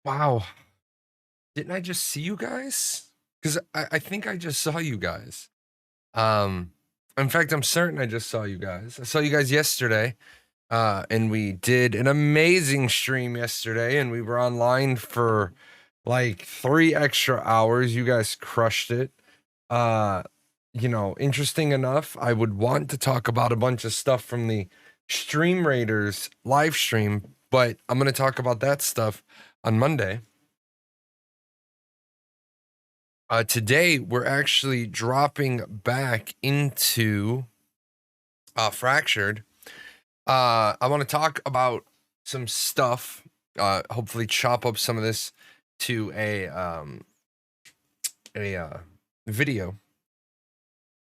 Wow. Didn't I just see you guys? Because I think I just saw you guys. Um, in fact, I'm certain I just saw you guys. I saw you guys yesterday. And we did an amazing stream yesterday, and we were online for like 3 extra hours. You guys crushed it. You know, interesting enough, I would want to talk about a bunch of stuff from the Stream Raiders live stream, but I'm going to talk about that stuff on Monday. Today, we're actually dropping back into Fractured. I want to talk about some stuff. Hopefully, chop up some of this to a video.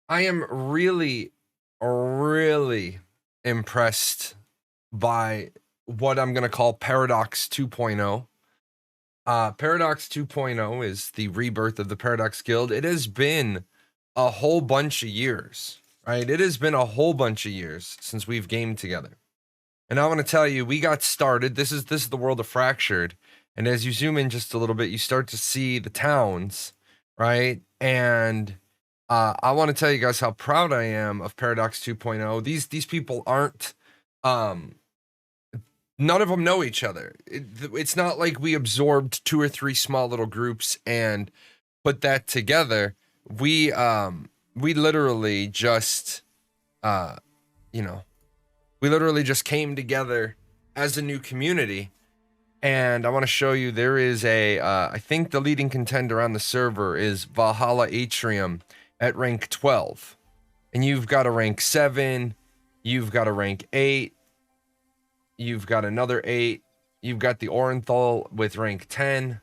I am really, really impressed by what I'm gonna call Paradox 2.0. Paradox 2.0 is the rebirth of the Paradox Guild. It has been a whole bunch of years, right? It has been a whole bunch of years since we've gamed together. And I want to tell you, we got started. This is the world of Fractured. And as you zoom in just a little bit, you start to see the towns, right? And I want to tell you guys how proud I am of Paradox 2.0. These people aren't none of them know each other. It's not like we absorbed 2 or 3 small little groups and put that together. We literally just we literally just came together as a new community. And I want to show you, there is a I think the leading contender on the server is Valhalla Atrium at rank 12. And you've got a rank 7, you've got a rank 8, you've got another 8, you've got the Orenthal with rank 10,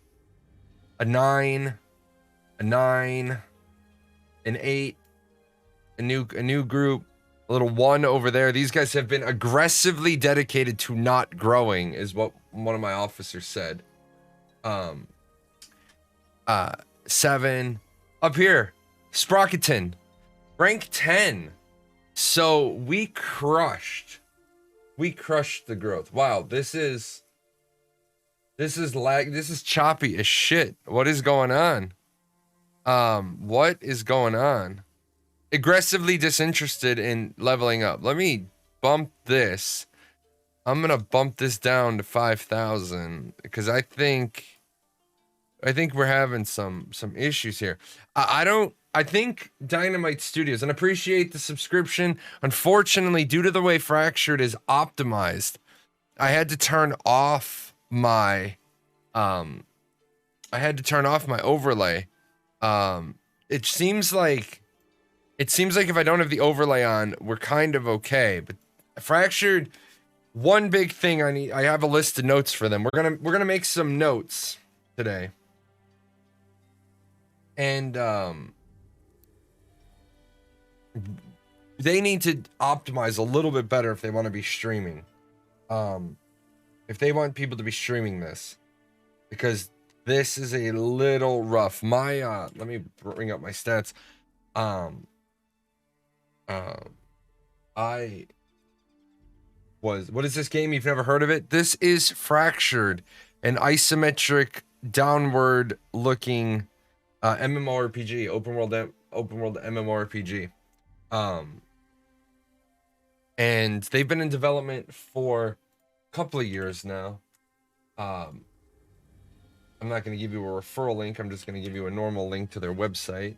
a 9, an 8, a new group, a little 1 over there. These guys have been aggressively dedicated to not growing, is what one of my officers said. 7 up here, Sprocketon, rank 10. So we crushed the growth. Wow, this is choppy as shit. What is going on? What is going on? Aggressively disinterested in leveling up. Let me bump this. I'm gonna bump this down to 5,000 because I think we're having some issues here. I think Dynamight Studios, and appreciate the subscription. Unfortunately, due to the way Fractured is optimized, I had to turn off my overlay. It seems like if I don't have the overlay on, we're kind of okay. But Fractured, one big thing I have a list of notes for them. We're gonna make some notes today. And they need to optimize a little bit better if they want to be streaming. If they want people to be streaming this, because this is a little rough. My let me bring up my stats. What is this game? You've never heard of it? This is Fractured, an isometric downward looking MMORPG, open world MMORPG. And they've been in development for a couple of years now. I'm not going to give you a referral link. I'm just going to give you a normal link to their website.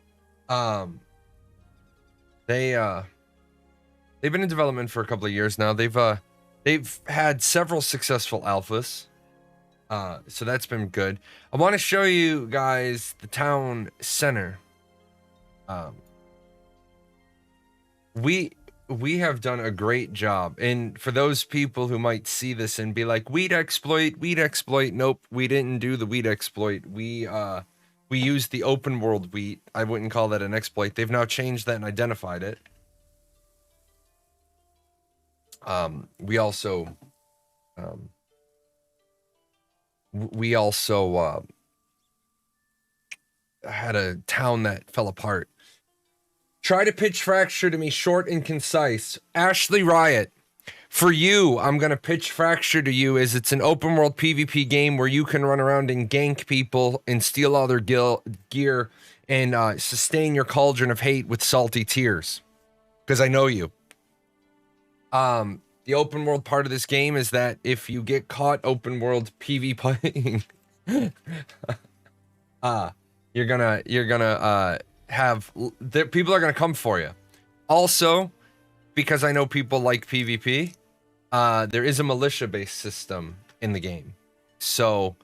They've been in development for a couple of years now. They've had several successful alphas. So that's been good. I want to show you guys the town center. We have done a great job. And for those people who might see this and be like, weed exploit. Nope, we didn't do the weed exploit. We used the open world wheat. I wouldn't call that an exploit. They've now changed that and identified it. We also had a town that fell apart. Try to pitch Fracture to me short and concise. Ashley Riot. For you, I'm going to pitch Fracture to you as it's an open world PvP game where you can run around and gank people and steal all their gear and sustain your cauldron of hate with salty tears. Because I know you. The open world part of this game is that if you get caught open world PvPing, you're gonna have people are gonna come for you. Also, because I know people like PvP, there is a militia-based system in the game, so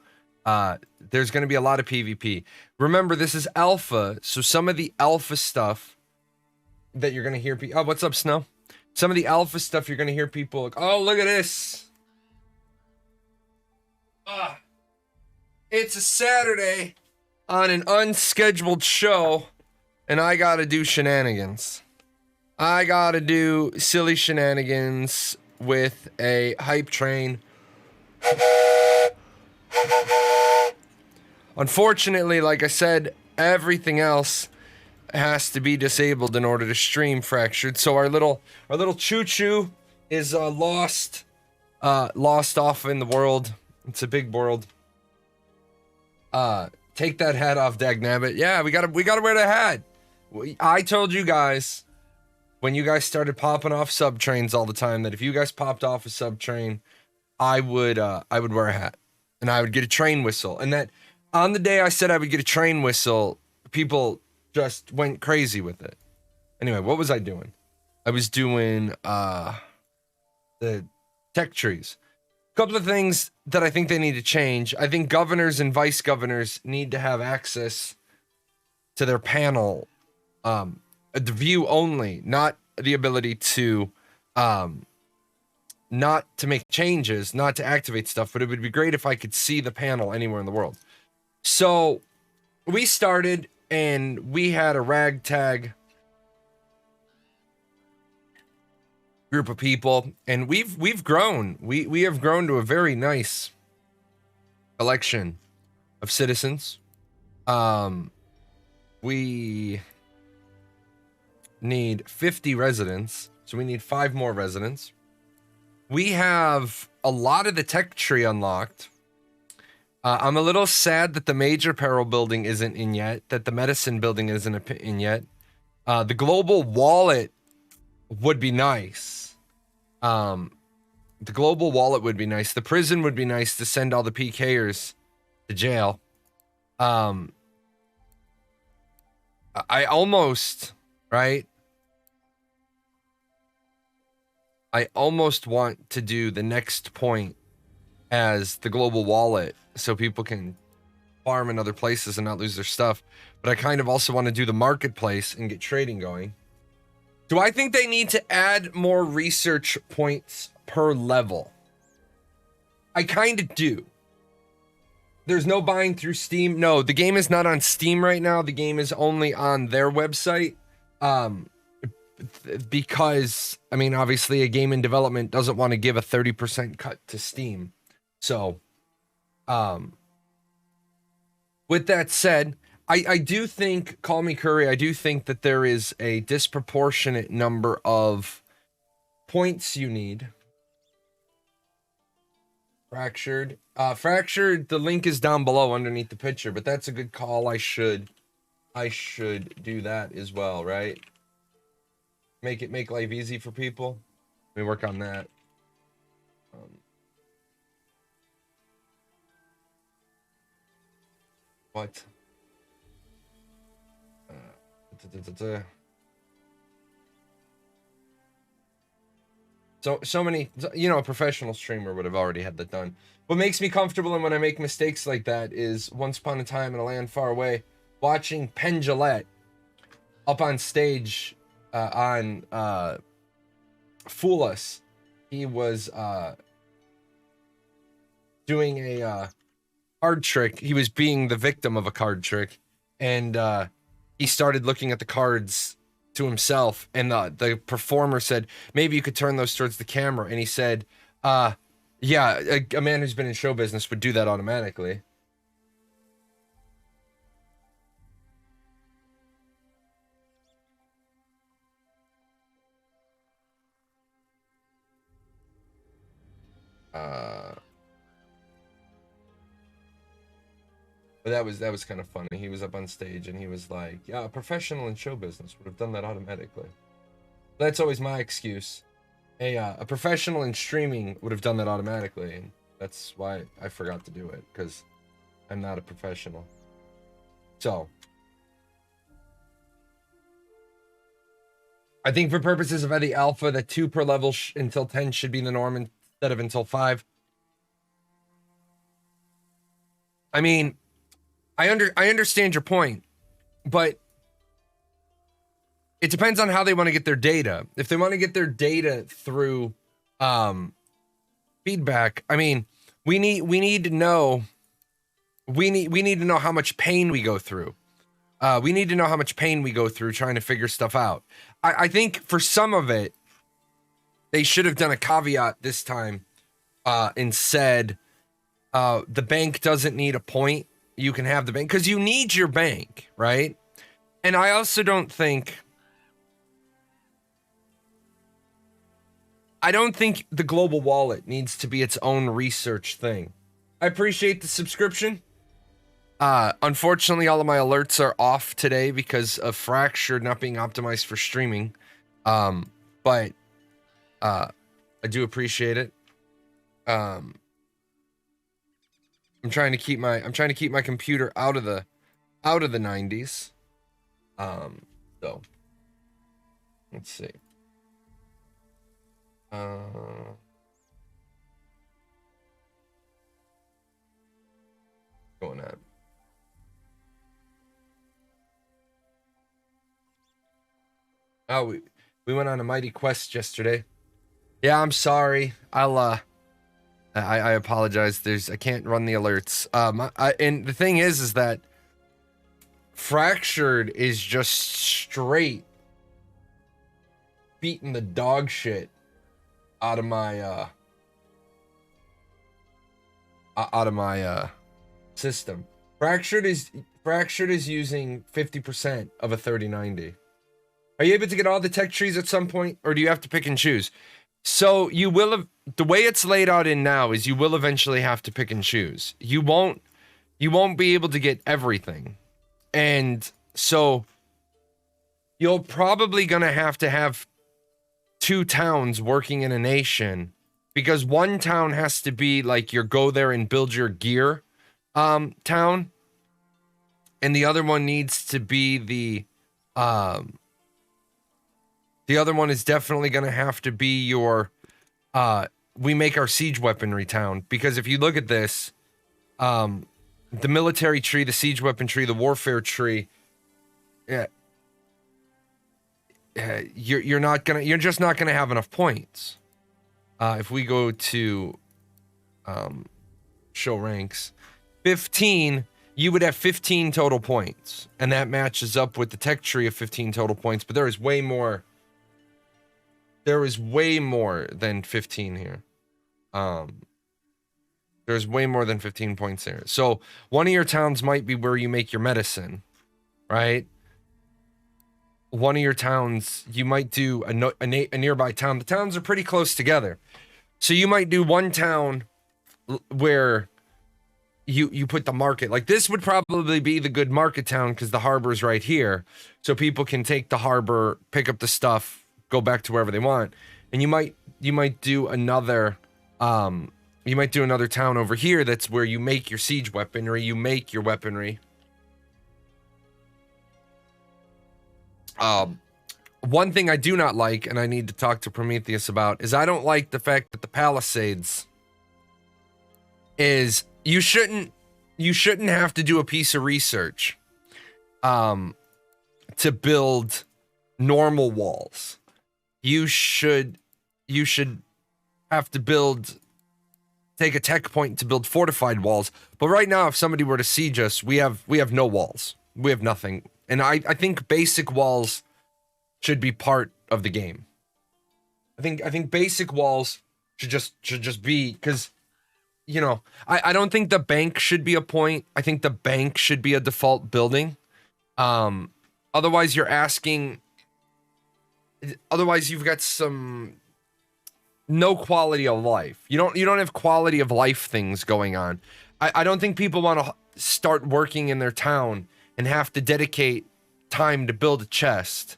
there's gonna be a lot of PvP. Remember, this is alpha, so some of the alpha stuff that you're gonna hear. Oh, what's up, Snow? Some of the alpha stuff you're gonna hear people like, oh, look at this. It's a Saturday on an unscheduled show, and I gotta do shenanigans. I gotta do silly shenanigans with a hype train. Unfortunately, like I said, everything else has to be disabled in order to stream Fractured. So our little choo-choo is lost off in the world. It's a big world. Take that hat off, Dagnabbit. Yeah, we gotta wear the hat. I told you guys when you guys started popping off sub trains all the time that if you guys popped off a sub train, I would wear a hat and I would get a train whistle. And that on the day I said I would get a train whistle, people just went crazy with it. Anyway, what was I doing? I was doing the tech trees. A couple of things that I think they need to change. I think governors and vice governors need to have access to their panel, the view only, not the ability to not to make changes, not to activate stuff, but it would be great if I could see the panel anywhere in the world. So we started and we had a ragtag group of people, and we've grown. We have grown to a very nice collection of citizens. We need 50 residents, so we need 5 more residents. We have a lot of the tech tree unlocked. I'm a little sad that the major peril building isn't in yet, that the medicine building isn't in yet. The global wallet would be nice. The global wallet would be nice. The prison would be nice to send all the PKers to jail. I almost, right? I almost want to do the next point as the global wallet so people can farm in other places and not lose their stuff. But I kind of also want to do the marketplace and get trading going. Do I think they need to add more research points per level? I kind of do. There's no buying through Steam. No, the game is not on Steam right now. The game is only on their website. Because, I mean, obviously a game in development doesn't want to give a 30% cut to Steam. So, with that said, I do think, call me Curry, I do think that there is a disproportionate number of points you need. Fractured, the link is down below underneath the picture, but that's a good call. I should do that as well, right? Make life easy for people. Let me work on that. What? So many, you know, a professional streamer would have already had that done. What makes me comfortable and when I make mistakes like that is once upon a time in a land far away, watching Penn Jillette up on stage on Fool Us. He was doing a card trick. He was being the victim of a card trick, and he started looking at the cards to himself, and the performer said, maybe you could turn those towards the camera, and he said, yeah, a man who's been in show business would do that automatically. But that was kind of funny. He was up on stage and he was like, "Yeah, a professional in show business would have done that automatically." That's always my excuse. Hey, a professional in streaming would have done that automatically, and that's why I forgot to do it, because I'm not a professional. So, I think for purposes of the alpha, that 2 per level until 10 should be the norm instead of until 5. I mean, I understand your point, but it depends on how they want to get their data. If they want to get their data through feedback, I mean, we need to know how much pain we go through. We need to know how much pain we go through trying to figure stuff out. I think for some of it, they should have done a caveat this time and said the bank doesn't need a point. You can have the bank because you need your bank, right? And I also don't think the global wallet needs to be its own research thing. I appreciate the subscription. Unfortunately, all of my alerts are off today because of Fractured not being optimized for streaming. But I do appreciate it. I'm trying to keep my computer out of the 90s. So let's see. Going on. Oh, we went on a mighty quest yesterday. Yeah, I'm sorry. I apologize. I can't run the alerts. And the thing is that Fractured is just straight beating the dog shit out of my system. Fractured is using 50% of a 3090. Are you able to get all the tech trees at some point, or do you have to pick and choose? So you will have, the way it's laid out in now is you will eventually have to pick and choose. You won't be able to get everything. And so you're probably going to have 2 towns working in a nation, because one town has to be like your go there and build your gear town, and the other one needs to be the other one is definitely going to have to be your we make our siege weaponry town, because if you look at this, the military tree, the siege weapon tree, the warfare tree, you're just not gonna have enough points. If we go to show ranks, 15, you would have 15 total points, and that matches up with the tech tree of 15 total points. But there is way more. There is way more than 15 here. There's way more than 15 points there. So one of your towns might be where you make your medicine, right? One of your towns, you might do a nearby town. The towns are pretty close together. So you might do one town where you put the market. Like this would probably be the good market town because the harbor's right here. So people can take the harbor, pick up the stuff, go back to wherever they want. And you might do another town over here that's where you make your siege weaponry, you make your weaponry. One thing I do not like, and I need to talk to Prometheus about, is I don't like the fact that the Palisades is you shouldn't have to do a piece of research to build normal walls. You should have to take a tech point to build fortified walls. But right now, if somebody were to siege us, we have no walls. We have nothing. And I think basic walls should be part of the game. I think basic walls should just be, because you know, I don't think the bank should be a point. I think the bank should be a default building. Otherwise you've got some no quality of life. You don't have quality of life things going on. I don't think people want to start working in their town and have to dedicate time to build a chest.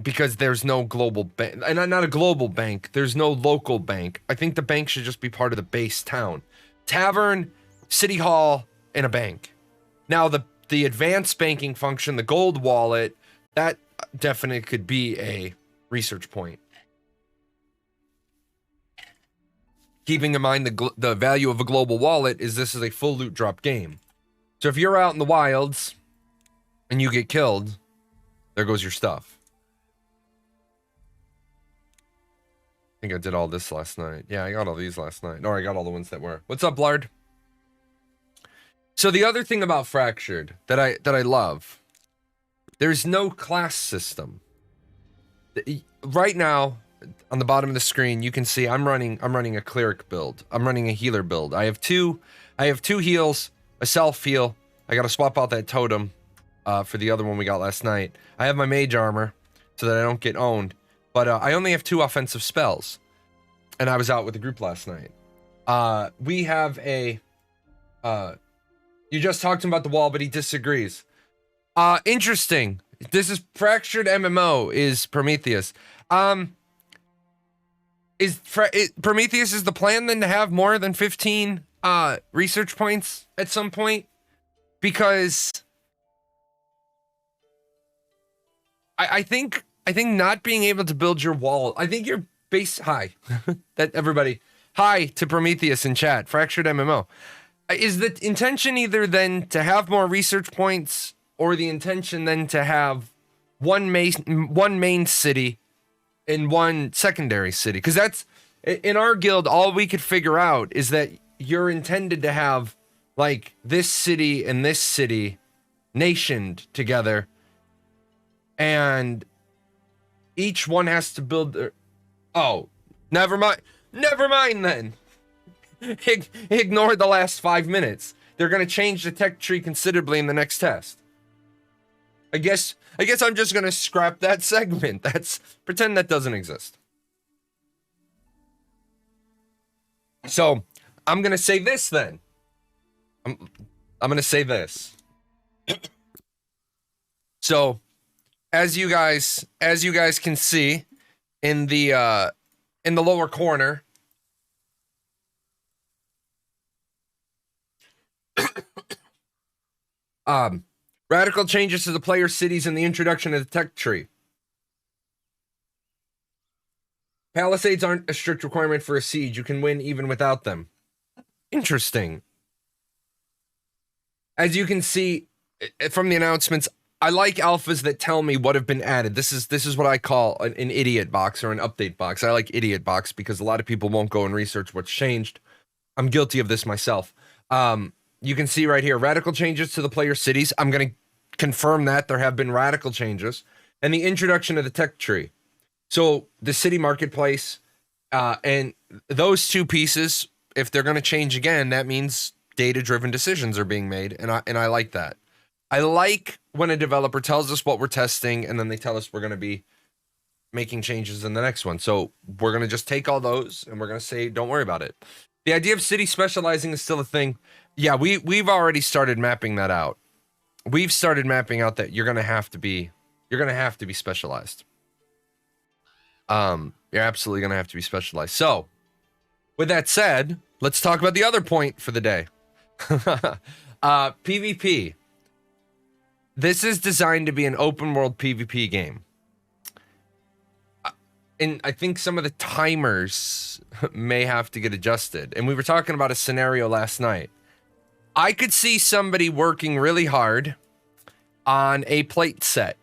Because there's no global bank, and not a global bank, there's no local bank. I think the bank should just be part of the base town. Tavern, city hall, and a bank. Now the advanced banking function, the gold wallet, that definitely could be a research point. Keeping in mind the value of a global wallet is this is a full loot drop game. So if you're out in the wilds and you get killed, there goes your stuff. I think I did all this last night. Yeah, I got all these last night. No, I got all the ones that were. What's up, Blard? So the other thing about Fractured that I love, there's no class system. Right now, on the bottom of the screen, you can see I'm running a cleric build. I'm running a healer build. I have two heals, a self heal. I got to swap out that totem for the other one we got last night. I have my mage armor so that I don't get owned. But I only have 2 offensive spells. And I was out with the group last night. We have a... you just talked to him about the wall, but he disagrees. Interesting. This is Fractured MMO, is Prometheus. Prometheus is the plan then to have more than 15 research points at some point? Because... I think not being able to build your wall, I think your base, hi, that everybody, hi to Prometheus in chat, Fractured MMO. Is the intention either then to have more research points or the intention then to have one main city and one secondary city? Because that's, in our guild, all we could figure out is that you're intended to have like this city and this city nationed together, and each one has to build their... Oh, never mind then. Ignore the last 5 minutes. They're going to change the tech tree considerably in the next test. I guess I'm just going to scrap that segment. Pretend that doesn't exist. So, I'm going to say this then. I'm going to say this. So, as you guys can see in the lower corner, radical changes to the player cities and the introduction of the tech tree. Palisades aren't a strict requirement for a siege. You can win even without them. Interesting. As you can see from the announcements, I like alphas that tell me what have been added. This is what I call an idiot box or an update box. I like idiot box because a lot of people won't go and research what's changed. I'm guilty of this myself. You can see right here, radical changes to the player cities. I'm going to confirm that there have been radical changes. And the introduction of the tech tree. So the city marketplace, and those 2 pieces, if they're going to change again, that means data-driven decisions are being made. And I like that. I like when a developer tells us what we're testing and then they tell us we're going to be making changes in the next one. So we're going to just take all those and we're going to say, don't worry about it. The idea of city specializing is still a thing. Yeah, we've already started mapping that out. We've started mapping out that you're going to have to be specialized. You're absolutely going to have to be specialized. So with that said, let's talk about the other point for the day. PvP. This is designed to be an open world PvP game. And I think some of the timers may have to get adjusted. And we were talking about a scenario last night. I could see somebody working really hard on a plate set.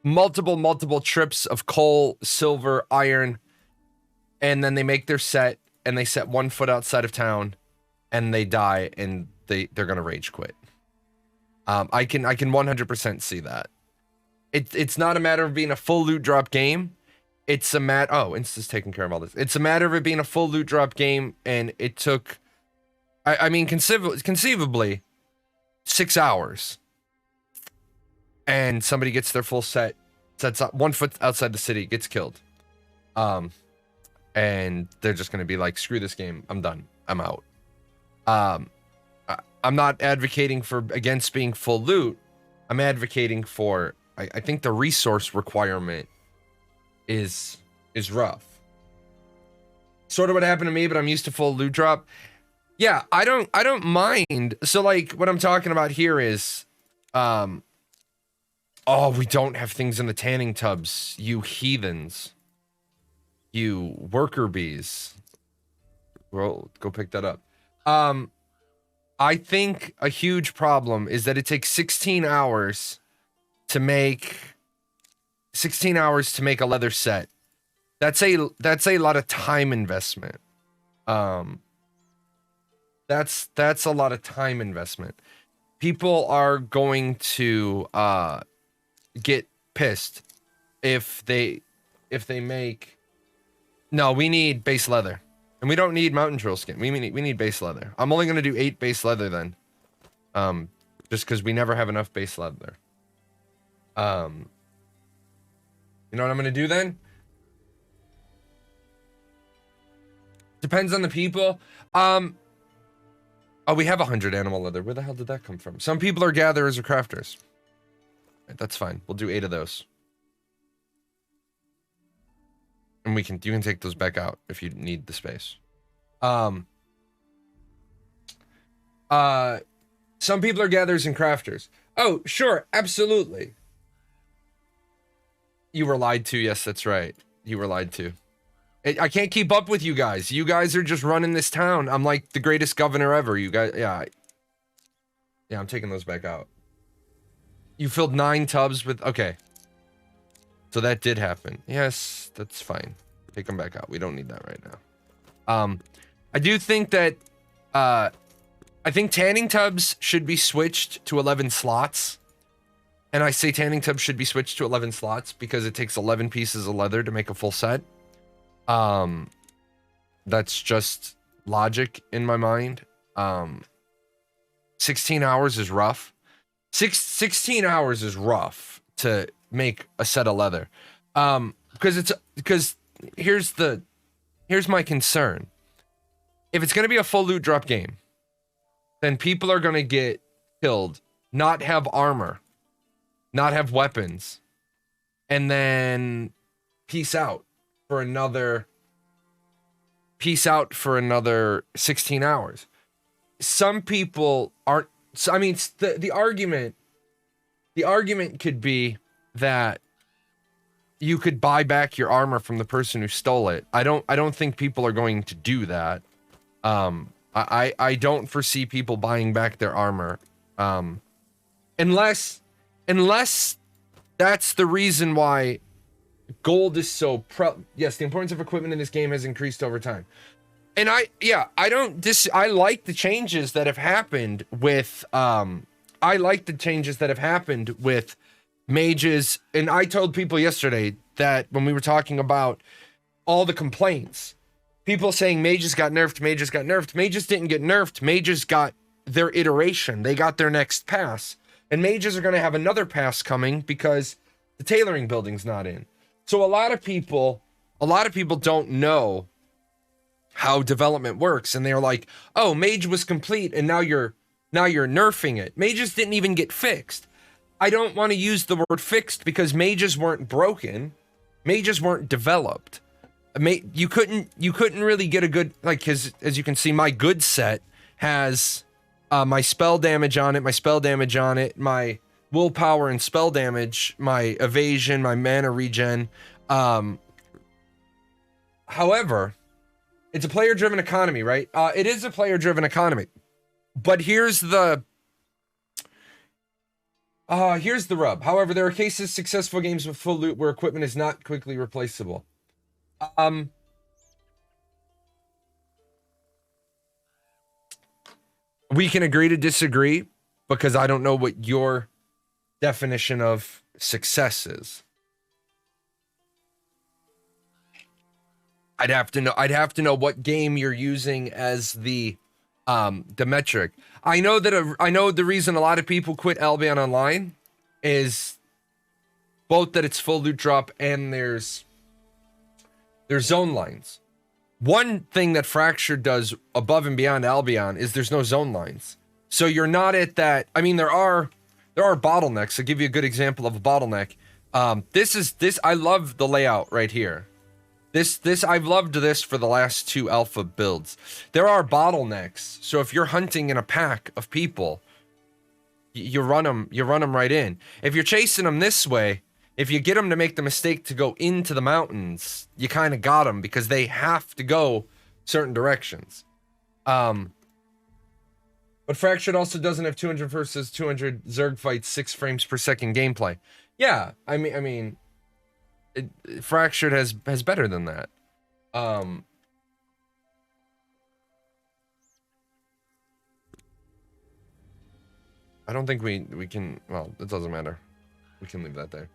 Multiple trips of coal, silver, iron. And then they make their set and they set 1 foot outside of town and they die and they're going to rage quit. I can 100% see that. It's not a matter of being a full loot drop game. It's a matter... Oh, Insta's taking care of all this. It's a matter of it being a full loot drop game, and it took... I mean, conceivably, 6 hours. And somebody gets their full set sets up 1 foot outside the city, gets killed. And they're just going to be like, screw this game. I'm done. I'm out. I'm not advocating against being full loot. I'm advocating for, I think the resource requirement is rough. Sort of what happened to me, but I'm used to full loot drop. Yeah, I don't mind. So like what I'm talking about here is, oh, we don't have things in the tanning tubs, you heathens. You worker bees. Well, go pick that up. I think a huge problem is that it takes 16 hours to make a leather set. That's a lot of time investment. That's a lot of time investment. People are going to get pissed if they make. No, we need base leather. And we don't need mountain troll skin. We need base leather. I'm only gonna do 8 base leather then. Just because we never have enough base leather. You know what I'm gonna do then? Depends on the people. Oh, we have 100 animal leather. Where the hell did that come from? Some people are gatherers or crafters. Right, that's fine. We'll do 8 of those. And you can take those back out if you need the space. Some people are gatherers and crafters. Oh, sure, absolutely. You were lied to. Yes, that's right. You were lied to. I can't keep up with you guys. You guys are just running this town. I'm like the greatest governor ever. You guys, yeah. Yeah, I'm taking those back out. You filled 9 tubs with, okay. So that did happen. Yes, that's fine. Take them back out. We don't need that right now. I do think that, I think tanning tubs should be switched to 11 slots. And I say tanning tubs should be switched to 11 slots because it takes 11 pieces of leather to make a full set. That's just logic in my mind. 16 hours is rough. 16 hours is rough to make a set of leather. Because here's my concern. If it's going to be a full loot drop game, then people are going to get killed, not have armor, not have weapons, and then peace out for another 16 hours. Some people aren't, I mean, the argument could be that you could buy back your armor from the person who stole it. I don't think people are going to do that. I don't foresee people buying back their armor. Unless that's the reason why gold is so yes, the importance of equipment in this game has increased over time. And I like the changes that have happened with mages. And I told people yesterday that when we were talking about all the complaints, people saying mages got nerfed, mages didn't get nerfed, mages got their iteration, they got their next pass. And mages are going to have another pass coming because the tailoring building's not in. So a lot of people don't know how development works, and they're like, "Oh, mage was complete, and now you're nerfing it." Mages didn't even get fixed. I don't want to use the word fixed because mages weren't broken, mages weren't developed. You couldn't really get a good, like, as you can see, my good set has my spell damage on it, my willpower and spell damage, my evasion, my mana regen. However, it's a player-driven economy, right? It is a player-driven economy. But here's the rub. However, there are cases successful games with full loot where equipment is not quickly replaceable. We can agree to disagree because I don't know what your definition of success is. I'd have to know what game you're using as the metric. I know the reason a lot of people quit Albion Online is both that it's full loot drop and there's zone lines. One thing that Fractured does above and beyond Albion is there's no zone lines. So you're not at that. I mean, there are bottlenecks. I'll give you a good example of a bottleneck. I love the layout right here. I've loved this for the last 2 alpha builds. There are bottlenecks. So if you're hunting in a pack of people, you run them right in. If you're chasing them this way, if you get them to make the mistake to go into the mountains, you kind of got them because they have to go certain directions. But Fractured also doesn't have 200 versus 200 Zerg fights, 6 frames per second gameplay. Yeah, I mean, Fractured has better than that. I don't think we can. Well, it doesn't matter. We can leave that there.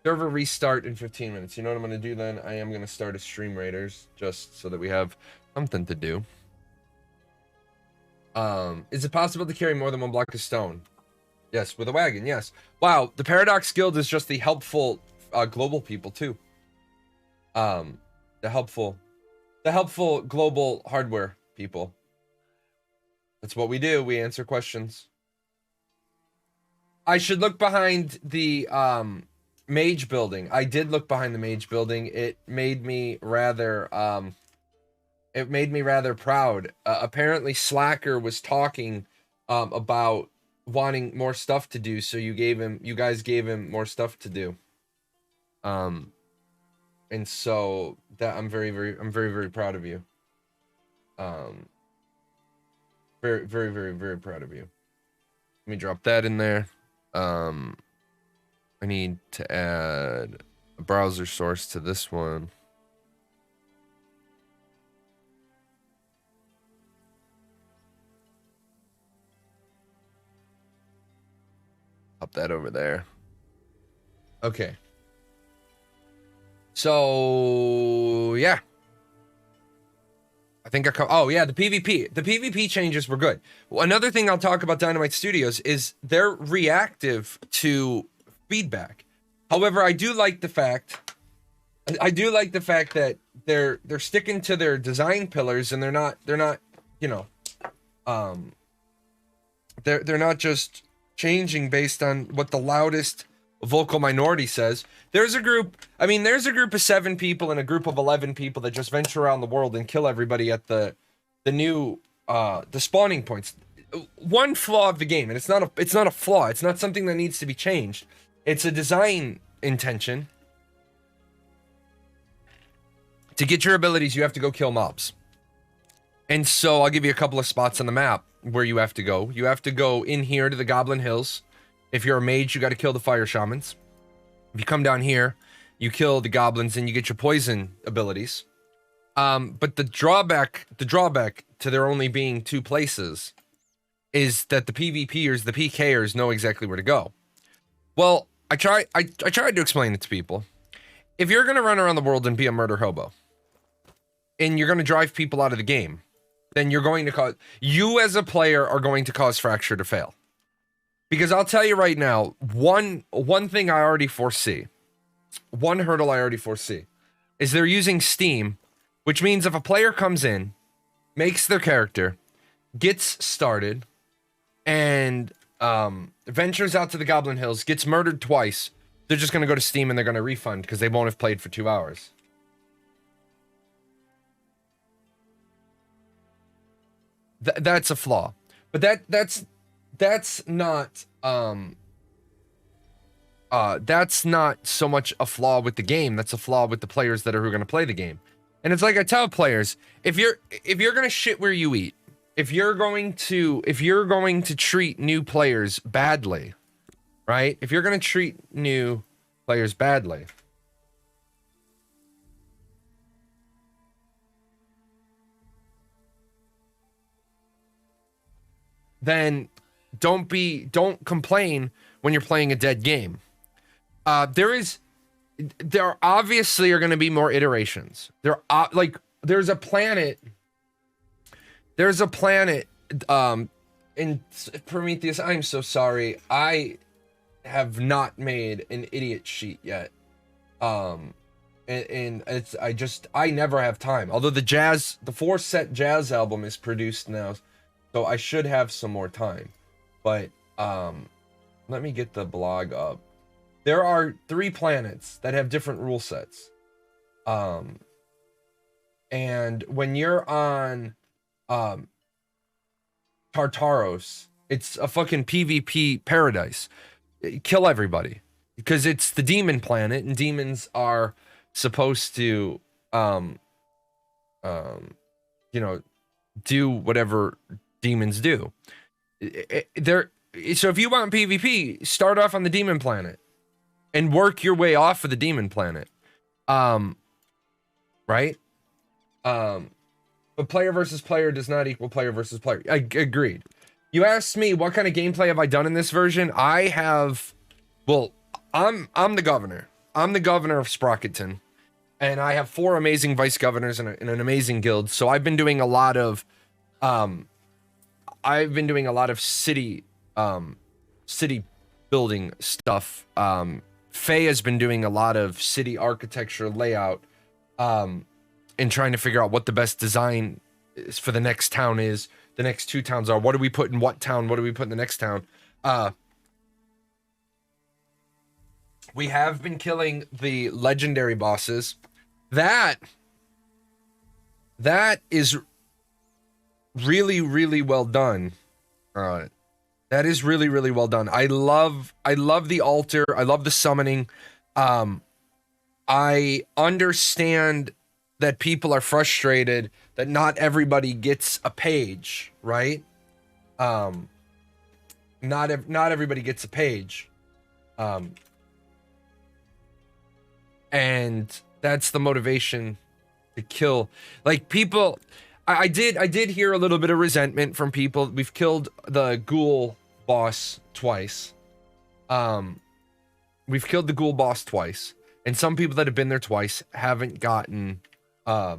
Server restart in 15 minutes. You know what I'm gonna do then? I am gonna start a stream Raiders just so that we have something to do. Is it possible to carry more than 1 block of stone? Yes, with a wagon, yes. Wow, the Paradox Guild is just the helpful global people too. The helpful global hardware people. That's what we do. We answer questions. I should look behind the mage building. I did look behind the mage building. It made me rather proud. Apparently Slacker was talking about wanting more stuff to do, so you guys gave him more stuff to do. And so that I'm very proud of you. Very proud of you. Let me drop that in there. I need to add a browser source to this one. Pop that over there. Okay. So, yeah. I think oh yeah, the PvP. The PvP changes were good. Well, another thing I'll talk about Dynamight Studios is they're reactive to feedback. However, I do like the fact that they're sticking to their design pillars and they're not, you know, they're not just changing based on what the loudest vocal minority says. There's a group of 7 people and a group of 11 people that just venture around the world and kill everybody at the new the spawning points. One flaw of the game, and it's not a flaw, it's not something that needs to be changed. It's a design intention. To get your abilities, you have to go kill mobs. And so I'll give you a couple of spots on the map where you have to go. You have to go in here to the Goblin Hills. If you're a mage, you got to kill the fire shamans. If you come down here, you kill the goblins and you get your poison abilities. But the drawback to there only being 2 places is that the PvPers, the PKers know exactly where to go. Well, I tried to explain it to people. If you're going to run around the world and be a murder hobo, and you're going to drive people out of the game, then you as a player are going to cause Fracture to fail. Because I'll tell you right now, one thing I already foresee, one hurdle I already foresee, is they're using Steam, which means if a player comes in, makes their character, gets started, and ventures out to the Goblin Hills, gets murdered twice, they're just going to go to Steam and they're going to refund because they won't have played for 2 hours. That's a flaw. But that's not so much a flaw with the game. That's a flaw with the players that are going to play the game. And it's like I tell players, if you're going to shit where you eat, if you're going to treat new players badly, right? If you're going to treat new players badly, then don't complain when you're playing a dead game. There obviously are going to be more iterations. There's a planet in Prometheus. I'm so sorry. I have not made an idiot sheet yet. And it's I never have time. Although the 4-set jazz album is produced now, so I should have some more time. But let me get the blog up. There are 3 planets that have different rule sets. And when you're on Tartaros, it's a fucking PvP paradise. Kill everybody because it's the demon planet, and demons are supposed to you know, do whatever demons do. So if you want PvP, start off on the demon planet and work your way off of the demon planet. Right? But player versus player does not equal player versus player. I agreed. You asked me what kind of gameplay have I done in this version? I have, well, I'm the governor. I'm the governor of Sprocketton, and I have 4 amazing vice governors and an amazing guild. So I've been doing a lot of, city building stuff. Faye has been doing a lot of city architecture layout, and trying to figure out what the best design is for the next town is. The next 2 towns are. What do we put in what town? What do we put in the next town? We have been killing the legendary bosses. That is really, really well done. That is really, really well done. I love the altar. I love the summoning. I understand that people are frustrated that not everybody gets a page, right? Not everybody gets a page. And that's the motivation to kill. Like, people, I did hear a little bit of resentment from people. We've killed the ghoul boss twice. We've killed the ghoul boss twice. And some people that have been there twice haven't gotten a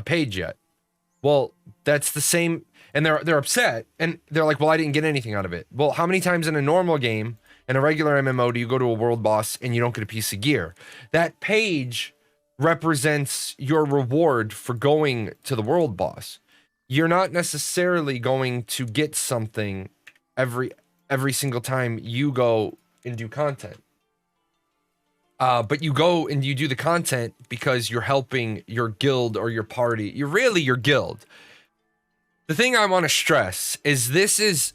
page yet. Well, that's the same, and they're upset, and they're like, well, I didn't get anything out of it. Well, how many times in a normal game, in a regular MMO, do you go to a world boss and you don't get a piece of gear? That page represents your reward for going to the world boss. You're not necessarily going to get something every single time you go and do content. But you go and you do the content because you're helping your guild or your party. You're really your guild. The thing I want to stress is this is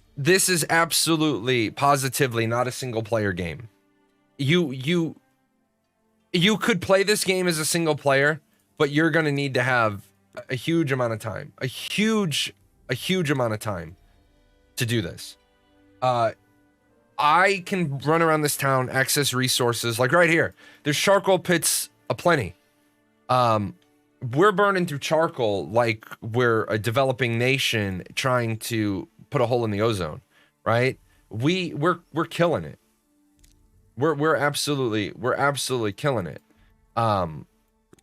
absolutely, positively not a single player game. You could play this game as a single player, but you're going to need to have a huge amount of time, a huge amount of time to do this. I can run around this town, access resources, like right here. There's charcoal pits aplenty. We're burning through charcoal like we're a developing nation trying to put a hole in the ozone, right? We're killing it. We're absolutely killing it.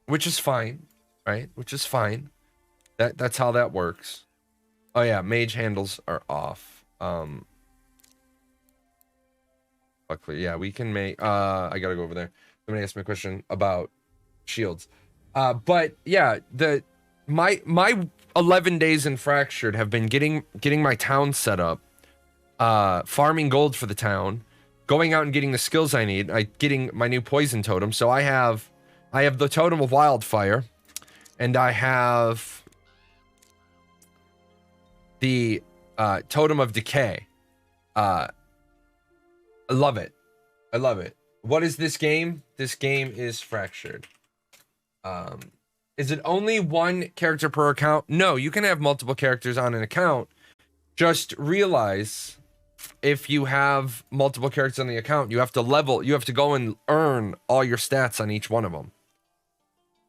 Which is fine, right? Which is fine. That's how that works. Oh yeah, mage handles are off. Luckily, yeah, we can make, I gotta go over there. Somebody asked me a question about shields. But yeah, my 11 days in Fractured have been getting my town set up, farming gold for the town, going out and getting the skills I need, getting my new poison totem. So I have the totem of wildfire, and I have the totem of decay. I love it. I love it. What is this game? This game is Fractured. Is it only 1 character per account? No, you can have multiple characters on an account. Just realize if you have multiple characters on the account, you have to go and earn all your stats on each one of them.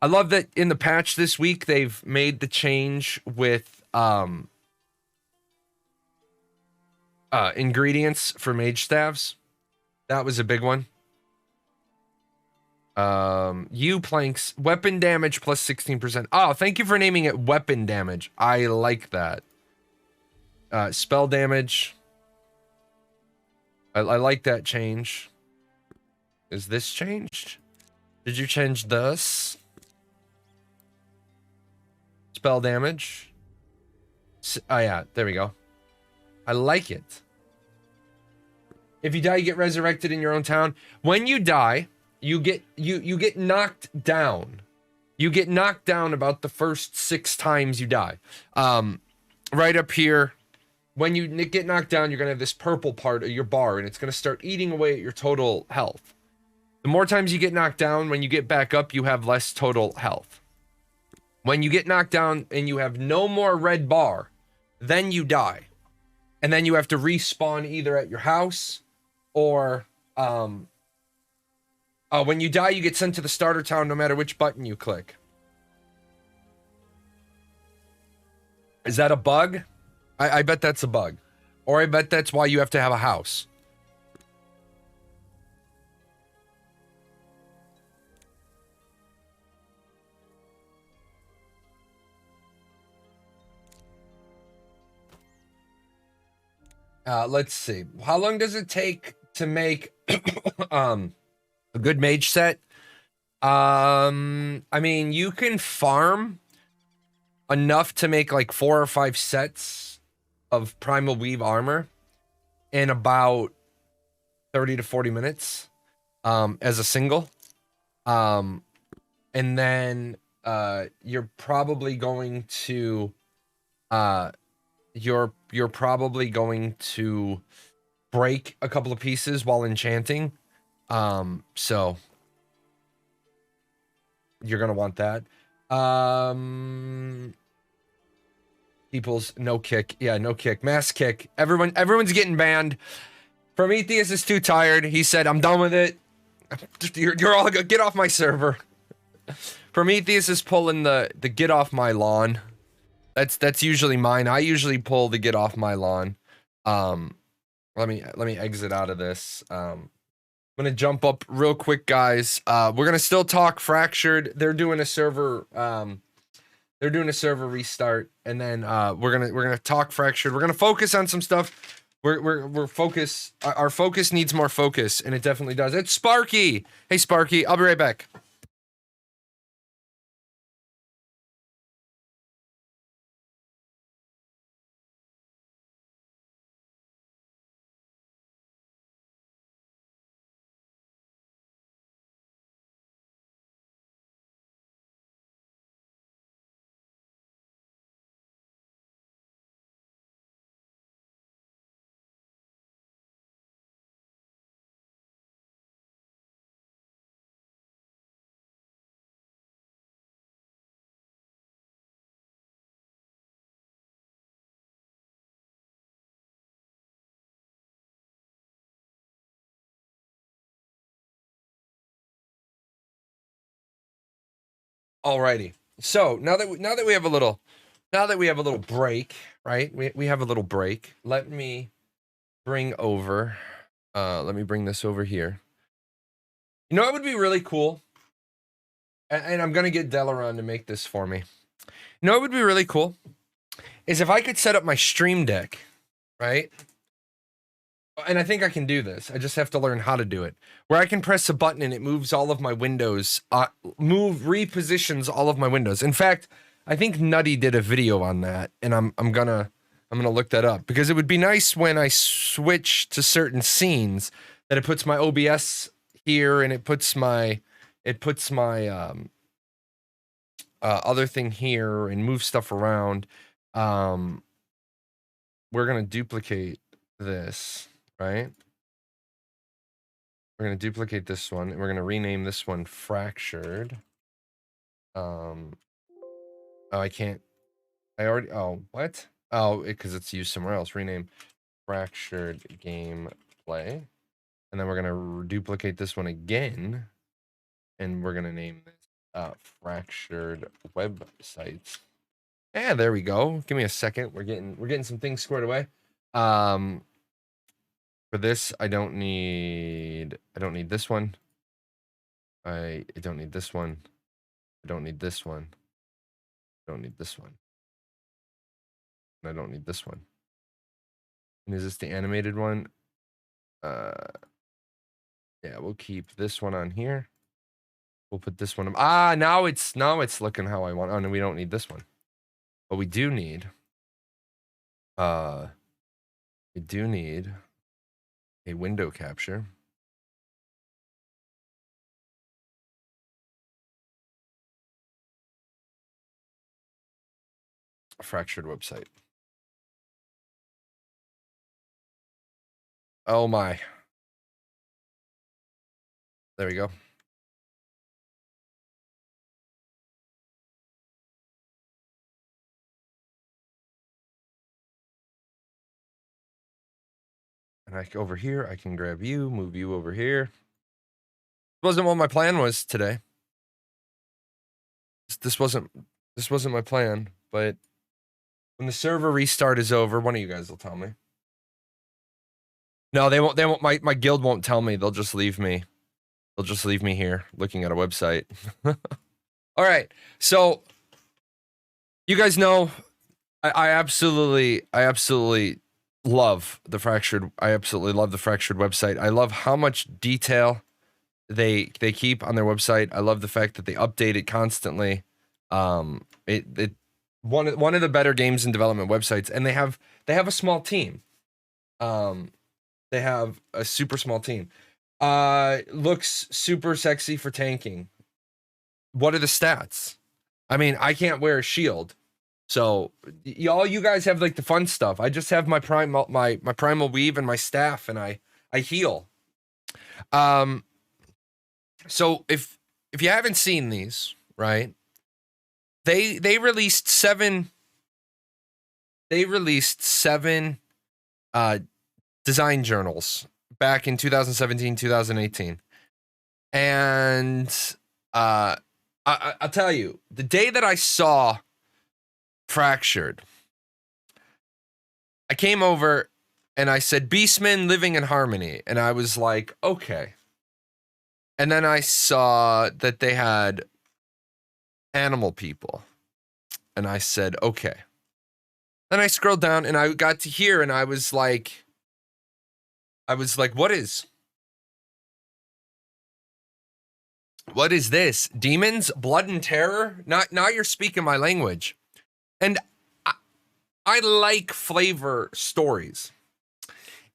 I love that in the patch this week, they've made the change with ingredients for mage staves. That was a big one. U-planks, weapon damage plus 16%. Oh, thank you for naming it weapon damage. I like that. Spell damage. I like that change. Is this changed? Did you change this? Spell damage. Oh yeah, there we go. I like it. If you die, you get resurrected in your own town. When you die, you get knocked down. You get knocked down about the first 6 times you die. Right up here, when you get knocked down, you're gonna have this purple part of your bar, and it's gonna start eating away at your total health. The more times you get knocked down, when you get back up, you have less total health. When you get knocked down and you have no more red bar, then you die. And then you have to respawn either at your house or when you die, you get sent to the starter town no matter which button you click. Is that a bug? I bet that's a bug. Or I bet that's why you have to have a house. Let's see. How long does it take to make a good mage set? I mean, you can farm enough to make like 4 or 5 sets of primal weave armor in about 30 to 40 minutes as a single. And then you're probably going to you're probably going to break a couple of pieces while enchanting. So you're gonna want that. People's no kick. Yeah, no kick. Mass kick. Everyone's getting banned. Prometheus is too tired. He said, I'm done with it. You're all good. Get off my server. Prometheus is pulling the get off my lawn. That's usually mine. I usually pull the get off my lawn. Let me exit out of this. I'm gonna jump up real quick, guys. We're gonna still talk Fractured. They're doing a server restart, and then we're gonna talk Fractured. We're gonna focus on some stuff. We're focus. Our focus needs more focus, and it definitely does. It's Sparky. Hey Sparky, I'll be right back. Alrighty. So now that we have a little break, right? We have a little break. Let me bring over. Let me bring this over here. You know, it would be really cool, and I'm gonna get Delaron to make this for me. You know, it would be really cool is if I could set up my Stream Deck, right? And I think I can do this. I just have to learn how to do it. Where I can press a button and it moves all of my windows, repositions all of my windows. In fact, I think Nutty did a video on that, and I'm gonna look that up because it would be nice when I switch to certain scenes that it puts my OBS here and it puts my other thing here and move stuff around. We're gonna duplicate this. Right? We're going to duplicate this one, and we're going to rename this one Fractured. Oh, I can't. Oh, what? Oh, because it's used somewhere else. Rename Fractured Gameplay. And then we're going to duplicate this one again, and we're going to name this Fractured Websites. Yeah, there we go. Give me a second. We're getting some things squared away. For this, I don't need this one. I don't need this one. I don't need this one. I don't need this one. And I don't need this one. And is this the animated one? Yeah, we'll keep this one on here. We'll put this one. Now it's looking how I want. Oh no, we don't need this one, but we do need. We do need a window capture. A fractured website. Oh my. There we go. And over here, I can grab you, move you over here. Wasn't what my plan was today. This wasn't my plan, but when the server restart is over, one of you guys will tell me. No, they won't. My guild won't tell me. They'll just leave me. They'll just leave me here looking at a website. All right. So you guys know I absolutely love the fractured. I absolutely love the fractured website. I love how much detail they keep on their website. I love the fact that they update it constantly. It one of the better games in development websites, and they have a small team. They have a super small team. Looks super sexy for tanking. What are the stats? I mean, I can't wear a shield. So all you guys have like the fun stuff. I just have my primal weave and my staff, and I heal. So if you haven't seen these, right? They released seven design journals back in 2017, 2018. And I'll tell you, the day that I saw Fractured, I came over and I said, Beastmen living in harmony. And I was like, okay. And then I saw that they had animal people. And I said, okay. Then I scrolled down and I got to here and I was like, what is this? Demons, blood and terror? Now you're speaking my language. And I like flavor stories.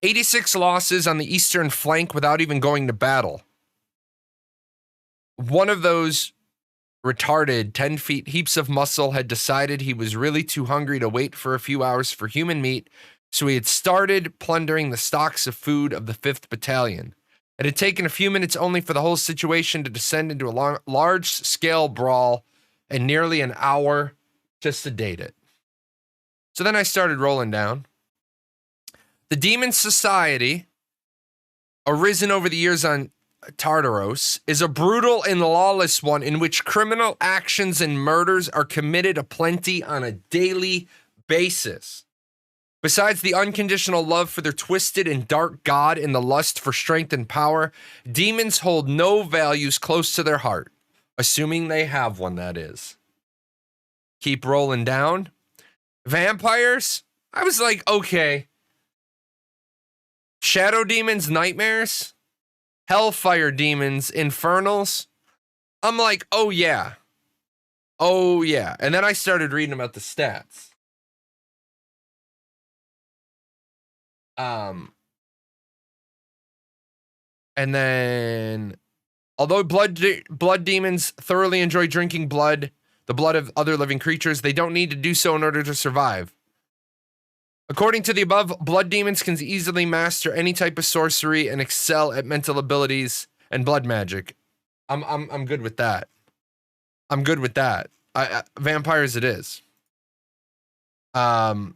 86 losses on the eastern flank without even going to battle. One of those retarded 10 feet heaps of muscle had decided he was really too hungry to wait for a few hours for human meat, so he had started plundering the stocks of food of the 5th Battalion. It had taken a few minutes only for the whole situation to descend into a large-scale brawl, and nearly an hour to sedate it. So then I started rolling down. The Demon Society, arisen over the years on Tartaros, is a brutal and lawless one in which criminal actions and murders are committed aplenty on a daily basis. Besides the unconditional love for their twisted and dark god and the lust for strength and power, demons hold no values close to their heart, assuming they have one, that is. Keep rolling down. Vampires? I was like, okay. Shadow demons, nightmares? Hellfire demons, infernals? I'm like, oh yeah. Oh yeah. And then I started reading about the stats. And then, although blood demons thoroughly enjoy drinking blood, the blood of other living creatures, they don't need to do so in order to survive. According to the above, blood demons can easily master any type of sorcery and excel at mental abilities and blood magic. I'm good with that. I'm good with that. Vampires it is. And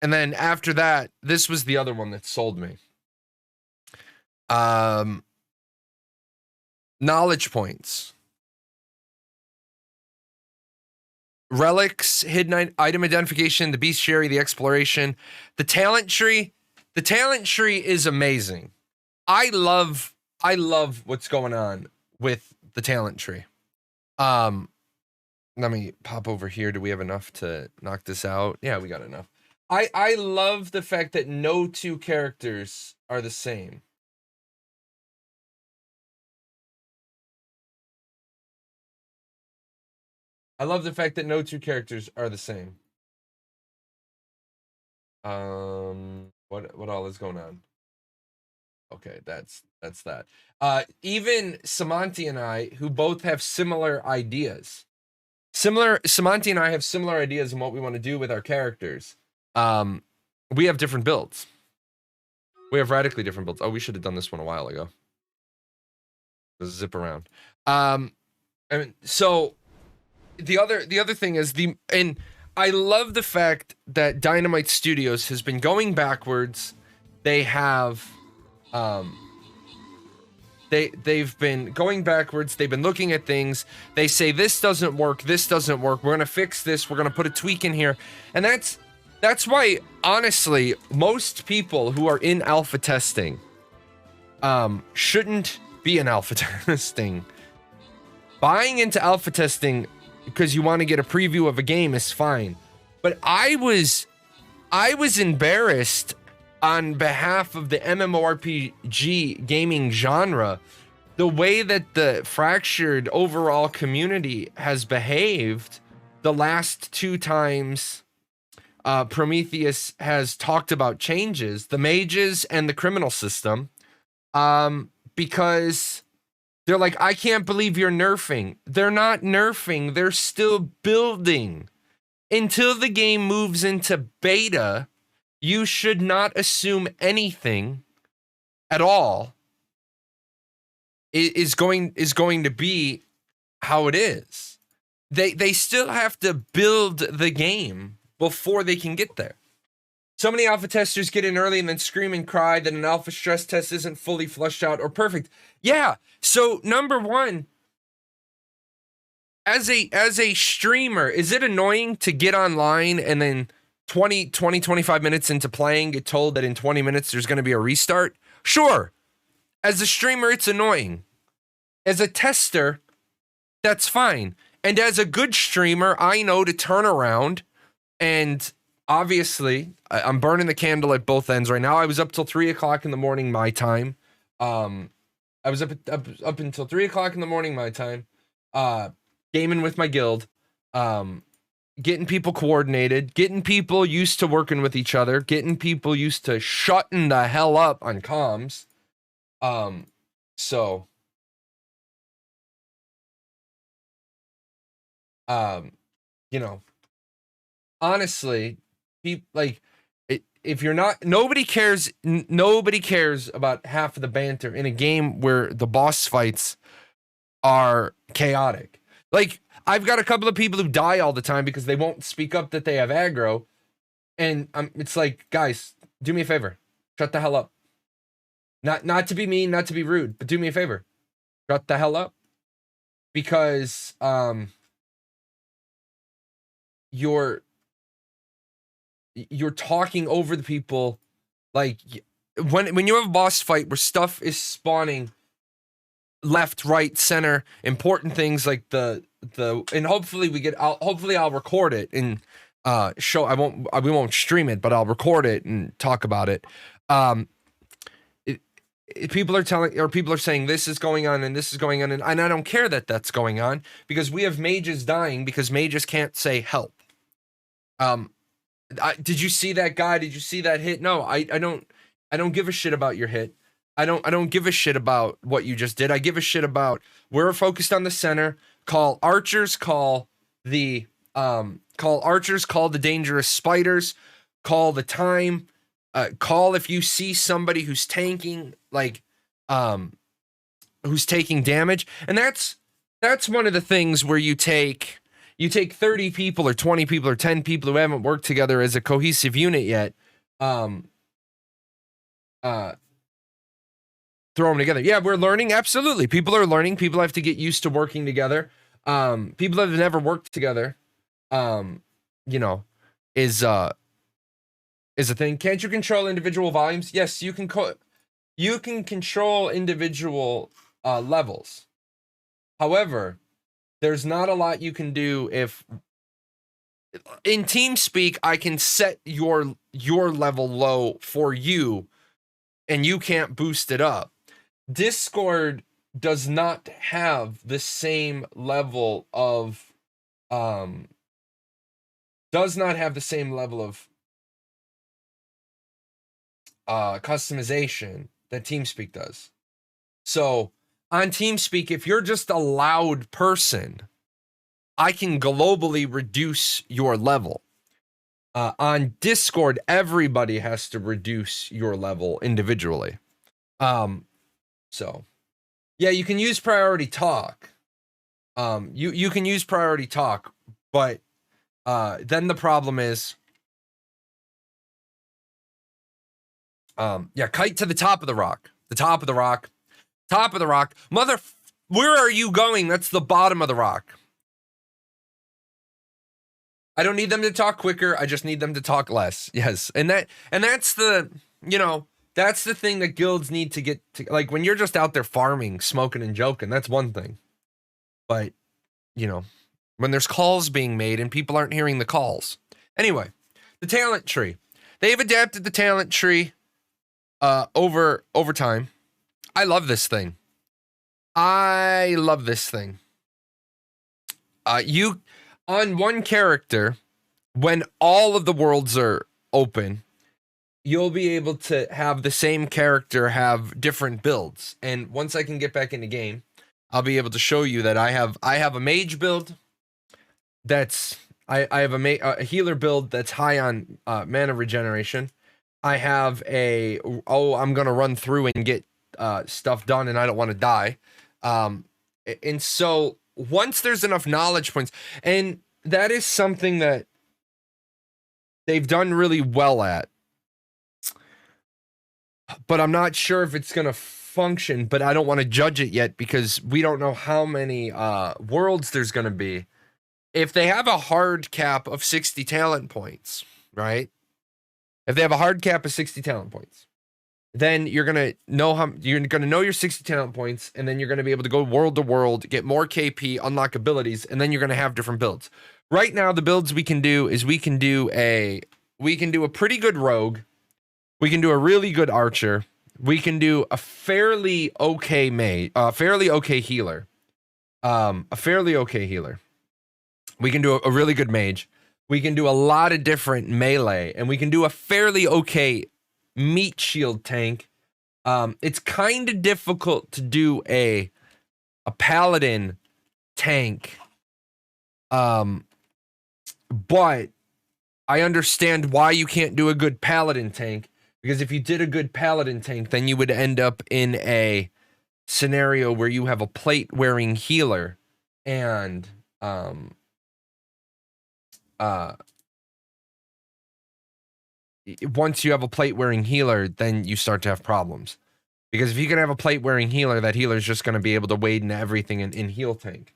then after that, this was the other one that sold me. Knowledge points. Relics, hidden item identification, the bestiary, the exploration, the talent tree. The talent tree is amazing. I love what's going on with the talent tree. Let me pop over here. Do we have enough to knock this out? Yeah, we got enough. I love the fact that no two characters are the same. I love the fact that no two characters are the same. What all is going on? Okay, that's that. Even Samanti and I, who both have similar ideas. Samanti and I have similar ideas on what we want to do with our characters. We have different builds. We have radically different builds. Oh, we should have done this one a while ago. Let's zip around. So the other thing is and I love the fact that Dynamight Studios has been going backwards. They have they've been going backwards. They've been looking at things. They say this doesn't work. This doesn't work. We're gonna fix this. We're gonna put a tweak in here, and that's why, honestly, most people who are in alpha testing shouldn't be in alpha testing. Buying into alpha testing because you want to get a preview of a game is fine, but I was embarrassed on behalf of the MMORPG gaming genre, the way that the fractured overall community has behaved the last 2 times Prometheus has talked about changes, the mages and the criminal system, because they're like, I can't believe you're nerfing. They're not nerfing. They're still building. Until the game moves into beta, you should not assume anything at all is going to be how it is. They still have to build the game before they can get there. So many alpha testers get in early and then scream and cry that an alpha stress test isn't fully fleshed out or perfect. Yeah. So number one, as a streamer, is it annoying to get online and then 25 minutes into playing, get told that in 20 minutes there's going to be a restart? Sure. As a streamer, it's annoying. As a tester, that's fine. And as a good streamer, I know to turn around, and obviously I'm burning the candle at both ends right now. I was up till 3 o'clock in the morning, my time. I was up until 3 o'clock in the morning, my time, gaming with my guild, getting people coordinated, getting people used to working with each other, getting people used to shutting the hell up on comms. So, you know, honestly, if you're not, nobody cares about half of the banter in a game where the boss fights are chaotic. Like, I've got a couple of people who die all the time because they won't speak up that they have aggro. And it's like, guys, do me a favor. Shut the hell up. Not to be mean, not to be rude, but do me a favor. Shut the hell up. Because you're talking over the people. Like, when you have a boss fight where stuff is spawning left, right, center, important things like and hopefully I'll record it and we won't stream it, but I'll record it and talk about it. People are saying this is going on and this is going on, and I don't care that that's going on, because we have mages dying because mages can't say help. Did you see that guy? Did you see that hit? No, I don't give a shit about your hit. I don't give a shit about what you just did. I give a shit about, we're focused on the center. Call archers, call the dangerous spiders, call the time, call if you see somebody who's tanking, like, who's taking damage. And that's one of the things where you take 30 people or 20 people or 10 people who haven't worked together as a cohesive unit yet, throw them together. Yeah, we're learning. Absolutely. People are learning. People have to get used to working together. People that have never worked together, is a thing. Can't you control individual volumes? Yes, you can control individual levels. However, there's not a lot you can do if in TeamSpeak, I can set your level low for you, and you can't boost it up. Discord does not have the same level of customization that TeamSpeak does. So on TeamSpeak, if you're just a loud person, I can globally reduce your level. On Discord, everybody has to reduce your level individually. So yeah, you can use priority talk. You can use priority talk, but then the problem is, yeah, kite to the top of the rock. The top of the rock. Top of the rock. Where are you going? That's the bottom of the rock. I don't need them to talk quicker. I just need them to talk less. Yes. And that's the, that's the thing that guilds need to get to. Like, when you're just out there farming, smoking and joking, that's one thing. But, when there's calls being made and people aren't hearing the calls. Anyway, the talent tree. They've adapted the talent tree over time. I love this thing. You, on one character, when all of the worlds are open, you'll be able to have the same character have different builds. And once I can get back in the game, I'll be able to show you that I have a mage build that's I have a healer build that's high on mana regeneration. I have I'm gonna run through and get stuff done, and I don't want to die. And so once there's enough knowledge points, and that is something that they've done really well at, but I'm not sure if it's gonna function. But I don't want to judge it yet because we don't know how many worlds there's gonna be. If they have a hard cap of 60 talent points, right? If they have a hard cap of 60 talent points, then you're gonna know your 60 talent points, and then you're gonna be able to go world to world, get more KP, unlock abilities, and then you're gonna have different builds. Right now, the builds we can do is we can do a pretty good rogue, we can do a really good archer, we can do a fairly okay fairly okay healer, we can do a really good mage. We can do a lot of different melee, and we can do a fairly okay meat shield tank. It's kind of difficult to do a paladin tank. But I understand why you can't do a good paladin tank, because if you did a good paladin tank, then you would end up in a scenario where you have a plate-wearing healer, and once you have a plate-wearing healer, then you start to have problems. Because if you can have a plate-wearing healer, that healer is just going to be able to wade into everything in heal tank.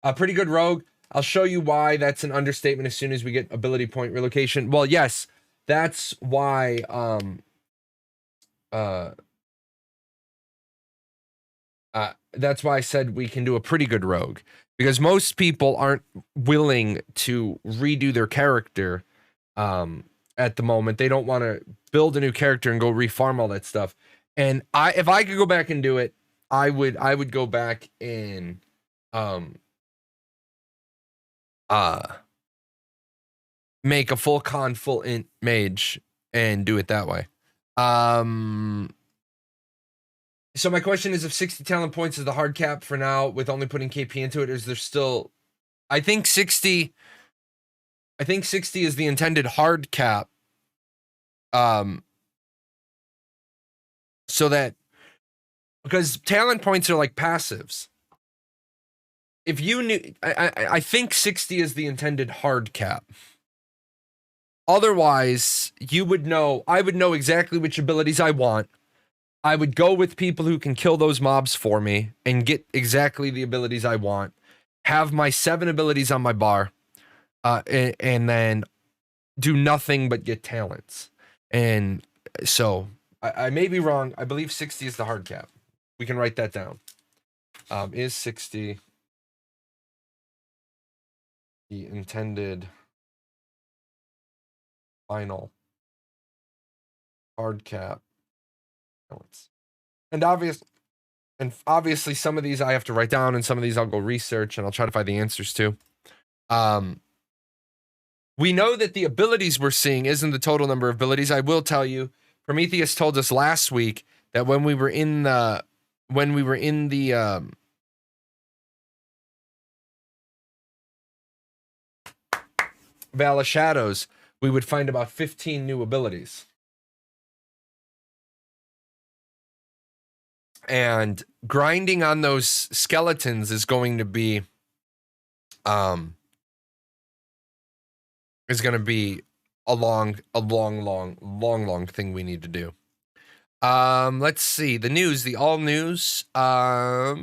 A pretty good rogue. I'll show you why that's an understatement as soon as we get ability point relocation. Well, yes, that's why that's why I said we can do a pretty good rogue. Because most people aren't willing to redo their character at the moment. They don't want to build a new character and go refarm all that stuff. And if I could go back and do it, I would go back and make a full con, full int mage and do it that way. So my question is, if 60 talent points is the hard cap for now, with only putting KP into it, is there still... I think 60 is the intended hard cap. So that... Because talent points are like passives. If you knew... I think 60 is the intended hard cap. Otherwise, you would know... I would know exactly which abilities I want. I would go with people who can kill those mobs for me and get exactly the abilities I want. Have my 7 abilities on my bar, and then do nothing but get talents. And so I may be wrong. I believe 60 is the hard cap. We can write that down. Is 60 the intended final hard cap. And obviously some of these I have to write down, and some of these I'll go research and I'll try to find the answers to. We know that the abilities we're seeing isn't the total number of abilities. I will tell you, Prometheus told us last week that when we were in the Vale of Shadows, we would find about 15 new abilities. And grinding on those skeletons is going to be a long thing we need to do. Let's see. The news, the all news. The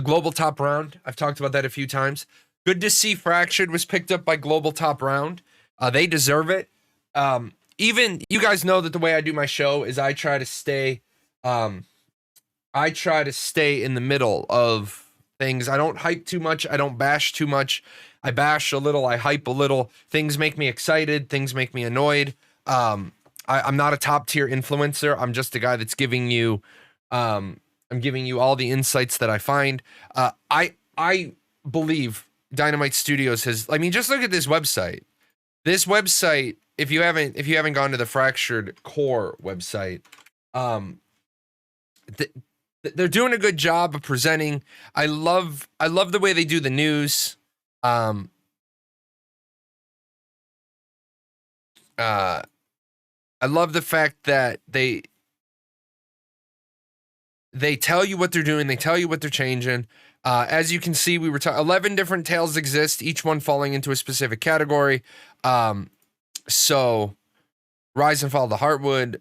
global top round. I've talked about that a few times. Good to see Fractured was picked up by global top round. They deserve it. Even you guys know that the way I do my show is I try to stay in the middle of things. I don't hype too much. I don't bash too much. I bash a little. I hype a little. Things make me excited. Things make me annoyed. I'm not a top tier influencer. I'm just a guy that's giving you, I'm giving you all the insights that I find. I believe Dynamight Studios has, I mean, just look at this website. This website, if you haven't gone to the Fractured Core website, they're doing a good job of presenting. I love the way they do the news. I love the fact that they tell you what they're doing. They tell you what they're changing. As you can see, 11 different tales exist, each one falling into a specific category. So Rise and Fall of the Heartwood,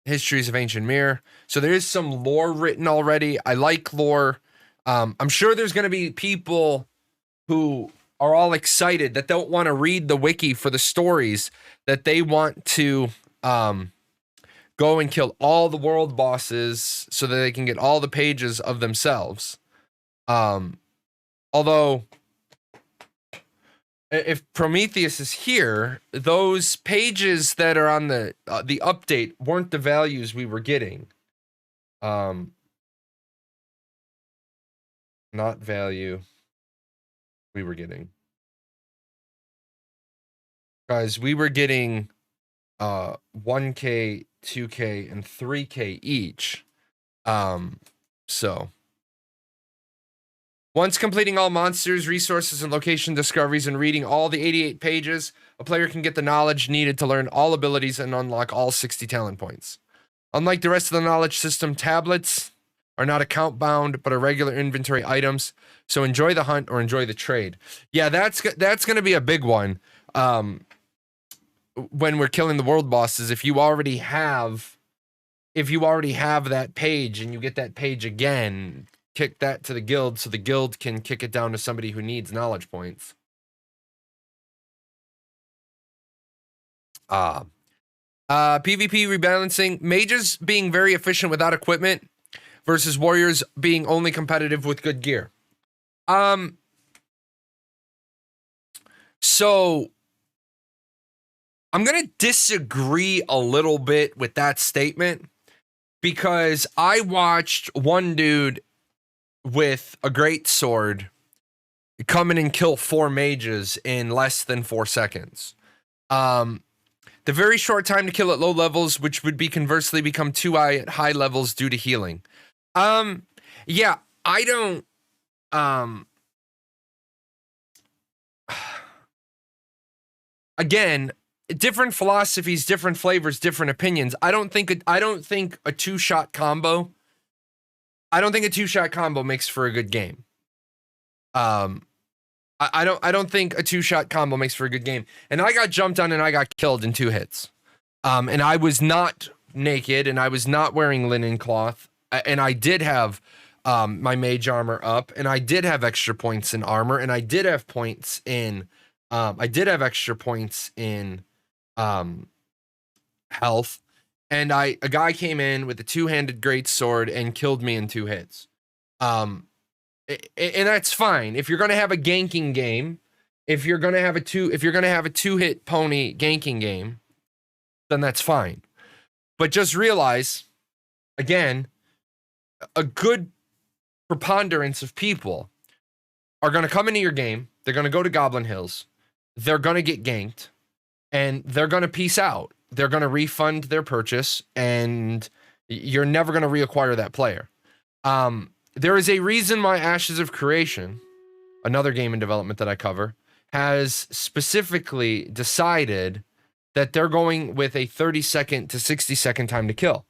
Histories of Ancient Mirror. So there is some lore written already. I like lore. I'm sure there's going to be people who are all excited that don't want to read the wiki for the stories, that they want to go and kill all the world bosses so that they can get all the pages of themselves. Although if Prometheus is here, those pages that are on the update weren't the values we were getting. Not value we were getting. Guys, we were getting 1K, 2K, and 3K each. So once completing all monsters, resources, and location discoveries and reading all the 88 pages, a player can get the knowledge needed to learn all abilities and unlock all 60 talent points. Unlike the rest of the knowledge system, tablets are not account bound, but are regular inventory items. So enjoy the hunt or enjoy the trade. Yeah, that's going to be a big one. When we're killing the world bosses, if you already have that page and you get that page again, kick that to the guild so the guild can kick it down to somebody who needs knowledge points. PvP rebalancing, mages being very efficient without equipment versus warriors being only competitive with good gear. So I'm going to disagree a little bit with that statement, because I watched one dude with a great sword come in and kill 4 mages in less than 4 seconds. The very short time to kill at low levels, which would be conversely become too high at high levels due to healing. Yeah, I don't, again, different philosophies, different flavors, different opinions. I don't think a two-shot combo makes for a good game. I don't think a two-shot combo makes for a good game. And I got jumped on and I got killed in 2 hits. And I was not naked and I was not wearing linen cloth. And I did have my mage armor up, and I did have extra points in armor, and I did have points in extra points in health. And a guy came in with a 2-handed great sword and killed me in 2 hits. And that's fine. If you're going to have a ganking game, if you're going to have a two-hit pony ganking game, then that's fine. But just realize, again, a good preponderance of people are going to come into your game. They're going to go to Goblin Hills. They're going to get ganked, and they're going to peace out. They're going to refund their purchase, and you're never going to reacquire that player. There is a reason why Ashes of Creation, another game in development that I cover, has specifically decided that they're going with a 30-second to 60-second time to kill.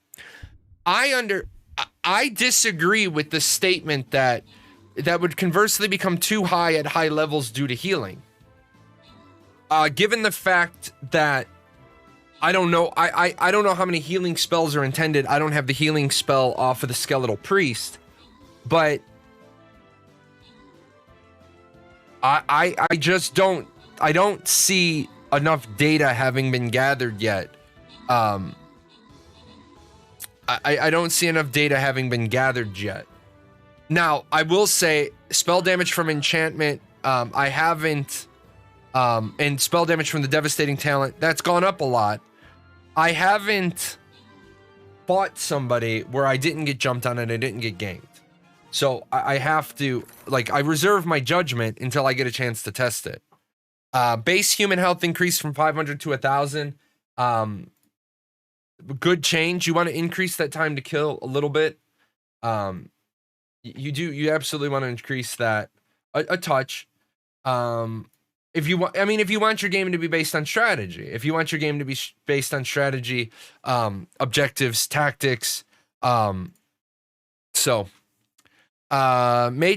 I disagree with the statement that would conversely become too high at high levels due to healing. Given the fact that I don't know how many healing spells are intended. I don't have the healing spell off of the Skeletal Priest, but I just don't see enough data having been gathered yet. I don't see enough data having been gathered yet. Now, I will say spell damage from enchantment, I haven't, and spell damage from the devastating talent, that's gone up a lot. I haven't fought somebody where I didn't get jumped on and I didn't get ganked. So I have to, like, I reserve my judgment until I get a chance to test it. Base human health increased from 500 to 1,000. Good change. You want to increase that time to kill a little bit. You absolutely want to increase that a touch. If you want your game to be based on strategy, based on strategy, objectives, tactics, mage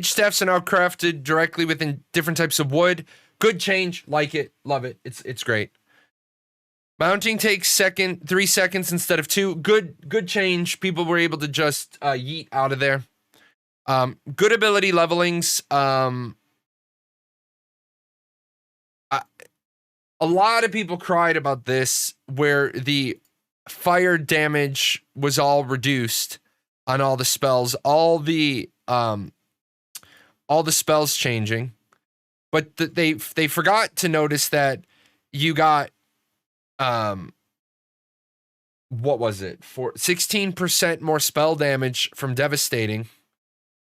staffs are now crafted directly within different types of wood. Good change, like it, love it. It's great. Mounting takes 3 seconds instead of 2. Good change. People were able to just yeet out of there. Good ability levelings. A lot of people cried about this, where the fire damage was all reduced on all the spells, all the spells changing, but they forgot to notice that you got what was it, for 16% more spell damage from devastating,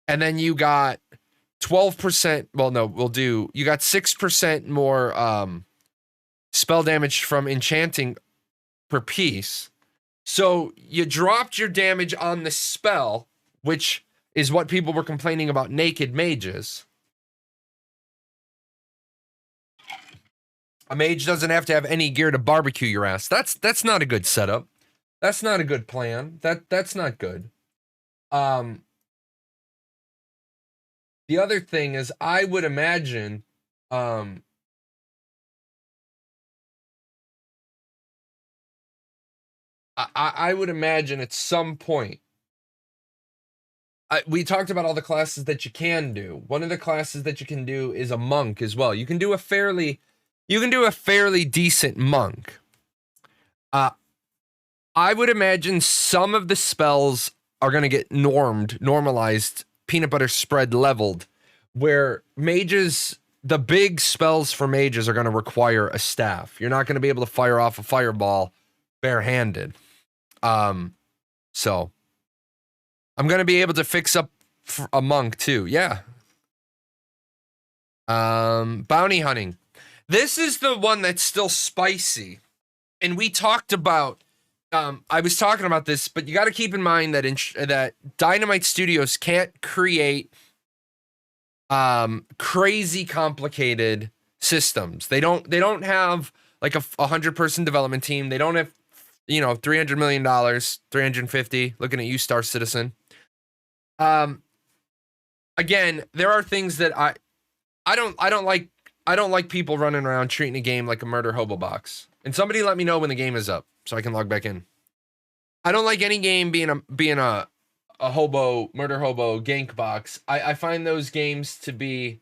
and then you got 12%. Well, no, you got 6% more spell damage from enchanting per piece. So you dropped your damage on the spell, which is what people were complaining about naked mages. A mage doesn't have to have any gear to barbecue your ass. That's not a good setup. That's not a good plan. That's not good. The other thing is, I would imagine I would imagine at some point, we talked about all the classes that you can do. One of the classes that you can do is a monk as well. You can do a fairly decent monk. I would imagine some of the spells are going to get normalized, peanut butter spread leveled, where mages, the big spells for mages are going to require a staff. You're not going to be able to fire off a fireball barehanded. So I'm going to be able to fix up a monk too. Yeah. Bounty hunting. This is the one that's still spicy. And we talked about, I was talking about this, but you got to keep in mind that that Dynamight Studios can't create crazy complicated systems. They don't have like a 100-person development team. They don't have, $300 million, 350, looking at you, Star Citizen. Again, there are things that I don't like people running around treating a game like a murder hobo box. And somebody let me know when the game is up so I can log back in. I don't like any game being a murder hobo gank box. I find those games to be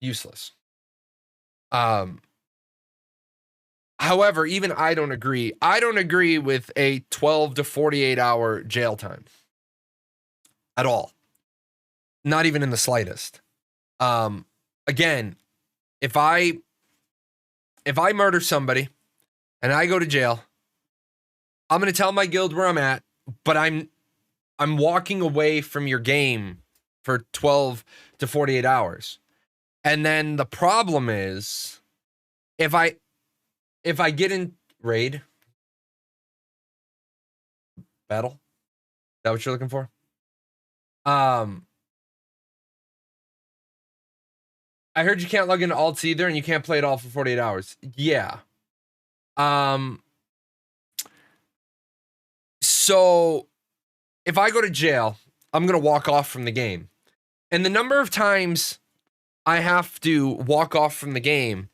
useless. However, even I don't agree. I don't agree with a 12 to 48 hour jail time at all. Not even in the slightest. Again, if I murder somebody and I go to jail, I'm going to tell my guild where I'm at, but I'm walking away from your game for 12 to 48 hours. And then the problem is if I get in raid battle, is that what you're looking for? I heard you can't log into alts either, and you can't play it all for 48 hours. Yeah. So if I go to jail, I'm going to walk off from the game. And the number of times I have to walk off from the game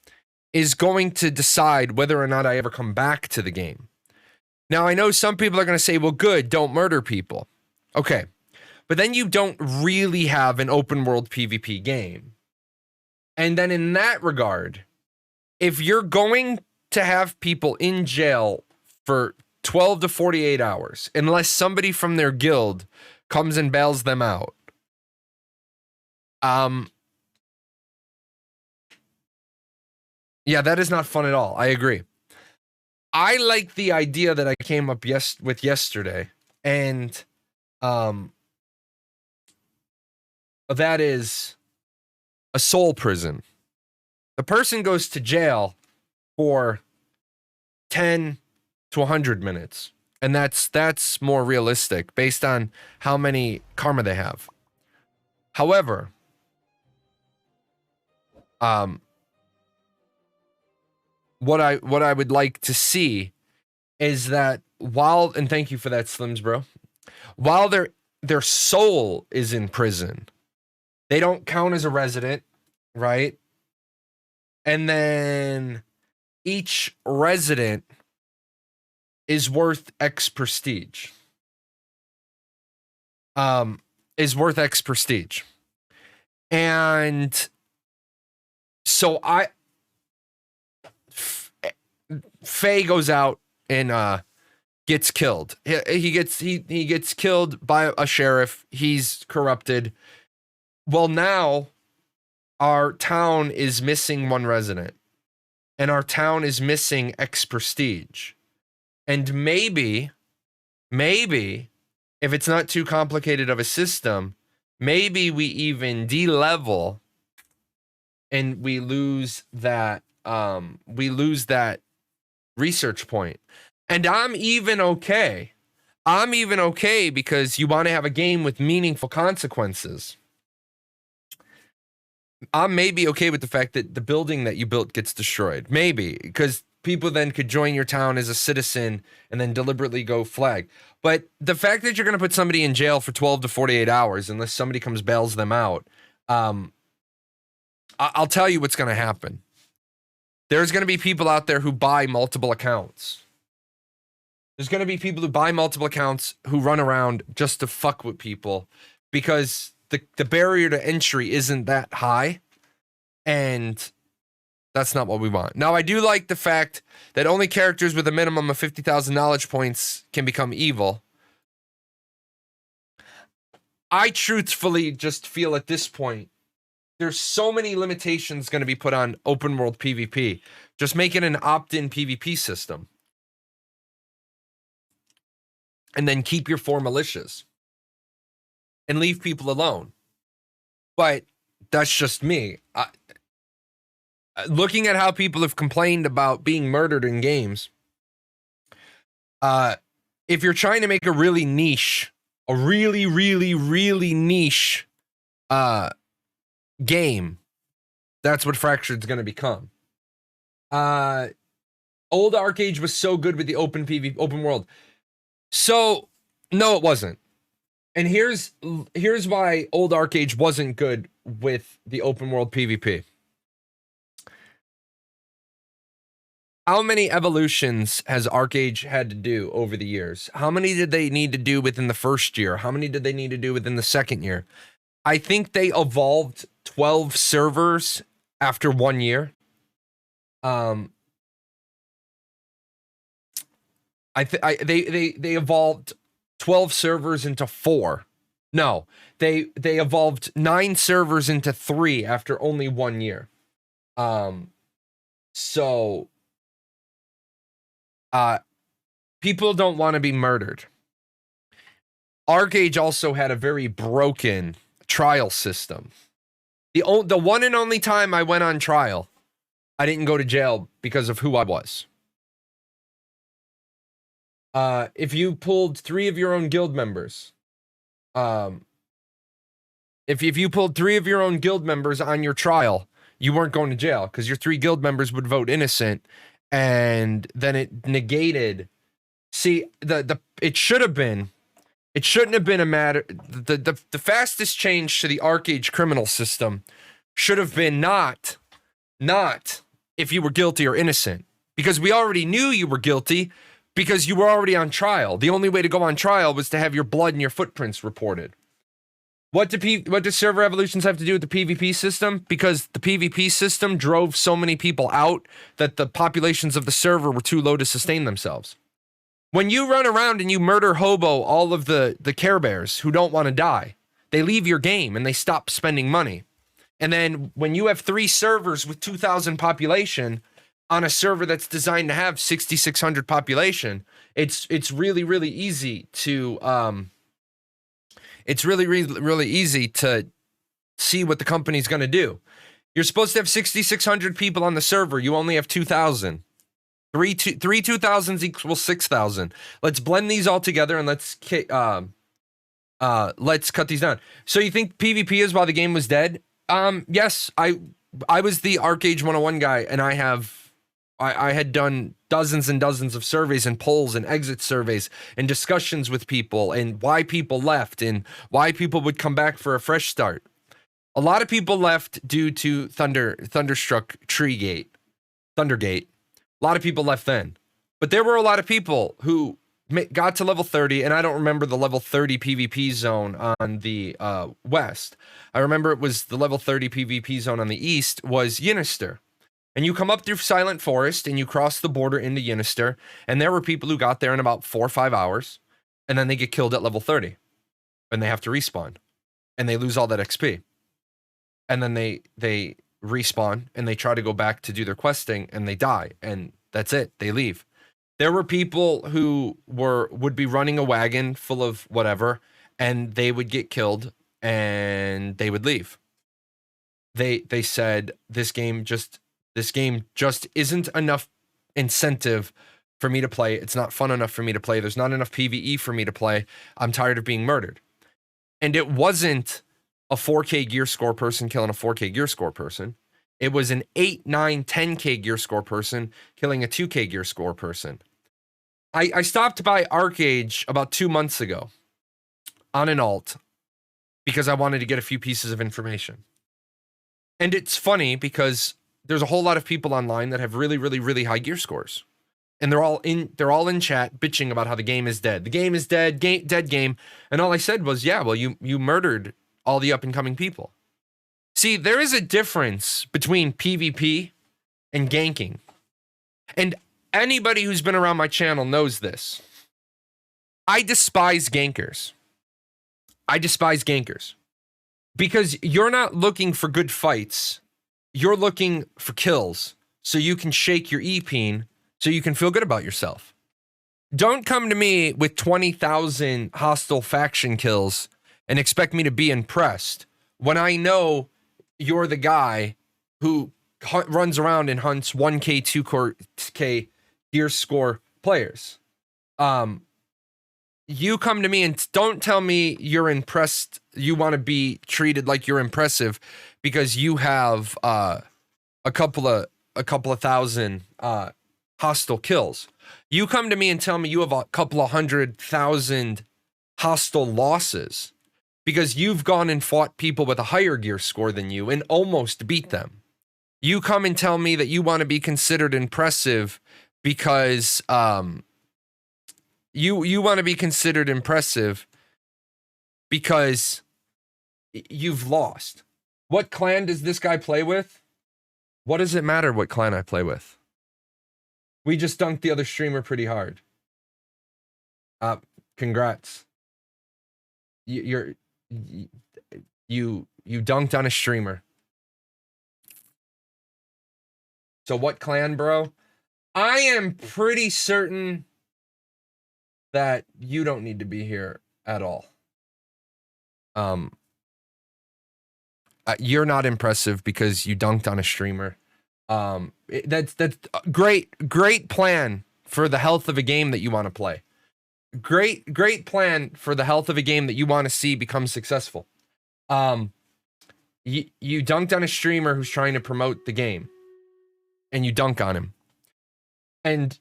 is going to decide whether or not I ever come back to the game. Now, I know some people are going to say, well, good, don't murder people. Okay. But then you don't really have an open world PvP game. And then in that regard, if you're going to have people in jail for 12 to 48 hours, unless somebody from their guild comes and bails them out, yeah, that is not fun at all. I agree. I like the idea that I came up with yesterday, and that is a soul prison. The person goes to jail for 10 to 100 minutes, and that's more realistic based on how many karma they have. However, what I would like to see is that while, and thank you for that, Slims bro, while their soul is in prison, they don't count as a resident, right? And then each resident is worth X prestige. Is worth X prestige. And so Faye goes out and gets killed. He gets killed by a sheriff. He's corrupted. Well, now our town is missing one resident, and our town is missing X prestige. And maybe if it's not too complicated of a system, maybe we even de-level and we lose that research point. And I'm even okay. Because you want to have a game with meaningful consequences. I'm maybe okay with the fact that the building that you built gets destroyed. Maybe, because people then could join your town as a citizen and then deliberately go flag. But the fact that you're going to put somebody in jail for 12 to 48 hours, unless somebody comes bails them out, I'll tell you what's going to happen. There's going to be people out there who buy multiple accounts. There's going to be people who buy multiple accounts who run around just to fuck with people because the barrier to entry isn't that high, and that's not what we want. Now, I do like the fact that only characters with a minimum of 50,000 knowledge points can become evil. I truthfully just feel at this point, there's so many limitations going to be put on open world PvP. Just make it an opt-in PvP system. And then keep your 4 militias. And leave people alone. But that's just me. Looking at how people have complained about being murdered in games, if you're trying to make a really niche, a really, really, really niche game, that's what Fractured's going to become. Old Arcade was so good with the open world. So, no, it wasn't. And here's why Old Arcade wasn't good with the open world PvP. How many evolutions has Arcade had to do over the years? How many did they need to do within the first year? How many did they need to do within the second year? I think they evolved 12 servers after 1 year. They evolved 12 servers into 4. No, they evolved 9 servers into 3 after only 1 year. So people don't want to be murdered. ArcAge also had a very broken trial system. The one and only time I went on trial, I didn't go to jail because of who I was. If you pulled 3 of your own guild members, if you pulled 3 of your own guild members on your trial, you weren't going to jail because your 3 guild members would vote innocent, and then it negated. See, it shouldn't have been a matter. The fastest change to the ArcAge criminal system should have been not if you were guilty or innocent, because we already knew you were guilty because you were already on trial. The only way to go on trial was to have your blood and your footprints reported. What do server evolutions have to do with the PvP system? Because the PvP system drove so many people out that the populations of the server were too low to sustain themselves. When you run around and you murder hobo all of the Care Bears who don't want to die, they leave your game and they stop spending money. And then when you have 3 servers with 2,000 population on a server that's designed to have 6,600 population, it's really, really easy to really easy to see what the company's going to do. You're supposed to have 6,600 people on the server. You only have 2,000. 3 2,000s equals 6,000. Let's blend these all together and let's cut these down. So you think PvP is why the game was dead? Yes, I was the ArcAge 101 guy, and I had done dozens and dozens of surveys and polls and exit surveys and discussions with people and why people left and why people would come back for a fresh start. A lot of people left due to Thunderstruck Thundergate. A lot of people left then. But there were a lot of people who got to level 30, and I don't remember the level 30 PvP zone on the west. I remember it was the level 30 PvP zone on the east was Yinister. And you come up through Silent Forest and you cross the border into Yinister, and there were people who got there in about 4 or 5 hours, and then they get killed at level 30, and they have to respawn, and they lose all that XP. And then they respawn, and they try to go back to do their questing, and they die, and that's it. They leave. There were people who would be running a wagon full of whatever, and they would get killed, and they would leave. They said this game just isn't enough incentive for me to play. It's not fun enough for me to play. There's not enough PvE for me to play. I'm tired of being murdered. And it wasn't a 4K gear score person killing a 4K gear score person. It was an 8, 9, 10K gear score person killing a 2K gear score person. I stopped by ArcAge about 2 months ago on an alt because I wanted to get a few pieces of information. And it's funny because there's a whole lot of people online that have really, really, really high gear scores. And they're all in chat bitching about how the game is dead. The game is dead, dead game. And all I said was, yeah, well, you murdered all the up and coming people. See, there is a difference between PvP and ganking. And anybody who's been around my channel knows this. I despise gankers. Because you're not looking for good fights. You're looking for kills so you can shake your E-peen so you can feel good about yourself. Don't come to me with 20,000 hostile faction kills and expect me to be impressed when I know you're the guy who runs around and hunts 1K, 2K gear score players. You come to me and don't tell me you're impressed. You want to be treated like you're impressive because you have a couple of thousand hostile kills. You come to me and tell me you have a couple of 100,000 hostile losses because you've gone and fought people with a higher gear score than you and almost beat them. You come and tell me that you want to be considered impressive because you want to be considered impressive because you've lost. What clan does this guy play with? What does it matter what clan I play with? We just dunked the other streamer pretty hard. Congrats. You're you dunked on a streamer. So what clan, bro? I am pretty certain that you don't need to be here at all. You're not impressive because you dunked on a streamer. That's great plan for the health of a game that you want to play. Great plan for the health of a game that you want to see become successful. You dunked on a streamer who's trying to promote the game, and you dunk on him. And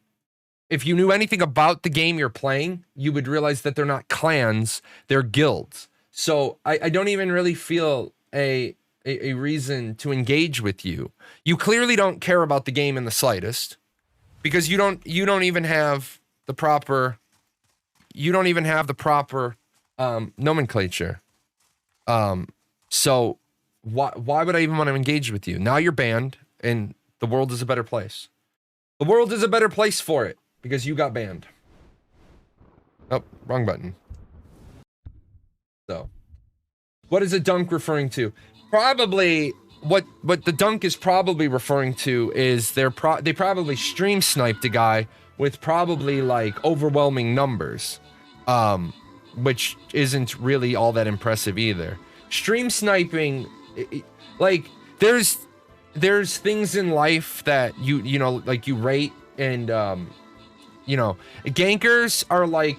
if you knew anything about the game you're playing, you would realize that they're not clans, they're guilds. So I don't even really feel a reason to engage with you. You clearly don't care about the game in the slightest, because you don't even have the proper nomenclature. So why would I even want to engage with you? Now you're banned, and the world is a better place. The world is a better place for it because you got banned. Oh, wrong button. So, what is a dunk referring to? Probably what the dunk is probably referring to is they probably stream sniped a guy with probably like overwhelming numbers, which isn't really all that impressive either. Stream sniping, like there's things in life that you know, like you rate, and you know, gankers are like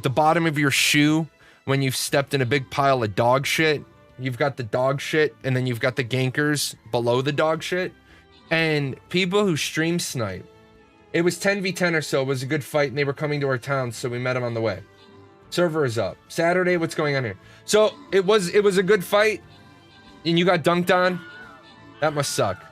the bottom of your shoe when you've stepped in a big pile of dog shit. You've got the dog shit, and then you've got the gankers below the dog shit. And people who stream snipe, it was 10v10 or so. It was a good fight, and they were coming to our town, so we met them on the way. Server is up. Saturday, what's going on here? So it was a good fight, and you got dunked on. That must suck.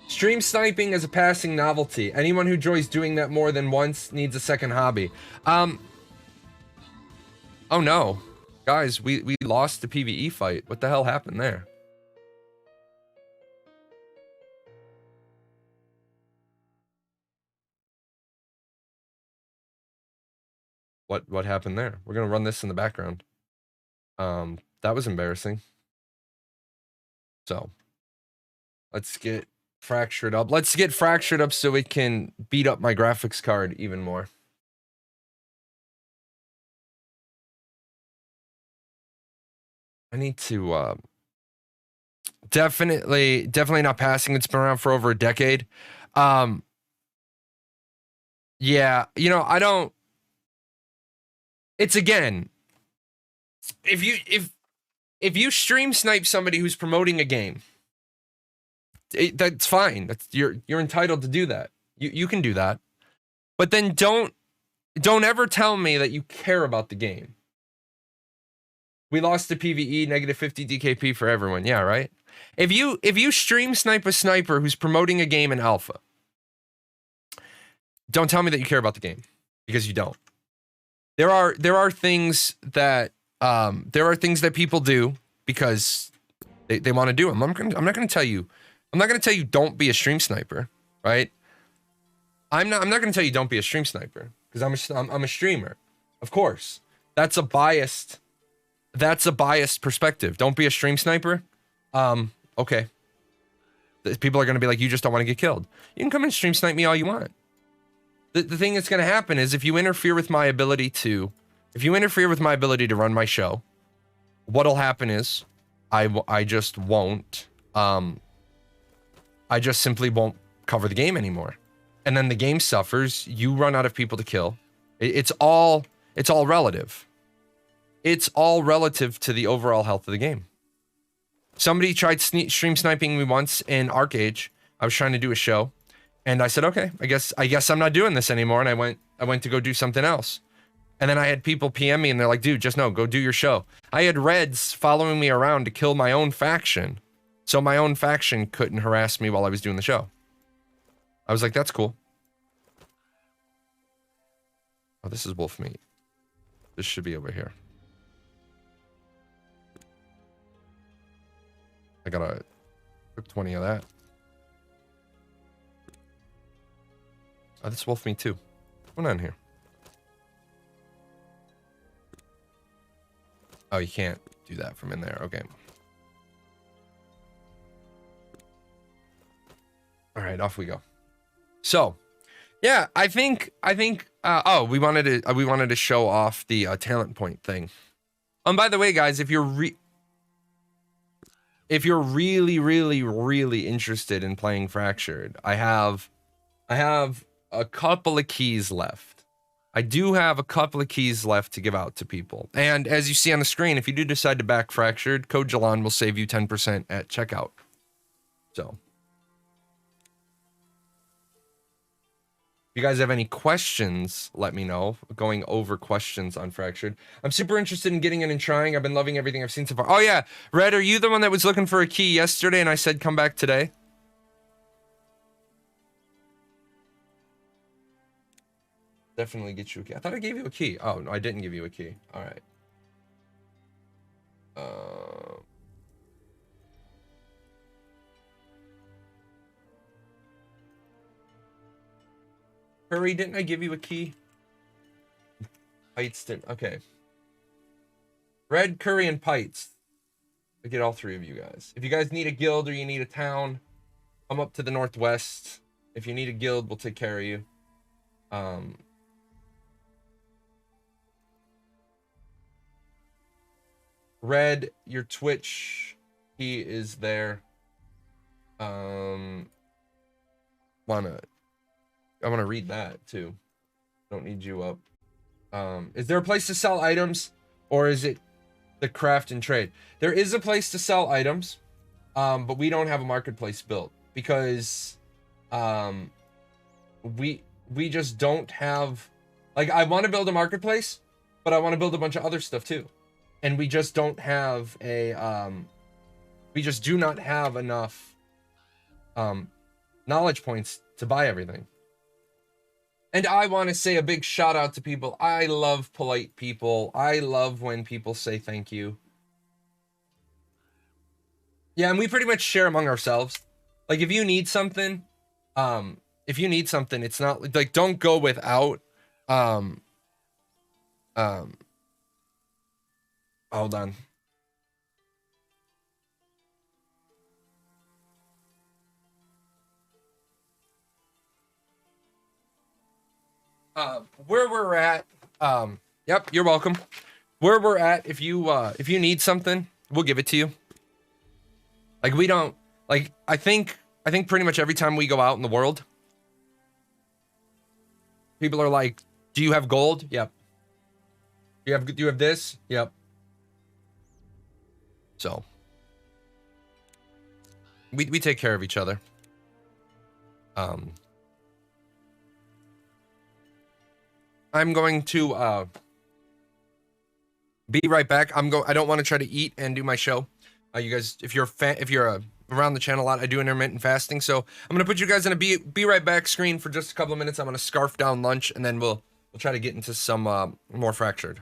Stream sniping is a passing novelty. Anyone who enjoys doing that more than once needs a second hobby. Oh no. Guys, we lost the PvE fight. What the hell happened there? What happened there? We're gonna run this in the background. That was embarrassing. So let's get fractured up. Let's get fractured up so it can beat up my graphics card even more. I need to definitely not passing. It's been around for over a decade. Yeah, you know, I don't. It's again, if you stream snipe somebody who's promoting a game, that's fine. You're entitled to do that. You can do that, but then don't ever tell me that you care about the game. We lost to PvE, negative 50 DKP for everyone. Yeah, right. If you stream snipe a sniper who's promoting a game in alpha, don't tell me that you care about the game, because you don't. There are things that people do because they want to do them. I'm not going to tell you. I'm not going to tell you don't be a stream sniper, right? I'm not going to tell you don't be a stream sniper, because I'm a streamer. Of course, that's a biased perspective. Don't be a stream sniper. Okay. People are going to be like, you just don't want to get killed. You can come and stream snipe me all you want. The thing that's going to happen is if you interfere with my ability to run my show, what'll happen is I just won't, I just simply won't cover the game anymore. And then the game suffers, you run out of people to kill. It's all relative. It's all relative to the overall health of the game. Somebody tried stream sniping me once in ArcAge. I was trying to do a show, and I said, okay, I guess I'm not doing this anymore. And I went to go do something else. And then I had people PM me, and they're like, dude, just no, go do your show. I had Reds following me around to kill my own faction, so my own faction couldn't harass me while I was doing the show. I was like, that's cool. Oh, this is wolf meat. This should be over here. I gotta cook 20 of that. Oh, this wolf me too. What's going on here? Oh, you can't do that from in there. Okay. All right, off we go. So, yeah, I think. Oh, we wanted to show off the talent point thing. By the way, guys, if you're really interested in playing Fractured, I have a couple of keys left. I do have a couple of keys left to give out to people. And as you see on the screen, if you do decide to back Fractured, Code JAHLON will save you 10% at checkout. So, if you guys have any questions, let me know. Going over questions on Fractured. I'm super interested in getting in and trying. I've been loving everything I've seen so far. Oh yeah, Red, are you the one that was looking for a key yesterday and I said come back today? Definitely get you a key. I thought I gave you a key. Oh, no, I didn't give you a key. All right. Hurry, didn't I give you a key? Pites didn't. Okay. Red, Curry, and Pites. I get all three of you guys. If you guys need a guild or you need a town, come up to the northwest. If you need a guild, we'll take care of you. Red, your Twitch, he is there. I wanna read that too. Don't need you up. Is there a place to sell items, or is it the craft and trade? There is a place to sell items, but we don't have a marketplace built because we just don't have, like, I want to build a marketplace, but I want to build a bunch of other stuff too. And we just don't have a, we just do not have enough knowledge points to buy everything. And I want to say a big shout out to people. I love polite people. I love when people say thank you. Yeah, and we pretty much share among ourselves. Like, if you need something, it's not like, don't go without, hold on. Where we're at, yep, you're welcome. Where we're at, if you need something, we'll give it to you. Like, we don't, like, I think pretty much every time we go out in the world, people are like, do you have gold? Yep. Do you have this? Yep. So we take care of each other. I'm going to be right back. I don't want to try to eat and do my show. You guys, if you're around the channel a lot, I do intermittent fasting. So I'm gonna put you guys in a be right back screen for just a couple of minutes. I'm gonna scarf down lunch, and then we'll try to get into some more Fractured.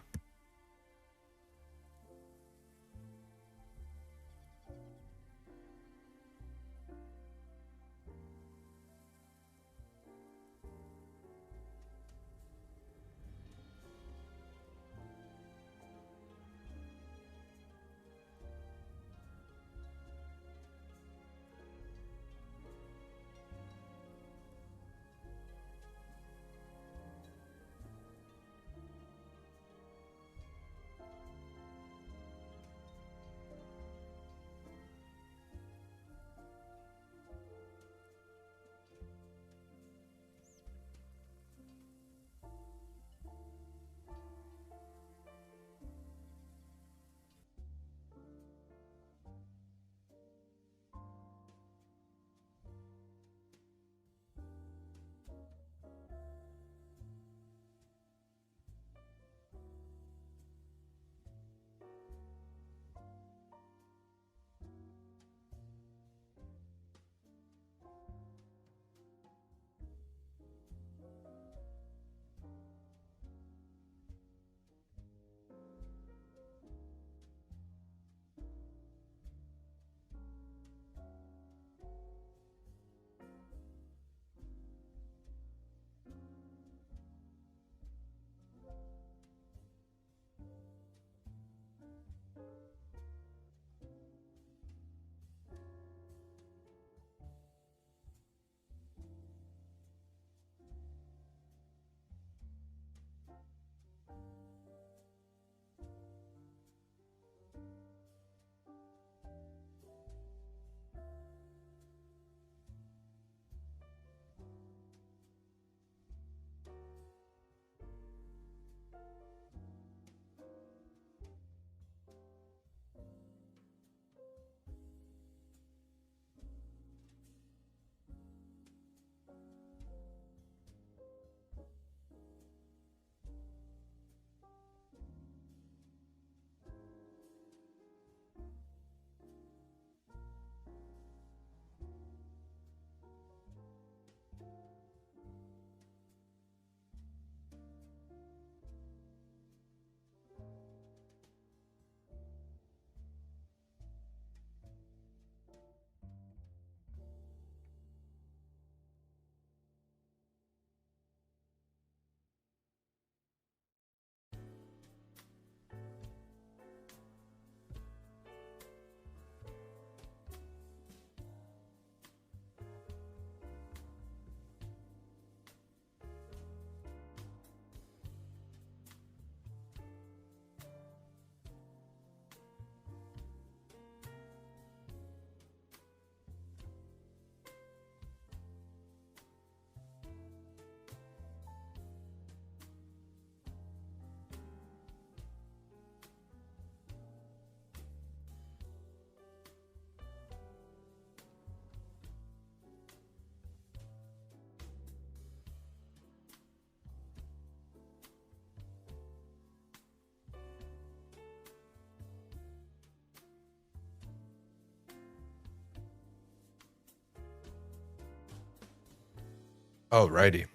Alrighty.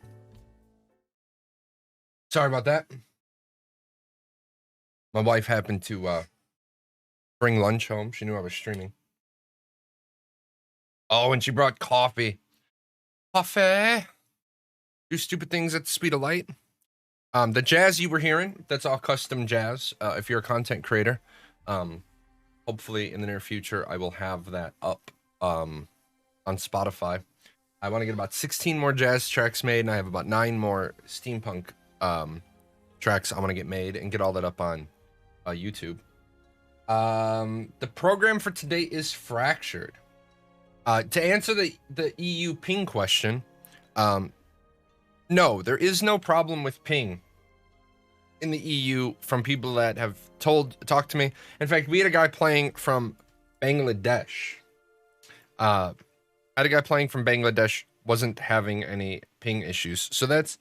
Sorry about that. My wife happened to bring lunch home. She knew I was streaming. Oh, and she brought coffee. Coffee. Do stupid things at the speed of light. The jazz you were hearing, that's all custom jazz. If you're a content creator, hopefully in the near future, I will have that up on Spotify. I want to get about 16 more jazz tracks made, and I have about 9 more steampunk tracks I want to get made and get all that up on YouTube. The program for today is Fractured. To answer the EU ping question, no, there is no problem with ping in the EU from people that have talked to me. In fact, we had a guy playing from Bangladesh. Had a guy playing from Bangladesh wasn't having any ping issues, so that's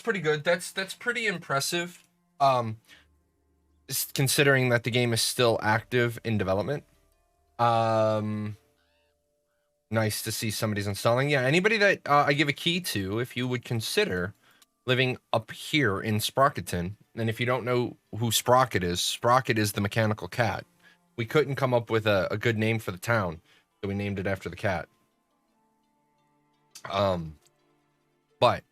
pretty good. That's pretty impressive, considering that the game is still active in development. Nice to see somebody's installing. Yeah, anybody that I give a key to, if you would consider living up here in Sprocketon, and if you don't know who Sprocket is the mechanical cat. We couldn't come up with a good name for the town, so we named it after the cat. But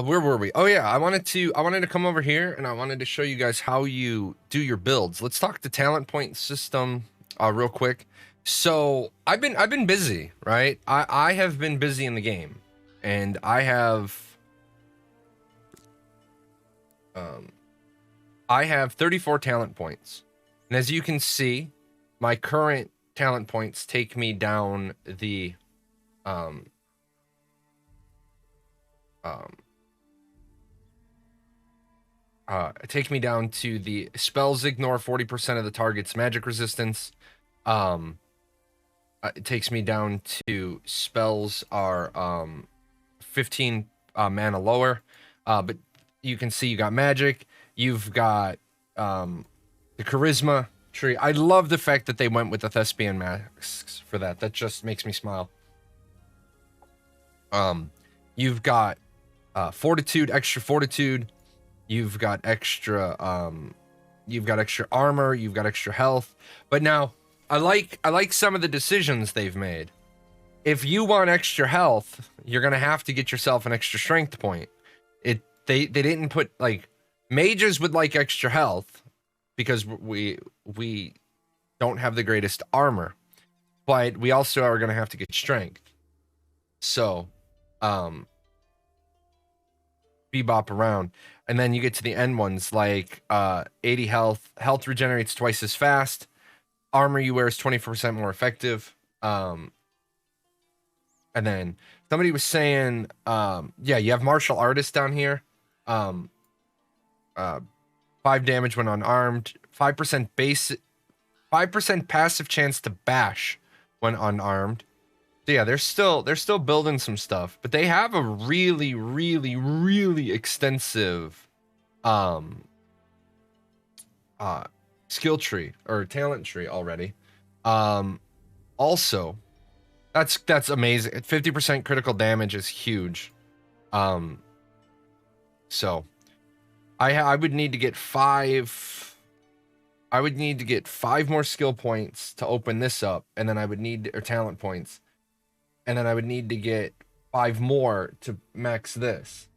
where were we? Oh yeah, I wanted to come over here and I wanted to show you guys how you do your builds. Let's talk the talent point system real quick. So I've been busy, right? I have been busy in the game, and I have 34 talent points. And as you can see, my current talent points take me down the take me down to the spells ignore 40% of the target's magic resistance. It takes me down to spells are 15 mana lower. But you can see you got magic. You've got the charisma tree. I love the fact that they went with the thespian masks for that. That just makes me smile. You've got fortitude, extra fortitude. You've got extra armor, you've got extra health. But now I like some of the decisions they've made. If you want extra health, you're gonna have to get yourself an extra strength point. They didn't put, like, mages would like extra health because we don't have the greatest armor, but we also are gonna have to get strength. So bebop around. And then you get to the end ones, like 80 health regenerates twice as fast, armor you wear is 24% more effective. And then somebody was saying, yeah, you have martial artist down here. 5 damage when unarmed, 5% base, 5% passive chance to bash when unarmed. So yeah, they're still building some stuff, but they have a really extensive skill tree or talent tree already. Also, that's amazing. 50% critical damage is huge. So I would need to get 5 more skill points to open this up, and then I would need, or talent points, and then I would need to get 5 more to max this.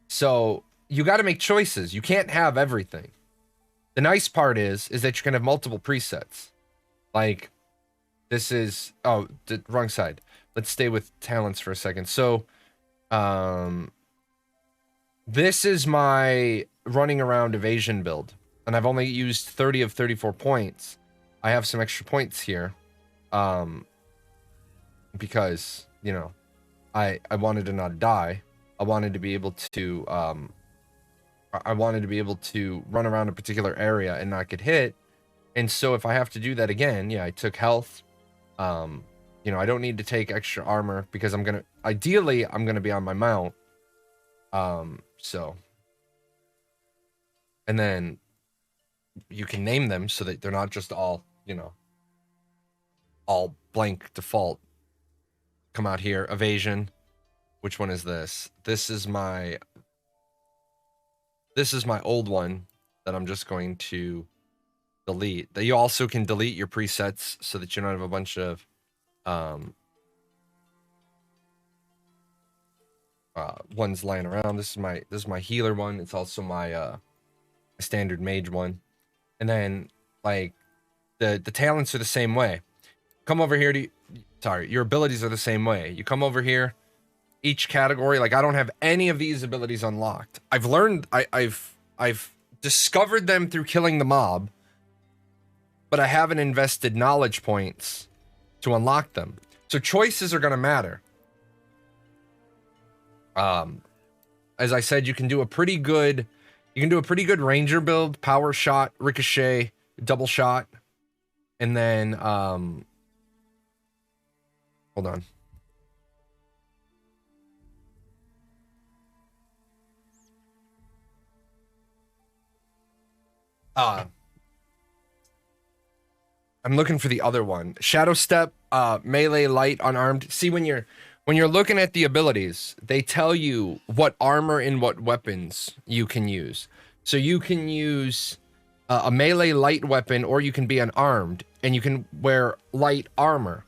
So you got to make choices. You can't have everything. The nice part is that you can have multiple presets. Like, this is, oh, the wrong side. Let's stay with talents for a second. So, this is my running around evasion build, and I've only used 30 of 34 points. I have some extra points here, because, you know, I wanted to not die. I wanted to be able to run around a particular area and not get hit. And so if I have to do that again, yeah, I took health. You know, I don't need to take extra armor because ideally I'm gonna be on my mount. So, and then you can name them so that they're not just all, you know, all blank default. Come out here, evasion. Which one is this? This is my old one that I'm just going to delete. You also can delete your presets so that you don't have a bunch of ones lying around. This is my healer one. It's also my standard mage one. And then like the talents are the same way. Come over here to your abilities are the same way. You come over here, each category, like I don't have any of these abilities unlocked. I've learned I've discovered them through killing the mob, but I haven't invested knowledge points to unlock them. So choices are going to matter. As I said, you can do a pretty good ranger build, power shot, ricochet, double shot, and then hold on. I'm looking for the other one. Shadow step, melee, light, unarmed. See, when you're looking at the abilities, they tell you what armor and what weapons you can use. So you can use a melee light weapon, or you can be unarmed, and you can wear light armor.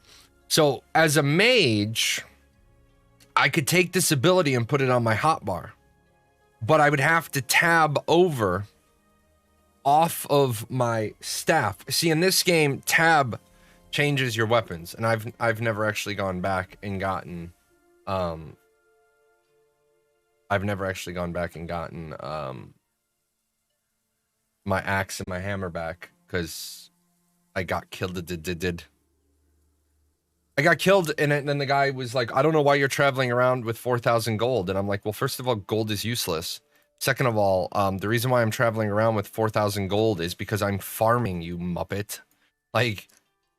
So as a mage, I could take this ability and put it on my hotbar, but I would have to tab over off of my staff. See, in this game, tab changes your weapons, and I've never actually gone back and gotten my axe and my hammer back because I got killed. I got killed, and then the guy was like, I don't know why you're traveling around with 4,000 gold. And I'm like, well, first of all, gold is useless. Second of all, the reason why I'm traveling around with 4,000 gold is because I'm farming, you muppet. Like,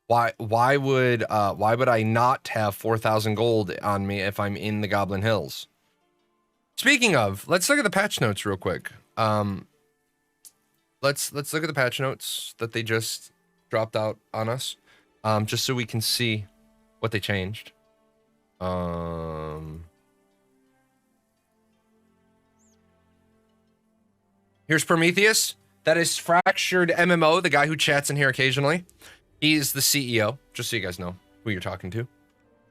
why would I not have 4,000 gold on me if I'm in the Goblin Hills? Speaking of, let's look at the patch notes real quick. Let's look at the patch notes that they just dropped out on us, just so we can see what they changed. Here's Prometheus. That is Fractured MMO, the guy who chats in here occasionally. He's the CEO, just so you guys know who you're talking to.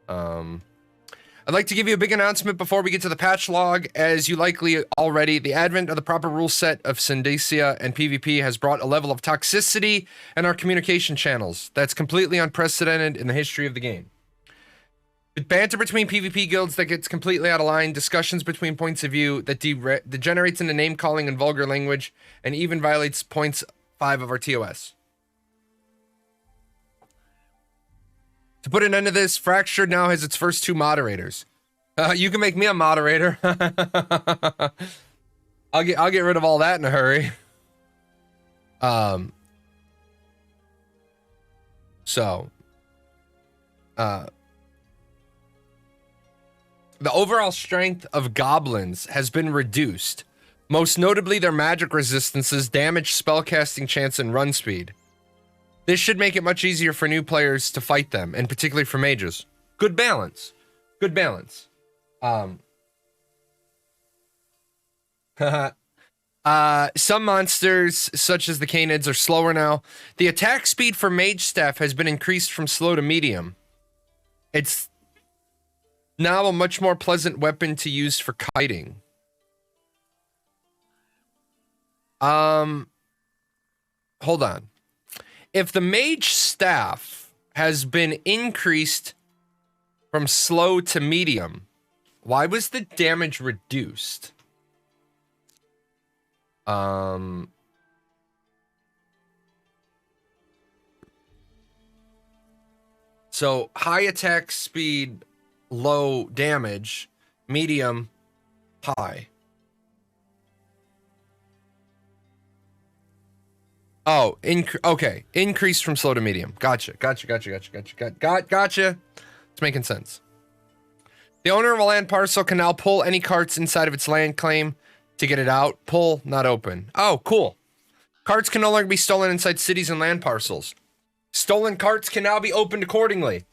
I'd like to give you a big announcement before we get to the patch log. As you likely already, the advent of the proper rule set of Syndesia and PvP has brought a level of toxicity in our communication channels that's completely unprecedented in the history of the game. With banter between PvP guilds that gets completely out of line, discussions between points of view that degenerates into name-calling and vulgar language, and even violates points 5 of our TOS. To put an end to this, Fractured now has its first 2 moderators. You can make me a moderator. I'll get rid of all that in a hurry. The overall strength of goblins has been reduced, most notably their magic resistances, damage, spellcasting chance, and run speed. This should make it much easier for new players to fight them, and particularly for mages. Good balance. Good balance. Some monsters, such as the Canids, are slower now. The attack speed for mage staff has been increased from slow to medium. It's now a much more pleasant weapon to use for kiting. Hold on. If the mage staff has been increased from slow to medium, why was the damage reduced? So high attack speed, low damage, medium, high. Oh, okay. Increased from slow to medium. Gotcha. It's making sense. The owner of a land parcel can now pull any carts inside of its land claim to get it out. Pull, not open. Oh, cool. Carts can no longer be stolen inside cities and land parcels. Stolen carts can now be opened accordingly.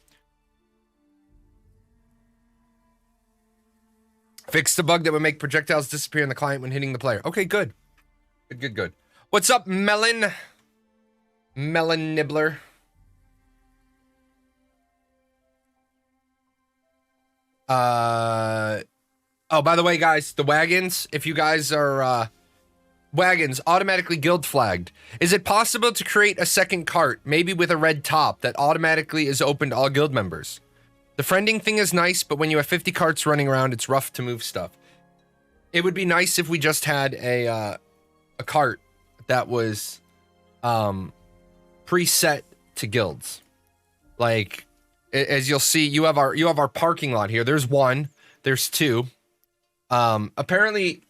Fix the bug that would make projectiles disappear in the client when hitting the player. Okay, good. Good. What's up, Melon? Melon Nibbler. Oh, by the way, guys, the wagons, if you guys are, wagons automatically guild flagged. Is it possible to create a second cart, maybe with a red top, that automatically is open to all guild members? The friending thing is nice, but when you have 50 carts running around, it's rough to move stuff. It would be nice if we just had a cart that was preset to guilds. Like, as you'll see, you have our parking lot here. There's one, there's two. Apparently,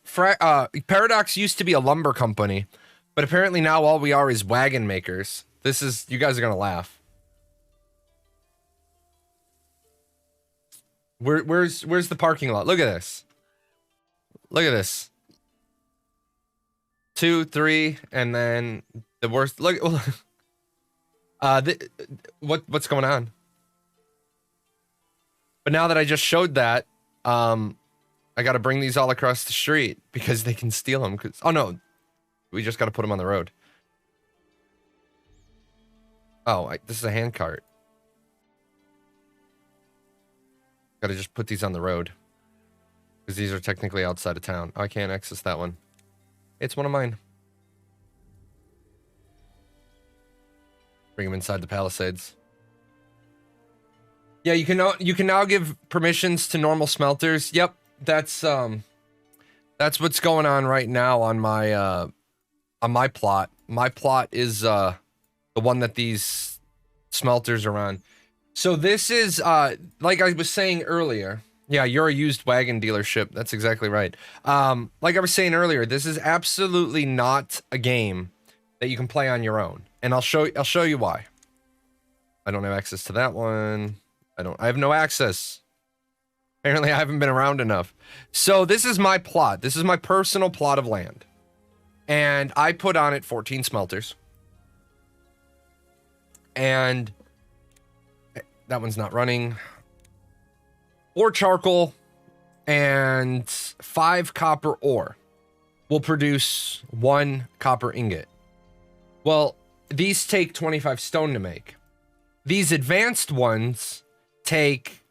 Paradox used to be a lumber company, but apparently now all we are is wagon makers. You guys are gonna laugh. Where's the parking lot? Look at this. Look at this. 2, 3, and then the worst. Look, what's going on? But now that I just showed that, I got to bring these all across the street because they can steal them. Oh no, we just got to put them on the road. Oh, this is a hand cart. Got to just put these on the road because these are technically outside of town. Oh, I can't access that one. It's one of mine. Bring them inside the Palisades. Yeah, you can now give permissions to normal smelters. Yep, that's what's going on right now on my plot. My plot is the one that these smelters are on. So this is like I was saying earlier. Yeah, you're a used wagon dealership. That's exactly right. Like I was saying earlier, this is absolutely not a game that you can play on your own, and I'll show you why. I don't have access to that one. I have no access. Apparently I haven't been around enough. So this is my plot. This is my personal plot of land. And I put on it 14 smelters. And that one's not running. 4 charcoal and 5 copper ore will produce 1 copper ingot. Well, these take 25 stone to make. These advanced ones take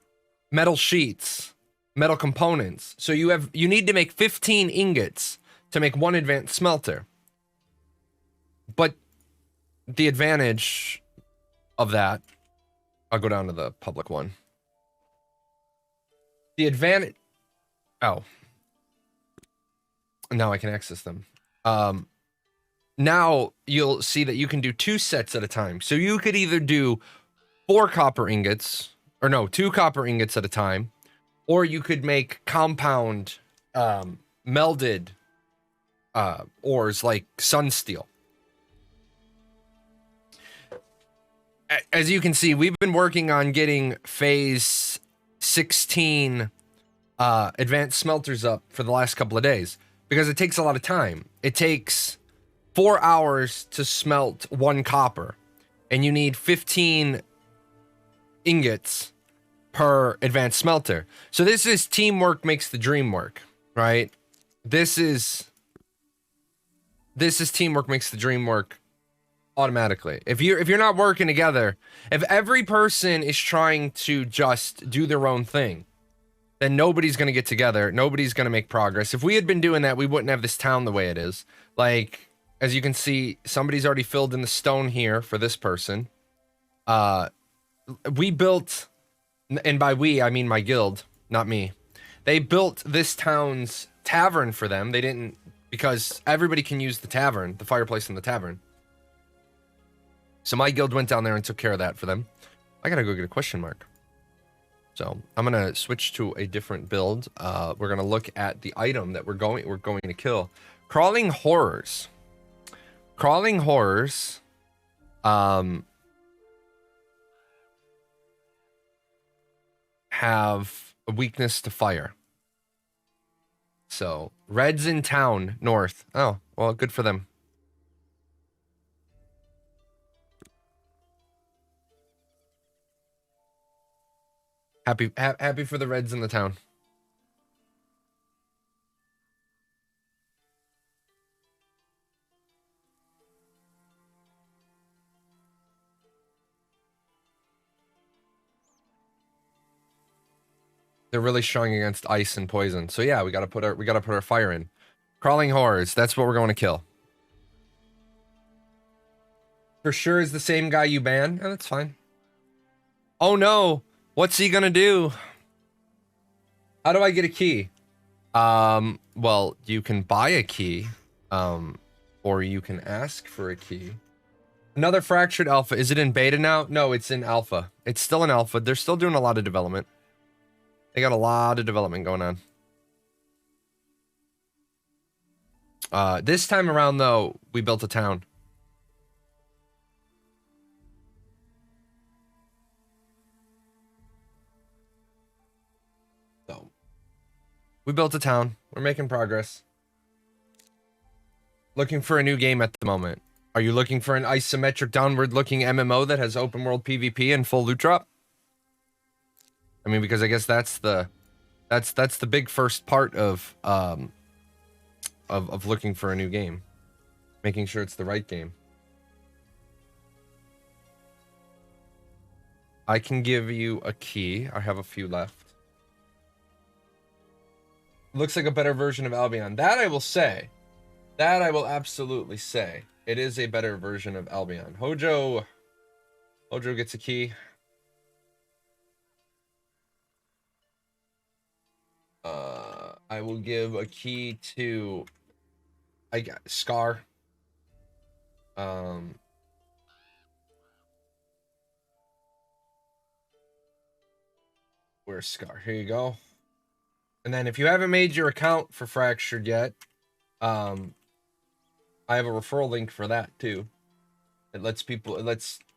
metal sheets, metal components. So you need to make 15 ingots to make 1 advanced smelter. But the advantage of that, I'll go down to the public one. The advantage, oh, now I can access them. Now you'll see that you can do 2 sets at a time. So you could either do 4 copper ingots, or no, 2 copper ingots at a time, or you could make compound melded ores like sunsteel. As you can see, we've been working on getting phase 16 advanced smelters up for the last couple of days because it takes a lot of time. It takes 4 hours to smelt 1 copper, and you need 15 ingots per advanced smelter. So this is teamwork makes the dream work, right? This is teamwork makes the dream work automatically. If you're not working together, if every person is trying to just do their own thing, then nobody's going to get together. Nobody's going to make progress. If we had been doing that, we wouldn't have this town the way it is. Like, as you can see, somebody's already filled in the stone here for this person. We built, and by we, I mean my guild, not me. They built this town's tavern for them. They didn't, because everybody can use the tavern, the fireplace in the tavern. So my guild went down there and took care of that for them. I gotta go get a question mark. So I'm gonna switch to a different build. We're gonna look at the item that we're going to kill. Crawling horrors. Crawling horrors. Have a weakness to fire. So reds in town north. Oh, well, good for them. Happy for the Reds in the town. They're really strong against ice and poison. So yeah, we gotta put our fire in. Crawling horrors. That's what we're going to kill. For sure is the same guy you ban. Oh, that's fine. Oh no! What's he gonna do? How do I get a key? Well, you can buy a key, or you can ask for a key. Another fractured alpha. Is it in beta now? No, it's in alpha. It's still in alpha. They're still doing a lot of development. They got a lot of development going on. This time around, though, we built a town. So, we built a town. We're making progress. Looking for a new game at the moment. Are you looking for an isometric downward-looking MMO that has open-world PvP and full loot drop? I mean, because I guess that's the big first part of looking for a new game, making sure it's the right game. I can give you a key. I have a few left. Looks like a better version of Albion. That I will say. That I will absolutely say. It is a better version of Albion. Hojo gets a key. I will give a key to Scar. Where's Scar? Here you go. And then if you haven't made your account for Fractured yet, I have a referral link for that too. It lets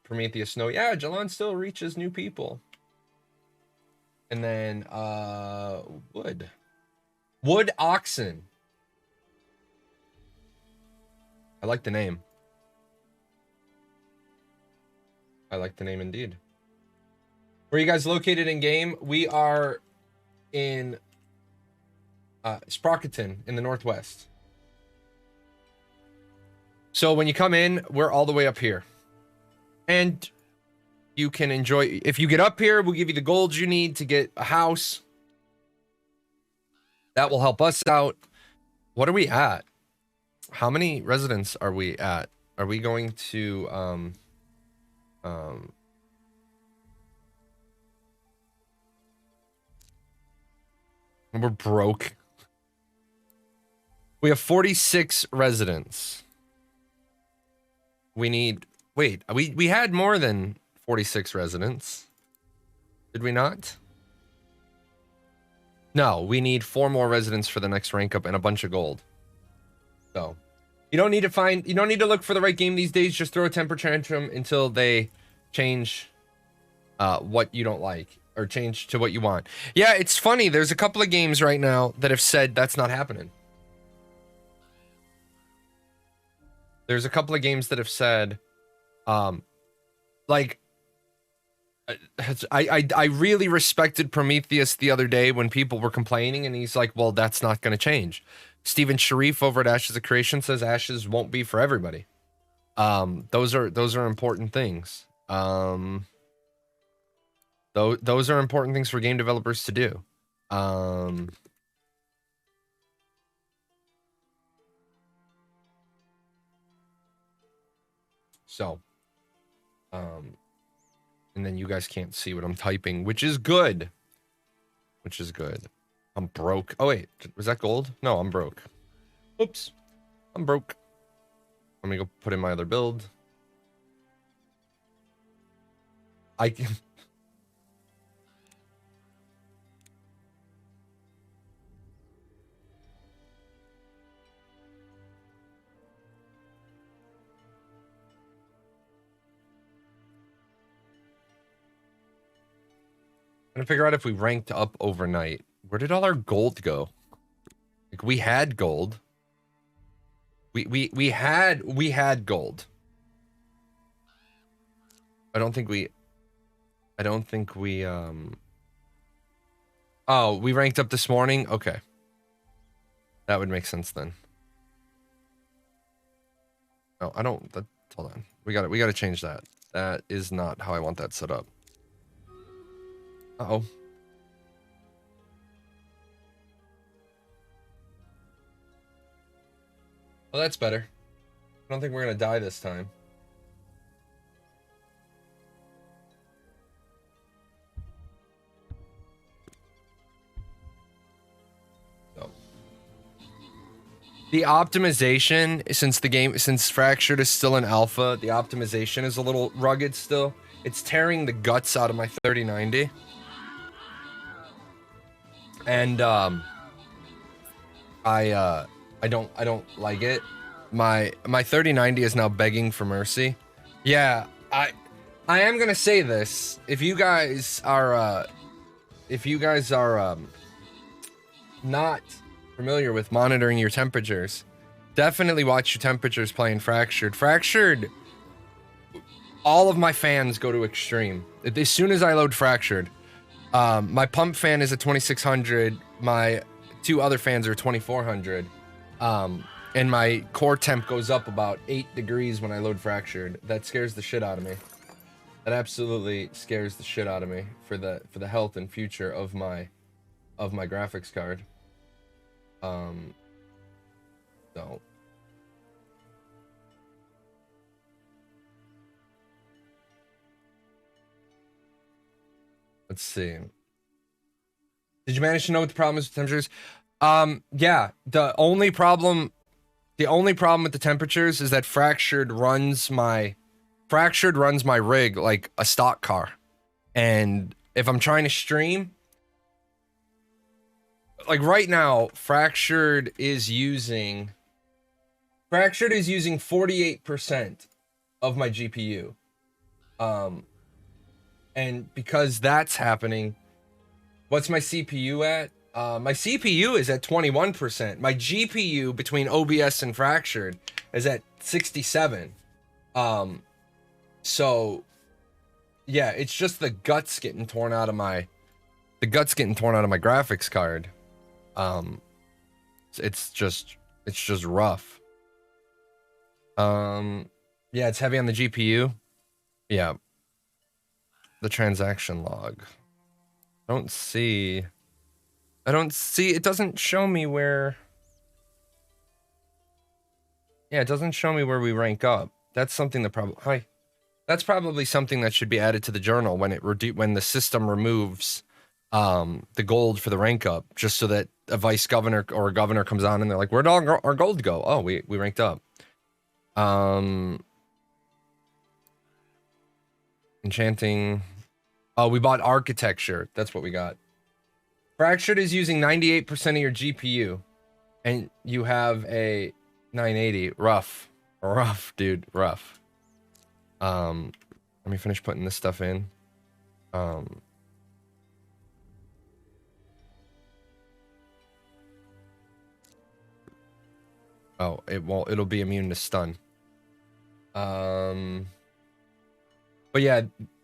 Prometheus know, yeah, JAHLON still reaches new people. And then Wood Oxen. I like the name. I like the name indeed. Where are you guys located in game? We are in Sprocketon in the northwest. So when you come in, we're all the way up here. And you can enjoy, if you get up here, we'll give you the gold you need to get a house. That will help us out. What are we at? How many residents are we at? Are we going to we're broke. We have 46 residents. We need, wait, we had more than 46 residents. Did we not? No, we need 4 more residents for the next rank up and a bunch of gold. So, you don't need to look for the right game these days. Just throw a temper tantrum until they change what you don't like or change to what you want. Yeah, it's funny. There's a couple of games right now that have said that's not happening. There's a couple of games that have said, like, I really respected Prometheus the other day when people were complaining, and he's like, well, that's not going to change. Steven Sharif over at Ashes of Creation says Ashes won't be for everybody. Those are important things. Those are important things for game developers to do. So, and then you guys can't see what I'm typing, which is good. Which is good. I'm broke. Oh, wait. Was that gold? No, I'm broke. Oops. I'm broke. Let me go put in my other build. I can... I'm trying to figure out if we ranked up overnight. Where did all our gold go? Like, we had gold. We had gold. I don't think we Oh, we ranked up this morning? Okay. That would make sense then. No, I don't. Hold on. We gotta change that. That is not how I want that set up. Uh-oh. Well, that's better. I don't think we're gonna die this time. So. The optimization, since Fractured is still in alpha, the optimization is a little rugged still. It's tearing the guts out of my 3090. And I don't like it. My 3090 is now begging for mercy. Yeah, I am gonna say this. If you guys are not familiar with monitoring your temperatures, definitely watch your temperatures playing Fractured. Fractured, all of my fans go to extreme. As soon as I load Fractured, my pump fan is at 2600, my two other fans are 2400, and my core temp goes up about 8 degrees when I load Fractured. That scares the shit out of me. That absolutely scares the shit out of me for the health and future of my graphics card. So let's see. Did you manage to know what the problem is with temperatures? Yeah, the only problem with the temperatures is that Fractured runs my rig like a stock car. And if I'm trying to stream, like right now, Fractured is using 48% of my GPU. And because that's happening, what's my CPU at? My CPU is at 21%. My GPU between OBS and Fractured is at 67. So yeah, it's just the guts getting torn out of my graphics card. It's just rough. Yeah, it's heavy on the GPU. Yeah. The transaction log. I don't see, it doesn't show me where. Yeah, it doesn't show me where we rank up. That's something that that's probably something that should be added to the journal when when the system removes the gold for the rank up, just so that a vice governor or a governor comes on and they're like, where'd all our gold go? Oh, we ranked up. Enchanting. Oh, we bought architecture. That's what we got. Fractured is using 98% of your GPU, and you have a 980. Rough, dude, rough. Let me finish putting this stuff in. Oh, it'll be immune to stun. But yeah,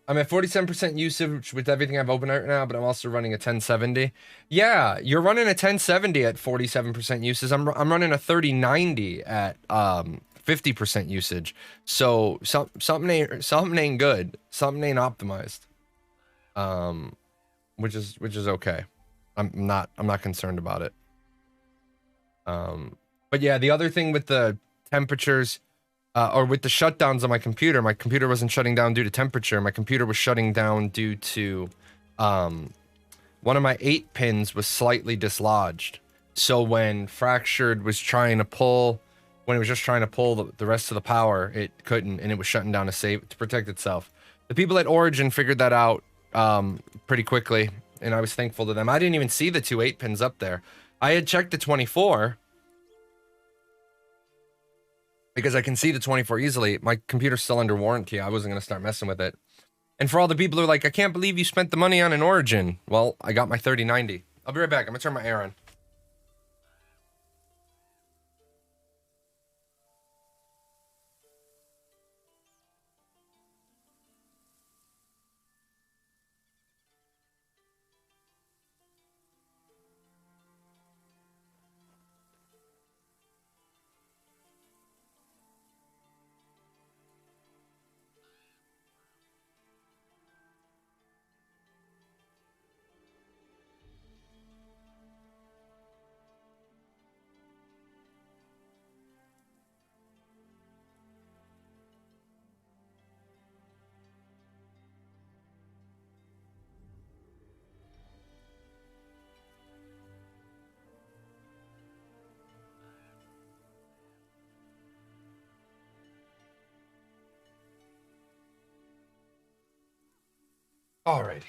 I'm at 47% usage with everything I've opened right now, but I'm also running a 1070. Yeah, you're running a 1070 at 47% usage. I'm running a 3090 at 50% usage. So something ain't good. Something ain't optimized. Which is okay. I'm not concerned about it. But yeah, the other thing with the temperatures, or with the shutdowns on my computer wasn't shutting down due to temperature. My computer was shutting down due to, one of my 8 pins was slightly dislodged. So when Fractured was trying to pull, when it was just trying to pull the rest of the power, it couldn't, and it was shutting down to protect itself. The people at Origin figured that out pretty quickly, and I was thankful to them. I didn't even see the 2 8 pins up there. I had checked the 24, because I can see the 24 easily. My computer's still under warranty. I wasn't going to start messing with it. And for all the people who are like, I can't believe you spent the money on an Origin. Well, I got my 3090. I'll be right back. I'm going to turn my air on. Alrighty,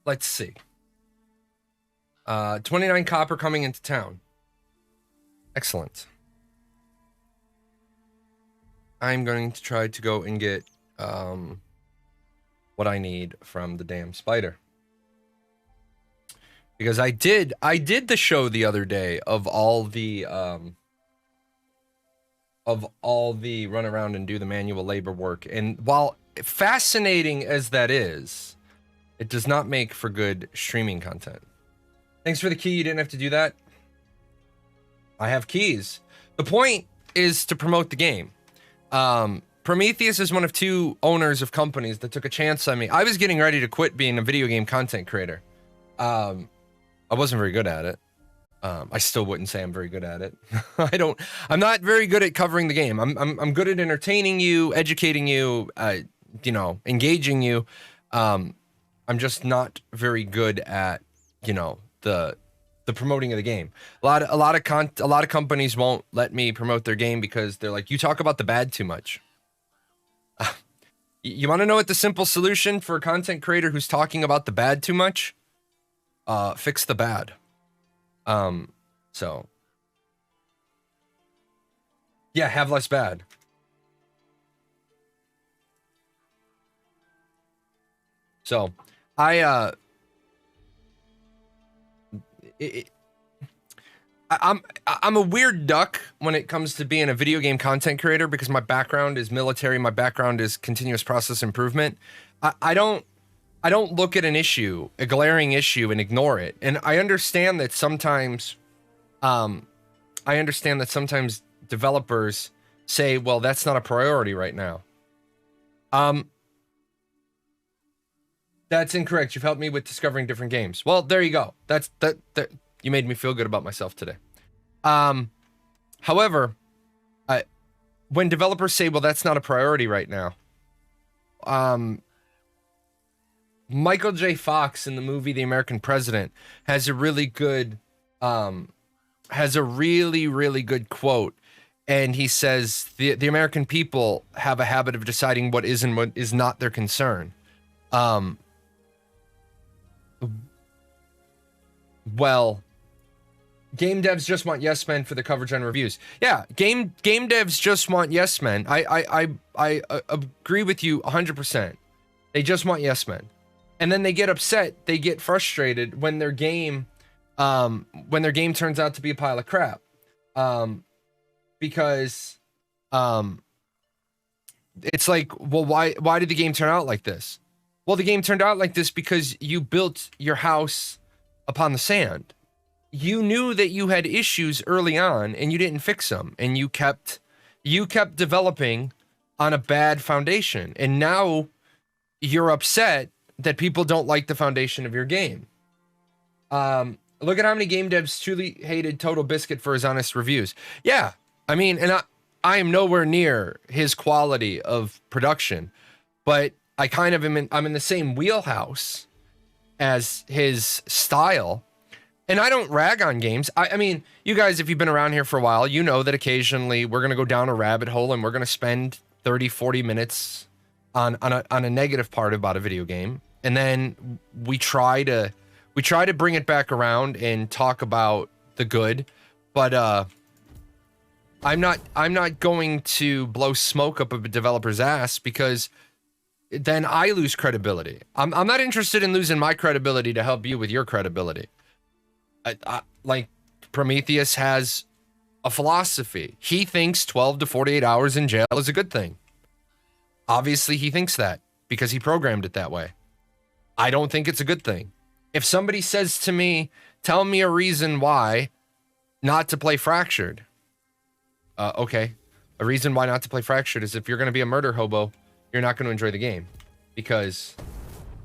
let's see. 29 copper coming into town. Excellent. I'm going to try to go and get what I need from the damn spider. Because I did the show the other day of all the run around and do the manual labor work, and while fascinating as that is, it does not make for good streaming content. Thanks for the key. You didn't have to do that. I have keys. The point is to promote the game. Prometheus is one of 2 owners of companies that took a chance on me. I was getting ready to quit being a video game content creator. I wasn't very good at it. I still wouldn't say I'm very good at it. I'm not very good at covering the game. I'm good at entertaining you, educating you, you know, engaging you. I'm just not very good at, you know, the promoting of the game. A lot of companies won't let me promote their game because they're like, you talk about the bad too much. You want to know what the simple solution for a content creator who's talking about the bad too much? Fix the bad. So yeah, have less bad. So I'm a weird duck when it comes to being a video game content creator because my background is military, my background is continuous process improvement. I don't look at an issue, a glaring issue, and ignore it. And I understand that sometimes developers say, well, that's not a priority right now. That's incorrect. You've helped me with discovering different games. Well, there you go. That you made me feel good about myself today. However, when developers say, well, that's not a priority right now. Michael J. Fox in the movie The American President has a really good really good quote, and he says the American people have a habit of deciding what is and what is not their concern. Well, game devs just want yes men for the coverage and reviews. Yeah, game devs just want yes men. I agree with you 100%. They just want yes men. And then they get upset, they get frustrated when their game turns out to be a pile of crap. Because it's like, well, why did the game turn out like this? Well, the game turned out like this because you built your house upon the sand. You knew that you had issues early on and you didn't fix them, and you kept developing on a bad foundation, and now you're upset that people don't like the foundation of your game. Look at how many game devs truly hated Total Biscuit for his honest reviews. Yeah, I mean, and I am nowhere near his quality of production, but I kind of I'm in the same wheelhouse as his style. And I don't rag on games. I mean, you guys, if you've been around here for a while, you know that occasionally we're going to go down a rabbit hole and we're going to spend 30, 40 minutes on a negative part about a video game. And then we try to bring it back around and talk about the good. But I'm not going to blow smoke up a developer's ass, because then I lose credibility. I'm not interested in losing my credibility to help you with your credibility. Like Prometheus has a philosophy. He thinks 12 to 48 hours in jail is a good thing. Obviously, he thinks that because he programmed it that way. I don't think it's a good thing. If somebody says to me, tell me a reason why not to play Fractured. Okay. A reason why not to play Fractured is if you're going to be a murder hobo, you're not going to enjoy the game, because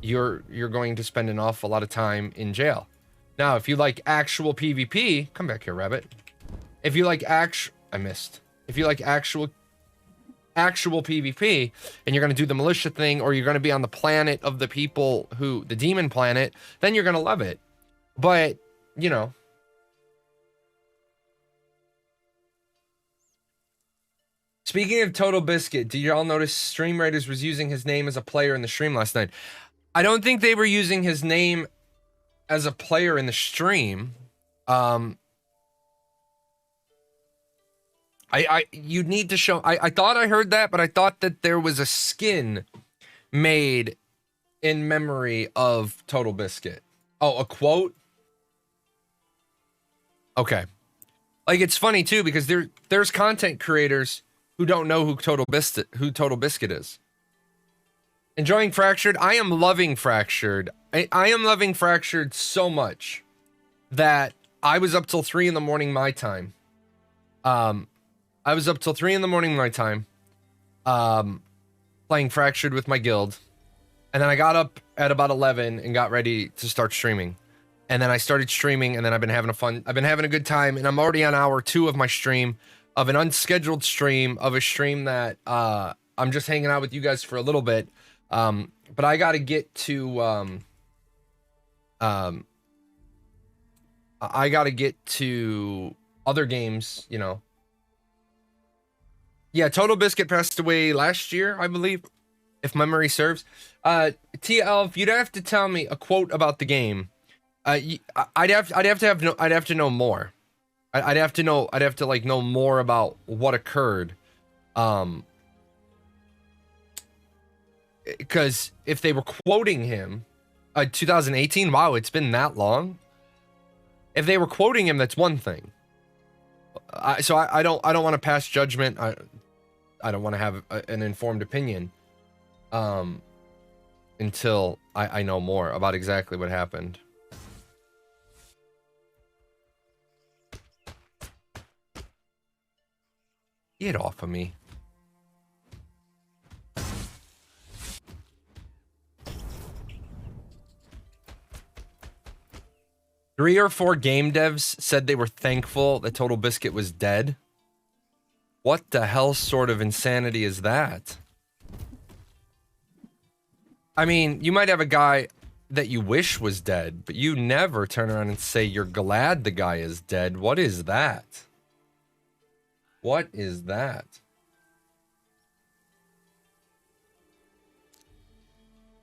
you're going to spend an awful lot of time in jail. Now, if you like actual PvP, come back here, rabbit. If you like If you like actual PvP, and you're going to do the militia thing, or you're going to be on the planet of the people the demon planet, then you're going to love it. But, you know. Speaking of Total Biscuit, did y'all notice Stream Raiders was using his name as a player in the stream last night? I don't think they were using his name as a player in the stream. You need to show. I thought I heard that, but I thought that there was a skin made in memory of Total Biscuit. Oh, a quote? Okay. Like, it's funny too, because there's content creators who don't know who Total Biscuit is. Enjoying Fractured? I am loving Fractured. I am loving Fractured so much that I was up till 3 in the morning my time. I was up till 3 in the morning my time, playing Fractured with my guild. And then I got up at about 11 and got ready to start streaming. And then I started streaming, and then I've been having a good time, and I'm already on hour 2 of my stream, of an unscheduled stream, of a stream that I'm just hanging out with you guys for a little bit. But I got to get to I got to get to other games, you know. Yeah, Total Biscuit passed away last year, I believe, if memory serves. TL, if you'd have to tell me a quote about the game, I'd have to know more. I'd have to like know more about what occurred. Because if they were quoting him, 2018, wow, it's been that long. If they were quoting him, that's one thing. So I don't want to pass judgment. I don't want to have an informed opinion until I know more about exactly what happened. Get off of me. Three or four game devs said they were thankful that Total Biscuit was dead. What the hell sort of insanity is that? I mean, you might have a guy that you wish was dead, but you never turn around and say you're glad the guy is dead. What is that? What is that?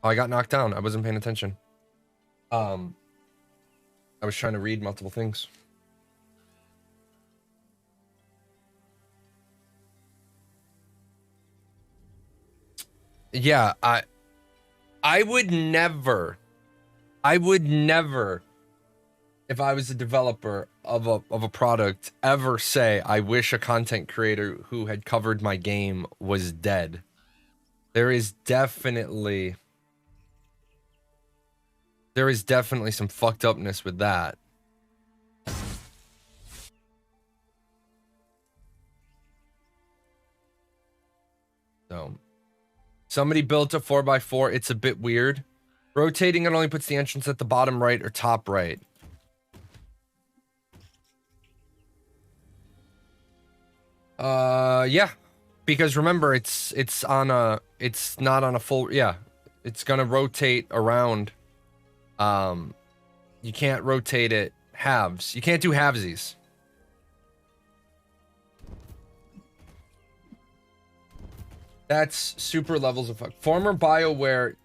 Oh, I got knocked down. I wasn't paying attention. I was trying to read multiple things. Yeah, I would never, if I was a developer of a product, ever say I wish a content creator who had covered my game was dead. There is definitely some fucked upness with that. So, somebody built a 4x4. It's a bit weird. Rotating it only puts the entrance at the bottom right or top right. Yeah. Because remember, it's not on a full, yeah. It's gonna rotate around. You can't rotate it halves. You can't do halvesies. That's super levels of fuck. Former BioWare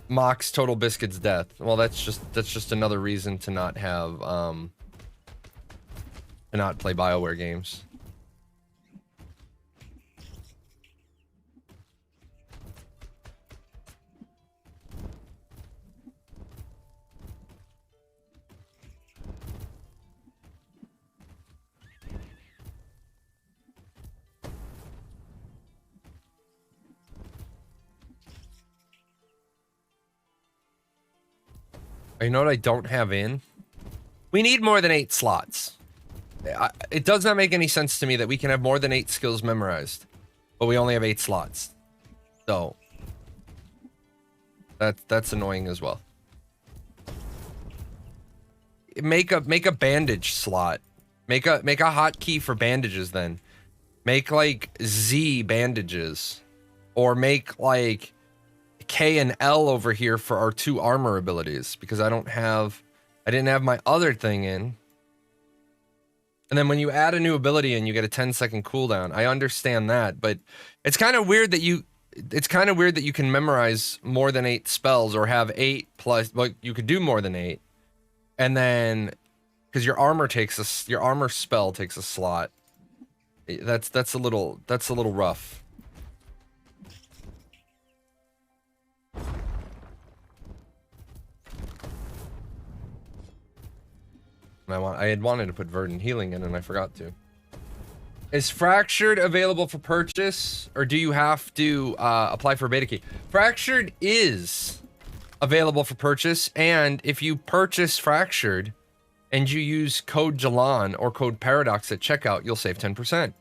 mocks Total Biscuit's death. Well, that's just another reason to not have to not play BioWare games. You know what I don't have in? We need more than 8 slots. It does not make any sense to me that we can have more than 8 skills memorized, but we only have 8 slots. So that's annoying as well. Make a bandage slot. Make a hotkey for bandages then. Make like Z bandages, or make like K and L over here for our 2 armor abilities, because I didn't have my other thing in. And then when you add a new ability and you get a 10-second cooldown, I understand that, but it's kind of weird that it's kind of weird that you can memorize more than 8 spells or have 8 plus, like you could do more than 8. And then, because your armor spell takes a slot. That's a little rough. I had wanted to put Verdant Healing in and I forgot to. Is Fractured available for purchase, or do you have to apply for a beta key? Fractured is available for purchase, and if you purchase Fractured and you use code JAHLON or code Paradox at checkout, you'll save 10%.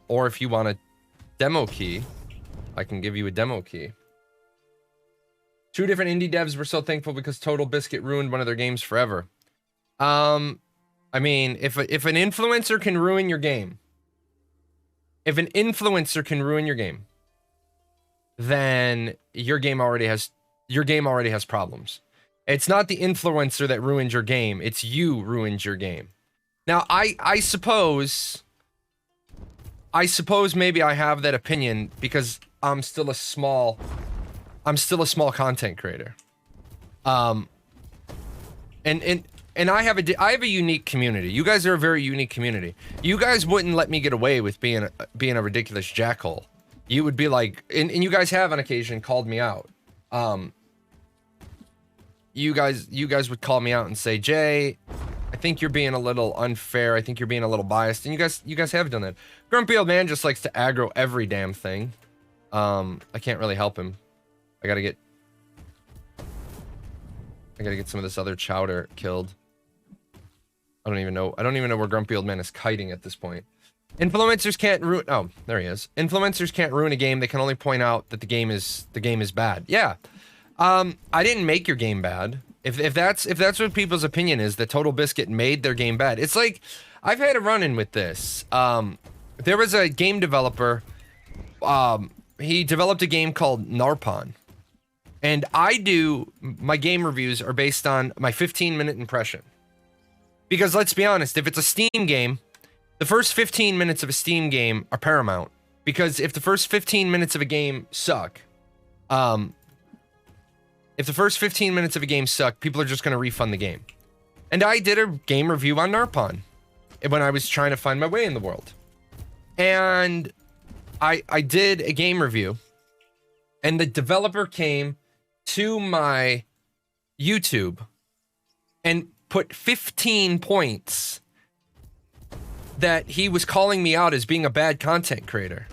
Or if you want a demo key, I can give you a demo key. 2 different indie devs were so thankful because Total Biscuit ruined one of their games forever. I mean, if an influencer can ruin your game, then your game already has problems. It's not the influencer that ruined your game, it's you ruined your game. Now, I suppose maybe I have that opinion because I'm still a small content creator. And I have a unique community. You guys are a very unique community. You guys wouldn't let me get away with being a ridiculous jackhole. You would be like, and you guys have on occasion called me out. You guys would call me out and say, Jay, I think you're being a little unfair. I think you're being a little biased. And you guys have done that. Grumpy Old Man just likes to aggro every damn thing. I can't really help him. I gotta get some of this other chowder killed. I don't even know where Grumpy Old Man is kiting at this point. Influencers can't ruin. Oh, there he is. Influencers can't ruin a game. They can only point out that the game is bad. Yeah. I didn't make your game bad. If that's what people's opinion is, that Total Biscuit made their game bad. It's like I've had a run-in with this. There was a game developer. He developed a game called Narpon. And my game reviews are based on my 15-minute impression. Because let's be honest, if it's a Steam game, the first 15 minutes of a Steam game are paramount. Because if the first 15 minutes of a game suck, people are just going to refund the game. And I did a game review on Narpon when I was trying to find my way in the world. And I did a game review, and the developer came to my YouTube and put 15 points that he was calling me out as being a bad content creator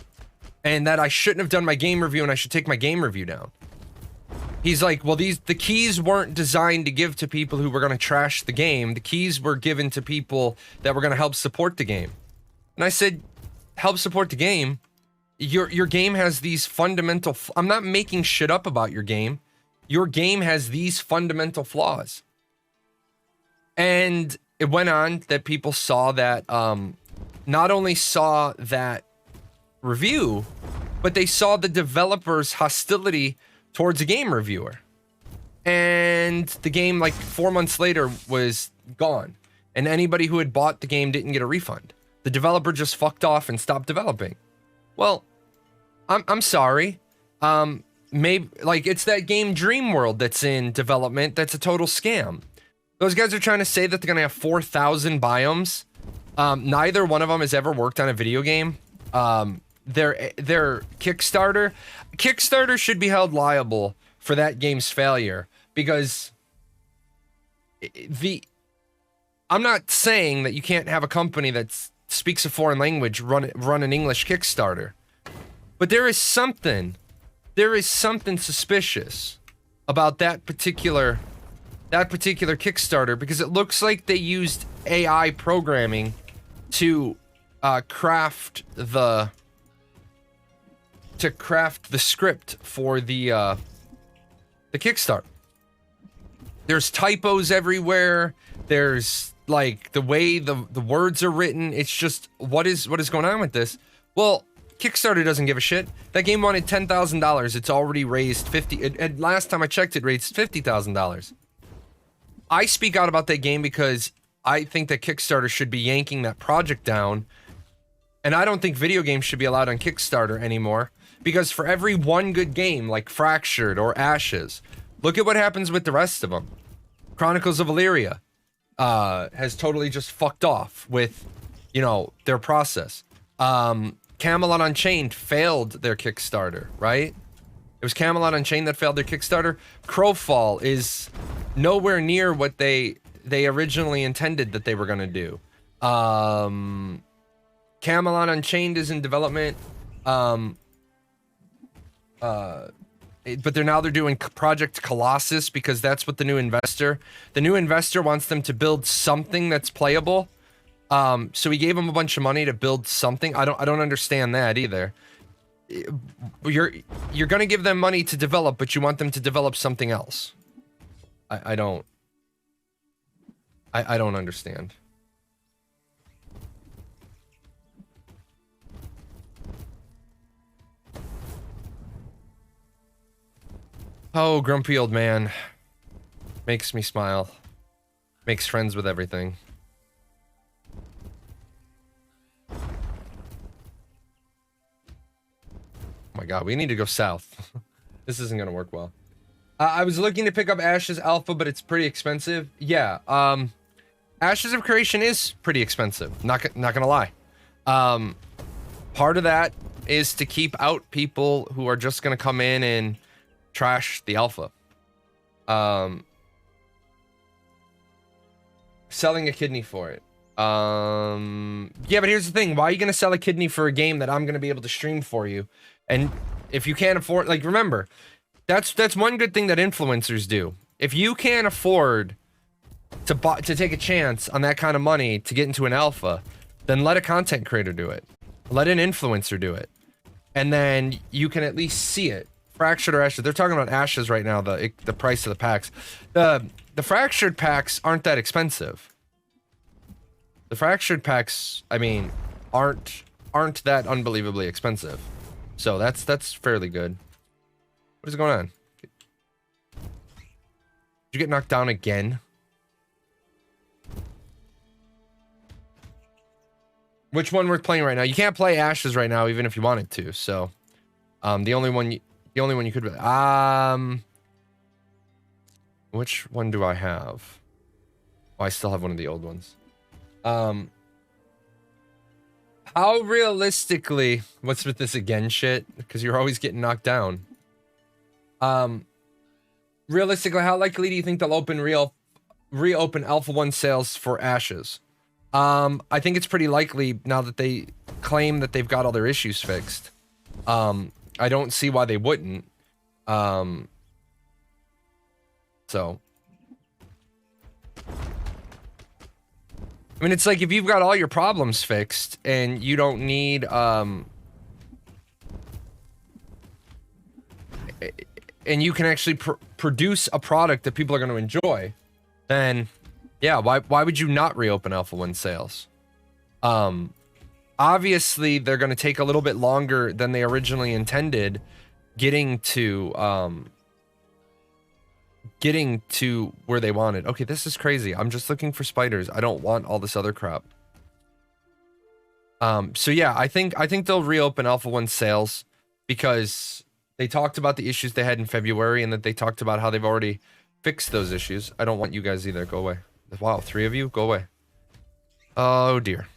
and that I shouldn't have done my game review and I should take my game review down. He's like, well, the keys weren't designed to give to people who were going to trash the game. The keys were given to people that were going to help support the game. And I said, help support the game? Your game has these fundamental... I'm not making shit up about your game. Your game has these fundamental flaws. And it went on that people saw that, not only saw that review, but they saw the developer's hostility towards a game reviewer. And the game, like 4 months later, was gone. And anybody who had bought the game didn't get a refund. The developer just fucked off and stopped developing. Well, I'm sorry. Maybe, like, it's that game Dream World that's in development that's a total scam. Those guys are trying to say that they're gonna have 4,000 biomes. Neither one of them has ever worked on a video game. Their Kickstarter should be held liable for that game's failure because I'm not saying that you can't have a company that speaks a foreign language run an English Kickstarter, but there is something suspicious about that particular Kickstarter because it looks like they used AI programming to craft the script for the Kickstarter. There's typos everywhere. There's like the way the words are written. It's just what is going on with this? Well, Kickstarter doesn't give a shit. That game wanted $10,000. It's already raised and last time I checked, it raised $50,000. I speak out about that game because I think that Kickstarter should be yanking that project down. And I don't think video games should be allowed on Kickstarter anymore Because for every one good game, like Fractured or Ashes, look at what happens with the rest of them. Chronicles of Illyria has totally just fucked off with, you know, their process. Camelot Unchained failed their Kickstarter, right? It was Camelot Unchained that failed their Kickstarter. Crowfall is nowhere near what they originally intended that they were going to do. Camelot Unchained is in development. But they're doing Project Colossus because that's what the new investor wants them to build something that's playable. So he gave them a bunch of money to build something. I don't understand that either. You're gonna give them money to develop, but you want them to develop something else. I don't understand. Oh, grumpy old man. Makes me smile. Makes friends with everything. Oh my god, we need to go south. This isn't gonna work well. I was looking to pick up Ashes Alpha, but it's pretty expensive. Yeah, Ashes of Creation is pretty expensive. Not gonna lie. Part of that is to keep out people who are just gonna come in and trash the alpha. Selling a kidney for it. Yeah, but here's the thing. Why are you gonna sell a kidney for a game that I'm gonna be able to stream for you? And if you can't afford, like, remember, that's one good thing that influencers do. If you can't afford to take a chance on that kind of money to get into an alpha, then let a content creator do it. Let an influencer do it. And then you can at least see it. Fractured or Ashes. They're talking about Ashes right now, the price of the packs. The Fractured packs aren't that expensive. The Fractured packs, I mean, aren't that unbelievably expensive. So that's fairly good. What is going on? Did you get knocked down again? Which one we're playing right now? You can't play Ashes right now, even if you wanted to. So, the only one you could. Which one do I have? Oh, I still have one of the old ones. How realistically? What's with this again shit? Because you're always getting knocked down. Realistically, how likely do you think they'll reopen Alpha 1 sales for Ashes? I think it's pretty likely now that they claim that they've got all their issues fixed. I don't see why they wouldn't. So. I mean, it's like if you've got all your problems fixed and you don't need, and you can actually produce a product that people are going to enjoy, then yeah, why would you not reopen Alpha 1 sales? Obviously, they're going to take a little bit longer than they originally intended getting to where they wanted. Okay, this is crazy. I'm just looking for spiders. I don't want all this other crap. So yeah, I think they'll reopen Alpha 1 sales because they talked about the issues they had in February and that they talked about how they've already fixed those issues. I don't want you guys either. Go away. Wow, 3 of you? Go away. Oh dear.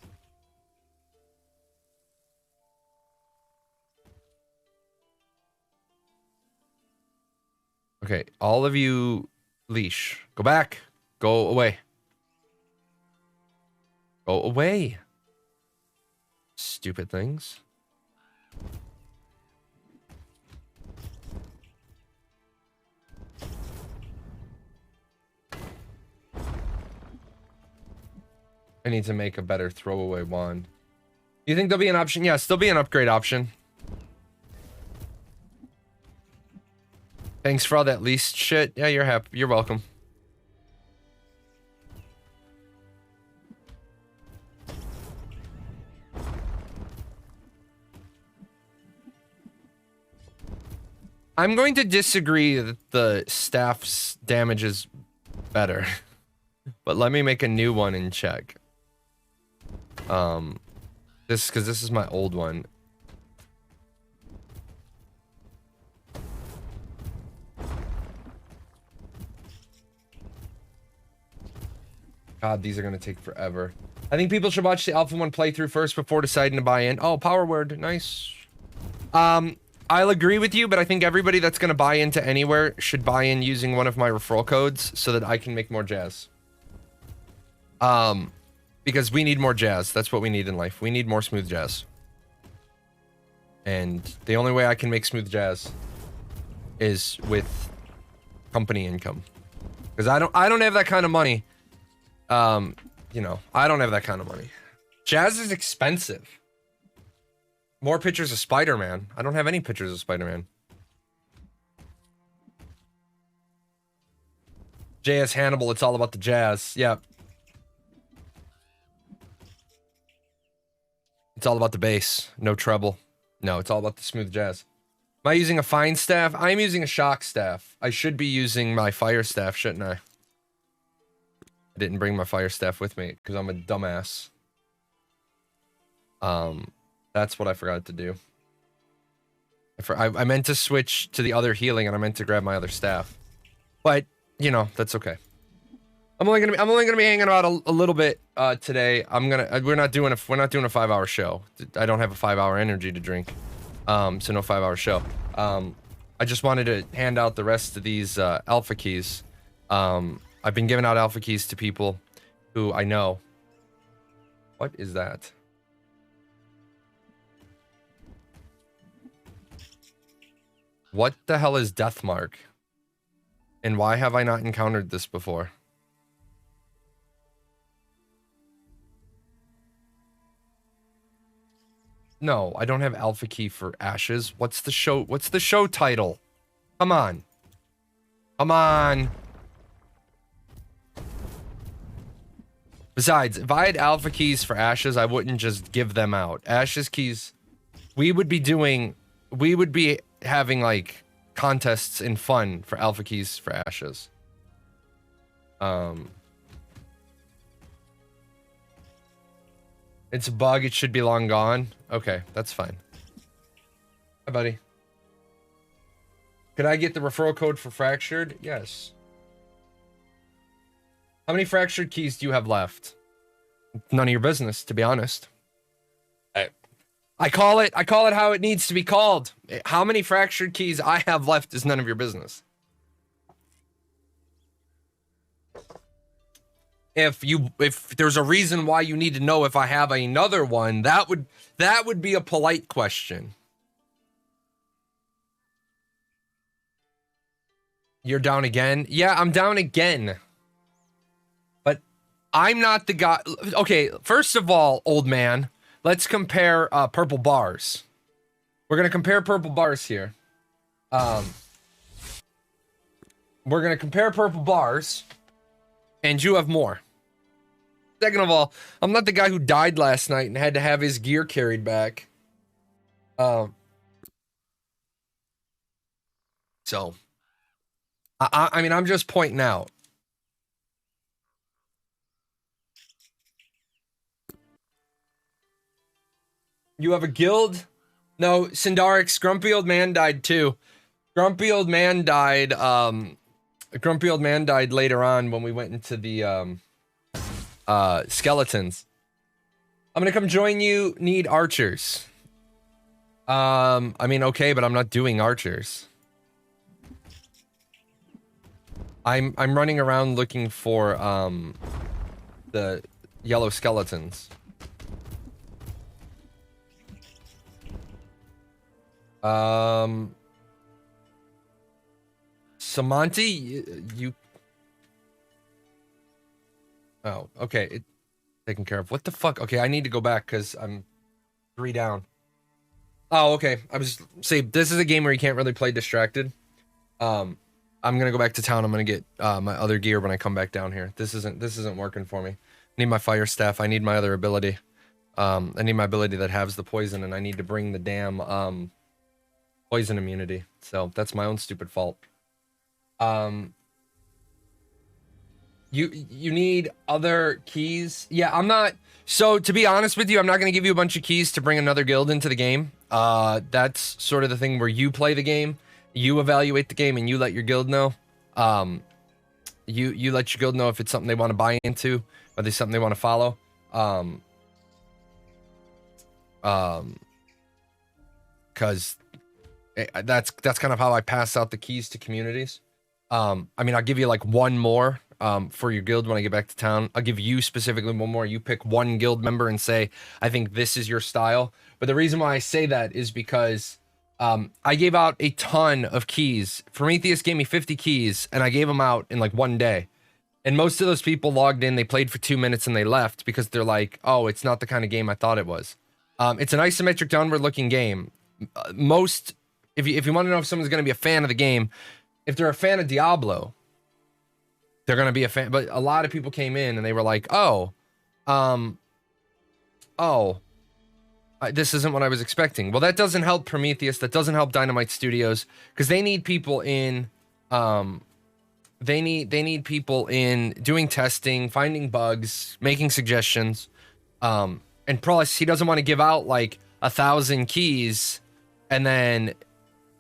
Okay, all of you, leash. Go back. Go away. Go away. Stupid things. I need to make a better throwaway wand. You think there'll be an option? Yes, there'll be an upgrade option. Thanks for all that least shit. Yeah, you're happy. You're welcome. I'm going to disagree that the staff's damage is better. But let me make a new one and check. Because this is my old one. God, these are gonna take forever. I think people should watch the Alpha 1 playthrough first before deciding to buy in. Oh, power word, nice. I'll agree with you, but I think everybody that's gonna buy into anywhere should buy in using one of my referral codes so that I can make more jazz. Because we need more jazz. That's what we need in life. We need more smooth jazz. And the only way I can make smooth jazz is with company income. Because I don't have that kind of money. You know, I don't have that kind of money. Jazz is expensive. More pictures of Spider-Man. I don't have any pictures of Spider-Man. JS Hannibal, it's all about the jazz. Yeah. It's all about the bass. No treble. No, it's all about the smooth jazz. Am I using a fine staff? I'm using a shock staff. I should be using my fire staff, shouldn't I? I didn't bring my fire staff with me because I'm a dumbass. That's what I forgot to do. I meant to switch to the other healing and I meant to grab my other staff. But, you know, that's okay. I'm only gonna be hanging out a little bit today. We're not doing a 5-hour show. I don't have a 5-hour energy to drink. So no 5-hour show. I just wanted to hand out the rest of these alpha keys. I've been giving out alpha keys to people who I know. What is that? What the hell is Deathmark? And why have I not encountered this before? No, I don't have alpha key for Ashes. What's the show title? Come on. Come on. Besides, if I had alpha keys for Ashes, I wouldn't just give them out. Ashes keys, we would be having like contests and fun for alpha keys for Ashes. It's a bug, it should be long gone. Okay, that's fine. Hi, buddy. Could I get the referral code for Fractured? Yes. How many Fractured keys do you have left? None of your business, to be honest. I call it how it needs to be called. How many Fractured keys I have left is none of your business. If there's a reason why you need to know if I have another one, that would be a polite question. You're down again? Yeah, I'm down again. But I'm not the guy. Okay, first of all, old man, let's compare purple bars. We're gonna compare purple bars here. We're gonna compare purple bars, and you have more. Second of all, I'm not the guy who died last night and had to have his gear carried back. So, I mean, I'm just pointing out. You have a guild? No, Sindarix, Grumpy Old Man died too. Grumpy Old Man died later on when we went into the skeletons. I'm gonna come join you. Need archers. I mean, okay, but I'm not doing archers. I'm running around looking for the yellow skeletons. Samanti, you. Oh, okay. It taken care of. What the fuck? Okay, I need to go back because I'm 3 down. Oh, okay. I was say this is a game where you can't really play distracted. I'm gonna go back to town. I'm gonna get my other gear when I come back down here. This isn't working for me. I need my fire staff. I need my other ability. I need my ability that halves the poison, and I need to bring the damn poison immunity. So that's my own stupid fault. You need other keys. Yeah, I'm not. So to be honest with you, I'm not going to give you a bunch of keys to bring another guild into the game. That's sort of the thing where you play the game, you evaluate the game, and you let your guild know. you let your guild know if it's something they want to buy into, whether it's something they want to follow. Because that's kind of how I pass out the keys to communities. I mean, I'll give you like one more for your guild when I get back to town. I'll give you specifically one more. You pick one guild member and say, I think this is your style. But the reason why I say that is because I gave out a ton of keys. Prometheus gave me 50 keys, and I gave them out in like one day. And most of those people logged in, they played for 2 minutes, and they left because they're like, oh, it's not the kind of game I thought it was. It's an isometric downward-looking game. If you want to know if someone's going to be a fan of the game, if they're a fan of Diablo, they're going to be a fan. But a lot of people came in, and they were like, this isn't what I was expecting. Well, that doesn't help Prometheus. That doesn't help Dynamight Studios, because they need people in... They need people in doing testing, finding bugs, making suggestions. And plus, he doesn't want to give out like 1,000 keys and then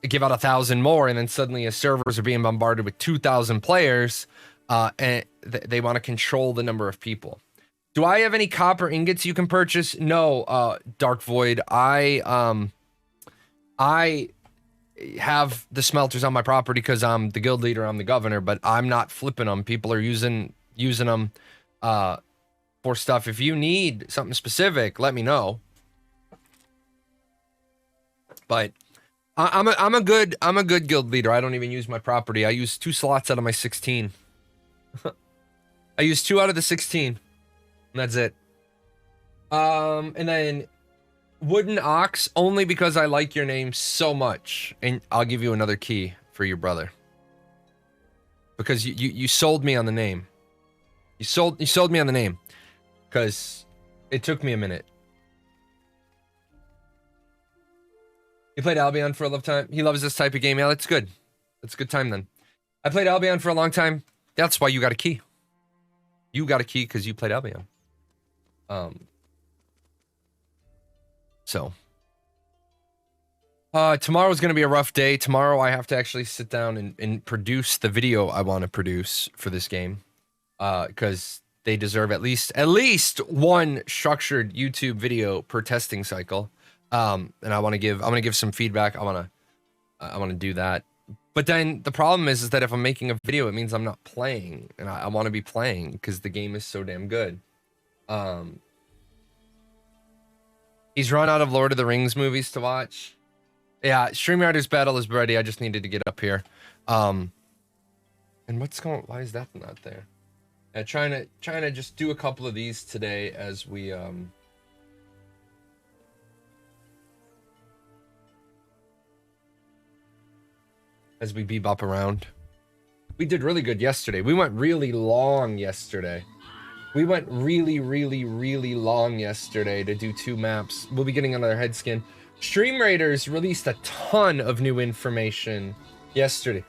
give out 1,000 more, and then suddenly his servers are being bombarded with 2,000 players, and they want to control the number of people. Do I have any copper ingots you can purchase? No, Dark Void. I have the smelters on my property because I'm the guild leader, I'm the governor, but I'm not flipping them. People are using them for stuff. If you need something specific, let me know. But I'm a good guild leader. I don't even use my property. I use 2 slots out of my 16. I use 2 out of the 16. And that's it. And then Wooden Ox, only because I like your name so much, and I'll give you another key for your brother. Because you sold me on the name. You sold me on the name. Because it took me a minute. You played Albion for a long time. He loves this type of game. Yeah, that's good. That's a good time then. I played Albion for a long time. That's why you got a key. You got a key because you played Albion. So, tomorrow's going to be a rough day. Tomorrow I have to actually sit down and produce the video I want to produce for this game. Because they deserve at least one structured YouTube video per testing cycle. And I'm going to give some feedback. I want to do that. But then the problem is that if I'm making a video, it means I'm not playing, and I want to be playing because the game is so damn good. He's run out of Lord of the Rings movies to watch. Yeah, StreamYarder's battle is ready. I just needed to get up here. And why is that not there? Trying to just do a couple of these today as we bebop around. We did really good yesterday. We went really long yesterday. We went really, really, really long yesterday to do 2 maps. We'll be getting another head skin. Stream Raiders released a ton of new information yesterday.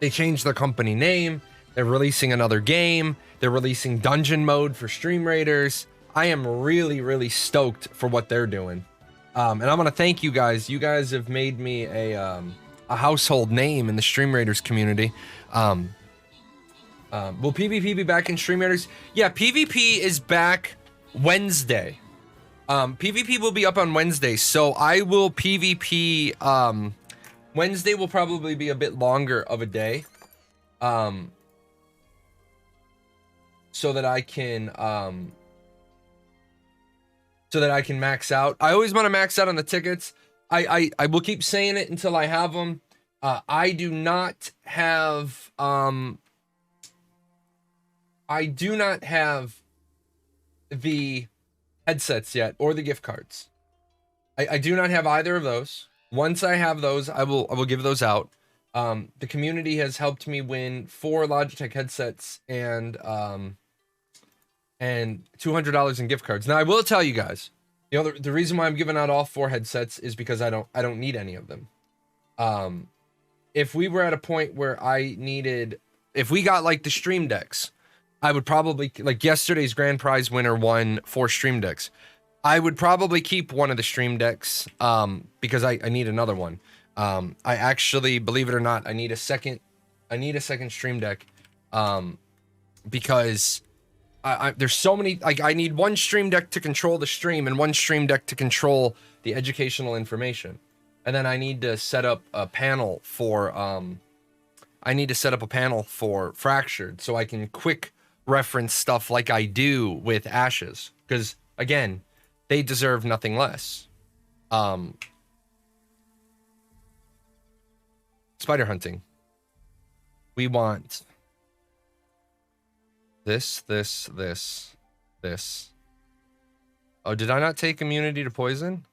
They changed their company name. They're releasing another game. They're releasing dungeon mode for Stream Raiders. I am really, really stoked for what they're doing. And I want to thank you guys. You guys have made me a household name in the Stream Raiders community. Will PvP be back in Stream Raiders? Yeah, PvP is back Wednesday. PvP will be up on Wednesday, so I will PvP. Wednesday will probably be a bit longer of a day. So that I can max out. I always want to max out on the tickets. I will keep saying it until I have them. I do not have the headsets yet or the gift cards. I do not have either of those. Once I have those, I will give those out. The community has helped me win 4 Logitech headsets and $200 in gift cards. Now I will tell you guys, you know, the reason why I'm giving out all 4 headsets is because I don't need any of them. If we were at a point where if we got like the stream decks, I would probably, like yesterday's grand prize winner won 4 stream decks. I would probably keep one of the stream decks because I need another one. I actually, believe it or not, I need a second stream deck Because there's so many, like, I need one stream deck to control the stream and one stream deck to control the educational information. And then I need to set up a panel for, Fractured so I can quick reference stuff like I do with Ashes. Because, again, they deserve nothing less. Spider hunting. We want this. Oh, did I not take immunity to poison?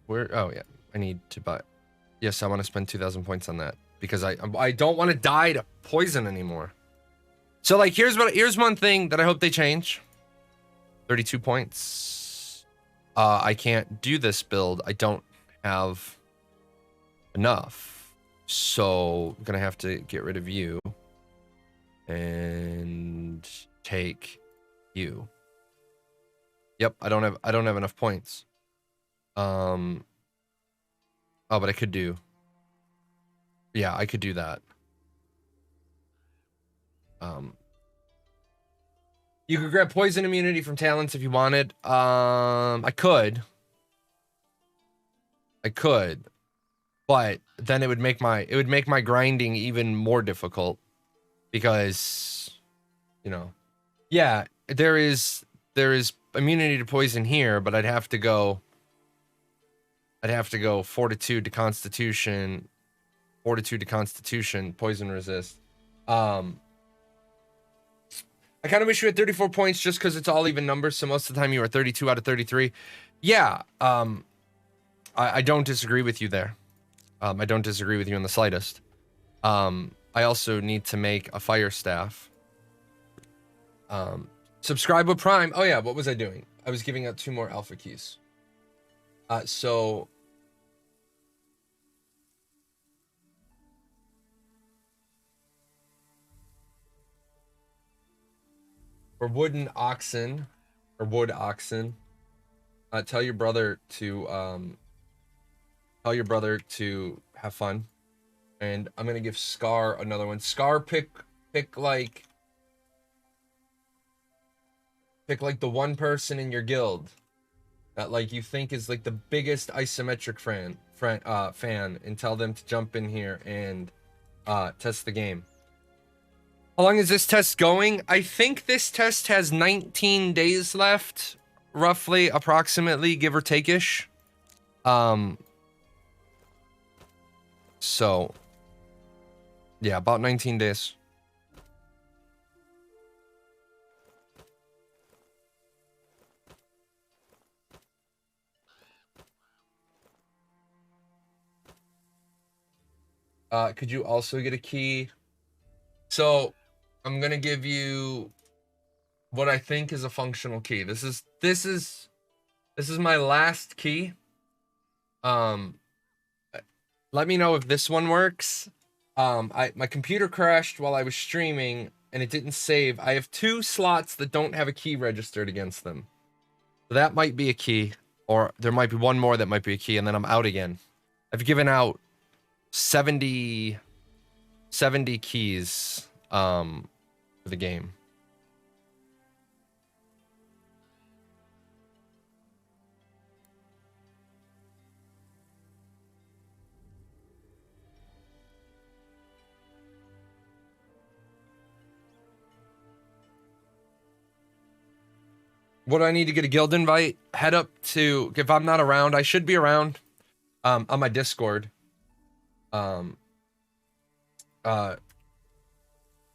Where? Oh, yeah. I need to buy. Yes, I want to spend 2,000 points on that because I don't want to die to poison anymore. So, like, here's one thing that I hope they change. 32 points. I can't do this build. I don't have enough. So I'm gonna have to get rid of you and take you. Yep, I don't have enough points. Oh, but I could do. Yeah, I could do that. You could grab poison immunity from talents if you wanted. I could, but then it would make my grinding even more difficult because, you know, yeah, there is immunity to poison here, but I'd have to go fortitude to constitution, poison resist. I kind of wish you had 34 points just because it's all even numbers. So most of the time you are 32 out of 33. Yeah. I don't disagree with you there. I don't disagree with you in the slightest. I also need to make a fire staff. Subscribe with Prime. Oh yeah, what was I doing? I was giving out 2 more alpha keys. So for wooden oxen or wood oxen, tell your brother to have fun. And I'm gonna give Scar another one. Scar, pick like the one person in your guild that like you think is like the biggest isometric fan, and tell them to jump in here and test the game. How long is this test going? I think this test has 19 days left, roughly, approximately, give or take-ish. So, yeah, about 19 days. Could you also get a key? So, I'm gonna give you what I think is a functional key. This is my last key. Let me know if this one works. My computer crashed while I was streaming and it didn't save. I have 2 slots that don't have a key registered against them. So that might be a key, or there might be one more that might be a key, and then I'm out again. I've given out 70 keys for the game. What do I need to get a guild invite? Head up to, if I'm not around, I should be around on my Discord.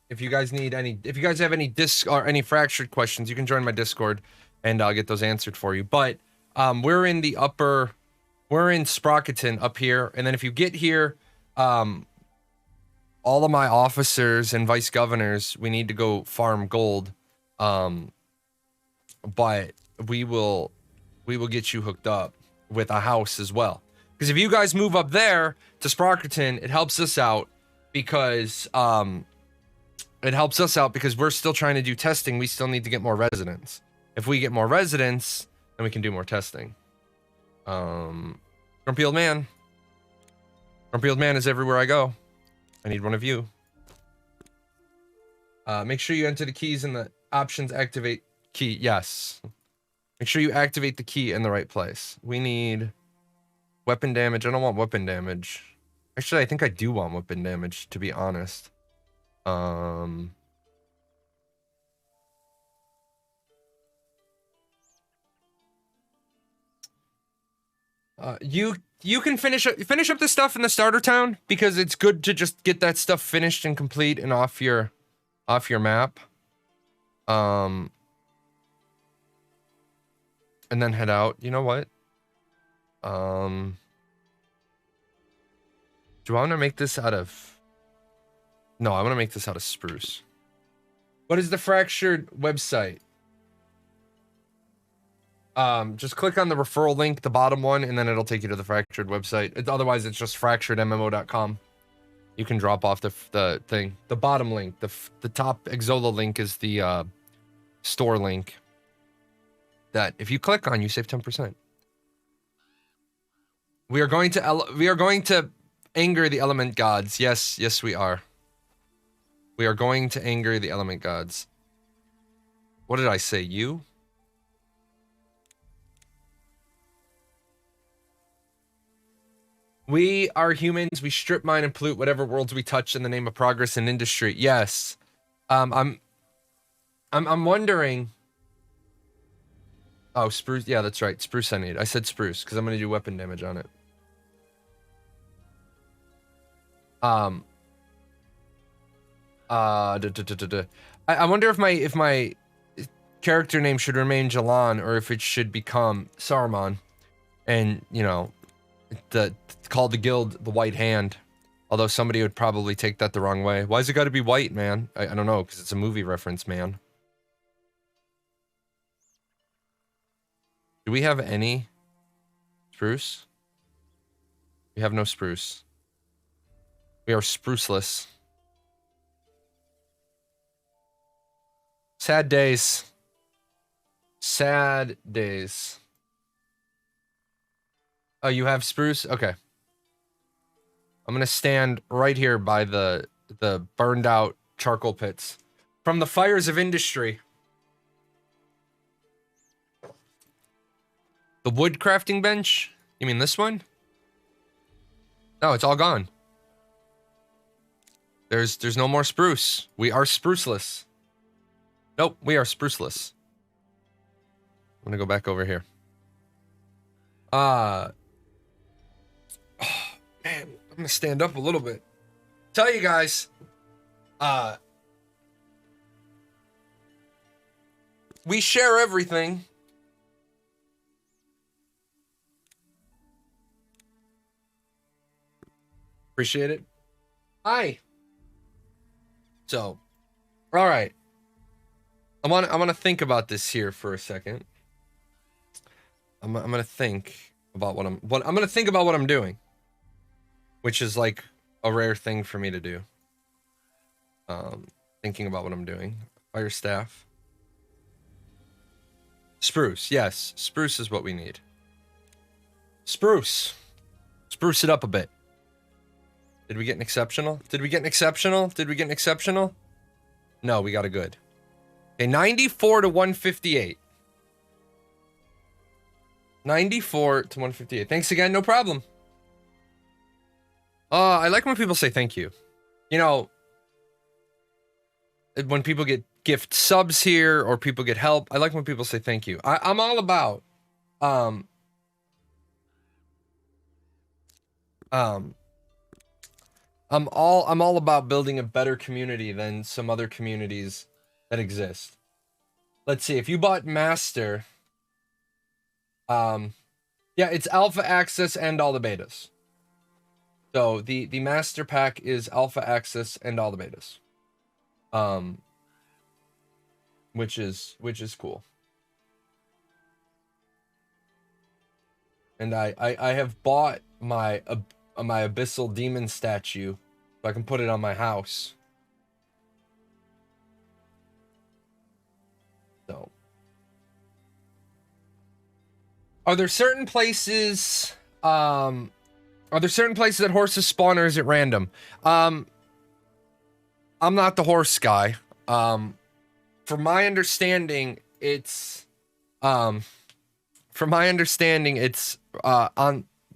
If you guys need if you guys have any any fractured questions, you can join my Discord and I'll get those answered for you. But we're in Sprocketon up here, and then if you get here, all of my officers and vice governors, we need to go farm gold. But we will get you hooked up with a house as well. Because if you guys move up there to Sprocketon, it helps us out because we're still trying to do testing. We still need to get more residents. If we get more residents, then we can do more testing. Grumpy old man. Grumpy old man is everywhere I go. I need one of you. Make sure you enter the keys in the options activate key. Yes. Make sure you activate the key in the right place. We need weapon damage. I don't want weapon damage. Actually, I think I do want weapon damage, to be honest. You can finish up the stuff in the starter town, because it's good to just get that stuff finished and complete and off your map. And then head out. You know what? Do I want to make this out of... No, I want to make this out of spruce. What is the fractured website? Just click on the referral link, the bottom one, and then it'll take you to the fractured website. Otherwise, it's just fracturedmmo.com. You can drop off the thing. The bottom link, the top Exola link is the store link. That if you click on, you save 10%. We are going to anger the element gods. Yes, we are. We are going to anger the element gods. What did I say? You? We are humans. We strip mine and pollute whatever worlds we touch in the name of progress and industry. Yes. I'm wondering. Oh, spruce. Yeah, that's right. Spruce I need. I said spruce because I'm going to do weapon damage on it. I wonder if my character name should remain Jahlon or if it should become Saruman, and you know, call the guild the White Hand. Although somebody would probably take that the wrong way. Why's it got to be white, man? I don't know, because it's a movie reference, man. Do we have any spruce? We have no spruce. We are spruceless. Sad days. Sad days. Oh, you have spruce? Okay. I'm gonna stand right here by the burned out charcoal pits. From the fires of industry. The wood crafting bench? You mean this one? No, it's all gone. There's no more spruce. We are spruceless. Nope, we are spruceless. I'm gonna go back over here. Oh, man, I'm gonna stand up a little bit. Tell you guys, we share everything. Appreciate it. Hi. So, all right. I want to think about this here for a second. I'm gonna think about what I'm gonna think about what I'm doing, which is like a rare thing for me to do. Thinking about what I'm doing. Fire staff. Spruce, yes, spruce is what we need. Spruce it up a bit. Did we get an exceptional? Did we get an exceptional? Did we get an exceptional? No, we got a good. Okay, 94 to 158. 94 to 158. Thanks again, no problem. I like when people say thank you. You know, when people get gift subs here or people get help, I like when people say thank you. I'm all about I'm all about building a better community than some other communities that exist. Let's see, if you bought Master, yeah, it's alpha access and all the betas. So the Master pack is alpha access and all the betas. Which is cool. And I have bought my abyssal demon statue so I can put it on my house. So, are there certain places Are there certain places that horses spawn, or is it random? I'm not the horse guy. From my understanding, it's on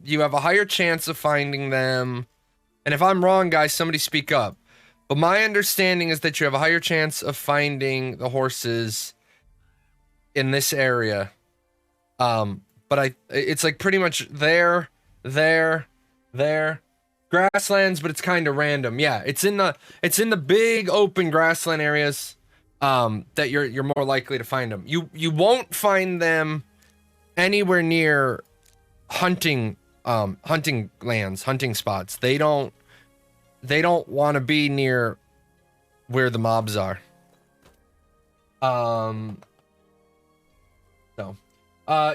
you have a higher chance of finding them. And if I'm wrong, guys, somebody speak up. But my understanding is that you have a higher chance of finding the horses in this area. But it's like pretty much there, grasslands, but it's kind of random. Yeah, it's in the big open grassland areas that you're more likely to find them. You won't find them anywhere near hunting lands, hunting spots. They don't want to be near where the mobs are.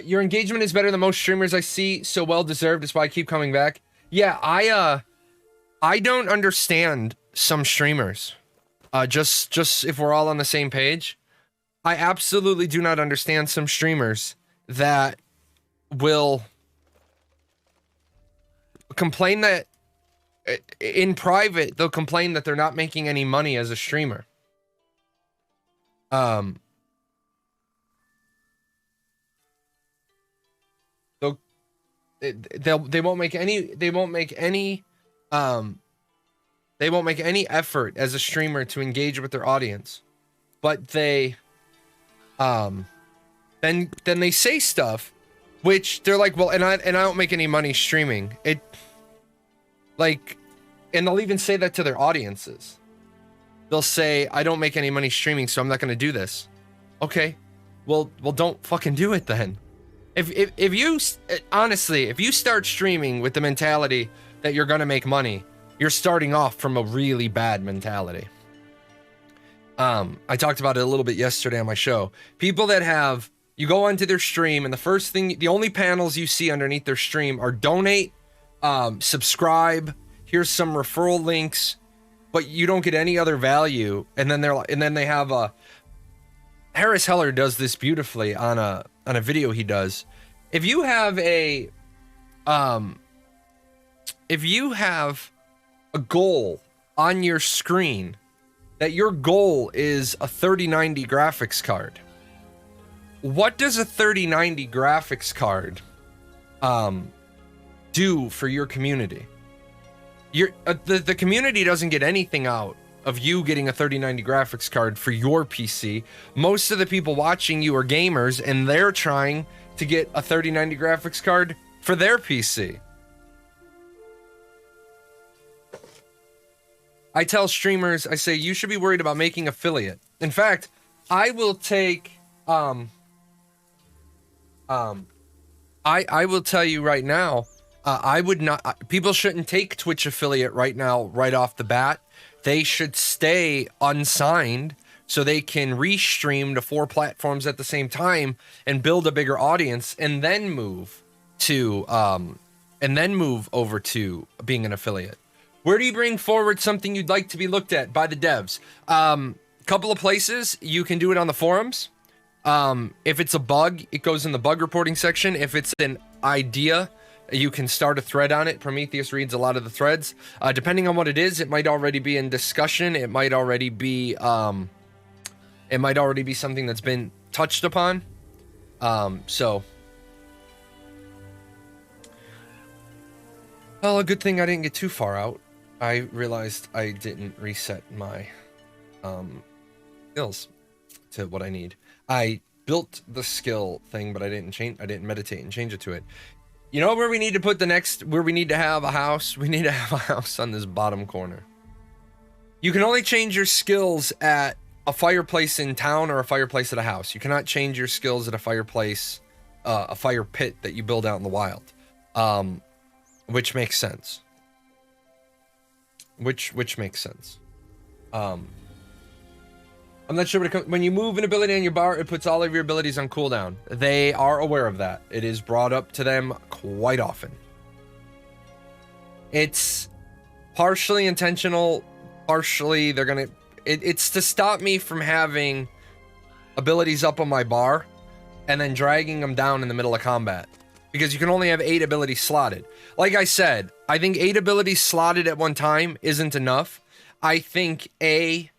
Your engagement is better than most streamers I see, so well deserved. That's why I keep coming back. Yeah, I don't understand some streamers. Just if we're all on the same page, I absolutely do not understand some streamers that will complain that in private, they'll complain that they're not making any money as a streamer. They won't make any effort as a streamer to engage with their audience, but they then they say stuff which they're like, well, and I don't make any money streaming it, like, and they'll even say that to their audiences. They'll say, I don't make any money streaming, so I'm not going to do this. Okay, well don't fucking do it then. If you honestly, if you start streaming with the mentality that you're gonna make money, you're starting off from a really bad mentality. I talked about it a little bit yesterday on my show. People that you go onto their stream, and the only panels you see underneath their stream are donate, subscribe, here's some referral links, but you don't get any other value. And then they have Harris Heller does this beautifully on a video he does. If you have a goal on your screen, that your goal is a 3090 graphics card, what does a 3090 graphics card do for your community? The community doesn't get anything out of you getting a 3090 graphics card for your PC. Most of the people watching you are gamers, and they're trying to get a 3090 graphics card for their PC. I tell streamers, I say, you should be worried about making affiliate. In fact, I will take I will tell you right now, I would not, people shouldn't take Twitch affiliate right now, right off the bat. They should stay unsigned so they can restream to 4 platforms at the same time and build a bigger audience, and then move over to being an affiliate. Where do you bring forward something you'd like to be looked at by the devs? Couple of places. You can do it on the forums. If it's a bug, it goes in the bug reporting section. If it's an idea, you can start a thread on it. Prometheus reads a lot of the threads. Depending on what it is, it might already be in discussion. It might already be something that's been touched upon. So, well, a good thing I didn't get too far out. I realized I didn't reset my skills to what I need. I built the skill thing, but I didn't meditate and change it to it. You know where we need to put where we need to have a house? We need to have a house on this bottom corner. You can only change your skills at a fireplace in town or a fireplace at a house. You cannot change your skills at a fireplace, a fire pit that you build out in the wild. Which makes sense. Which makes sense. I'm not sure what when you move an ability on your bar, it puts all of your abilities on cooldown. They are aware of that. It is brought up to them quite often. It's partially intentional, partially they're gonna... It's to stop me from having abilities up on my bar and then dragging them down in the middle of combat. because you can only have 8 abilities slotted. Like I said, I think 8 abilities slotted at one time isn't enough. I think A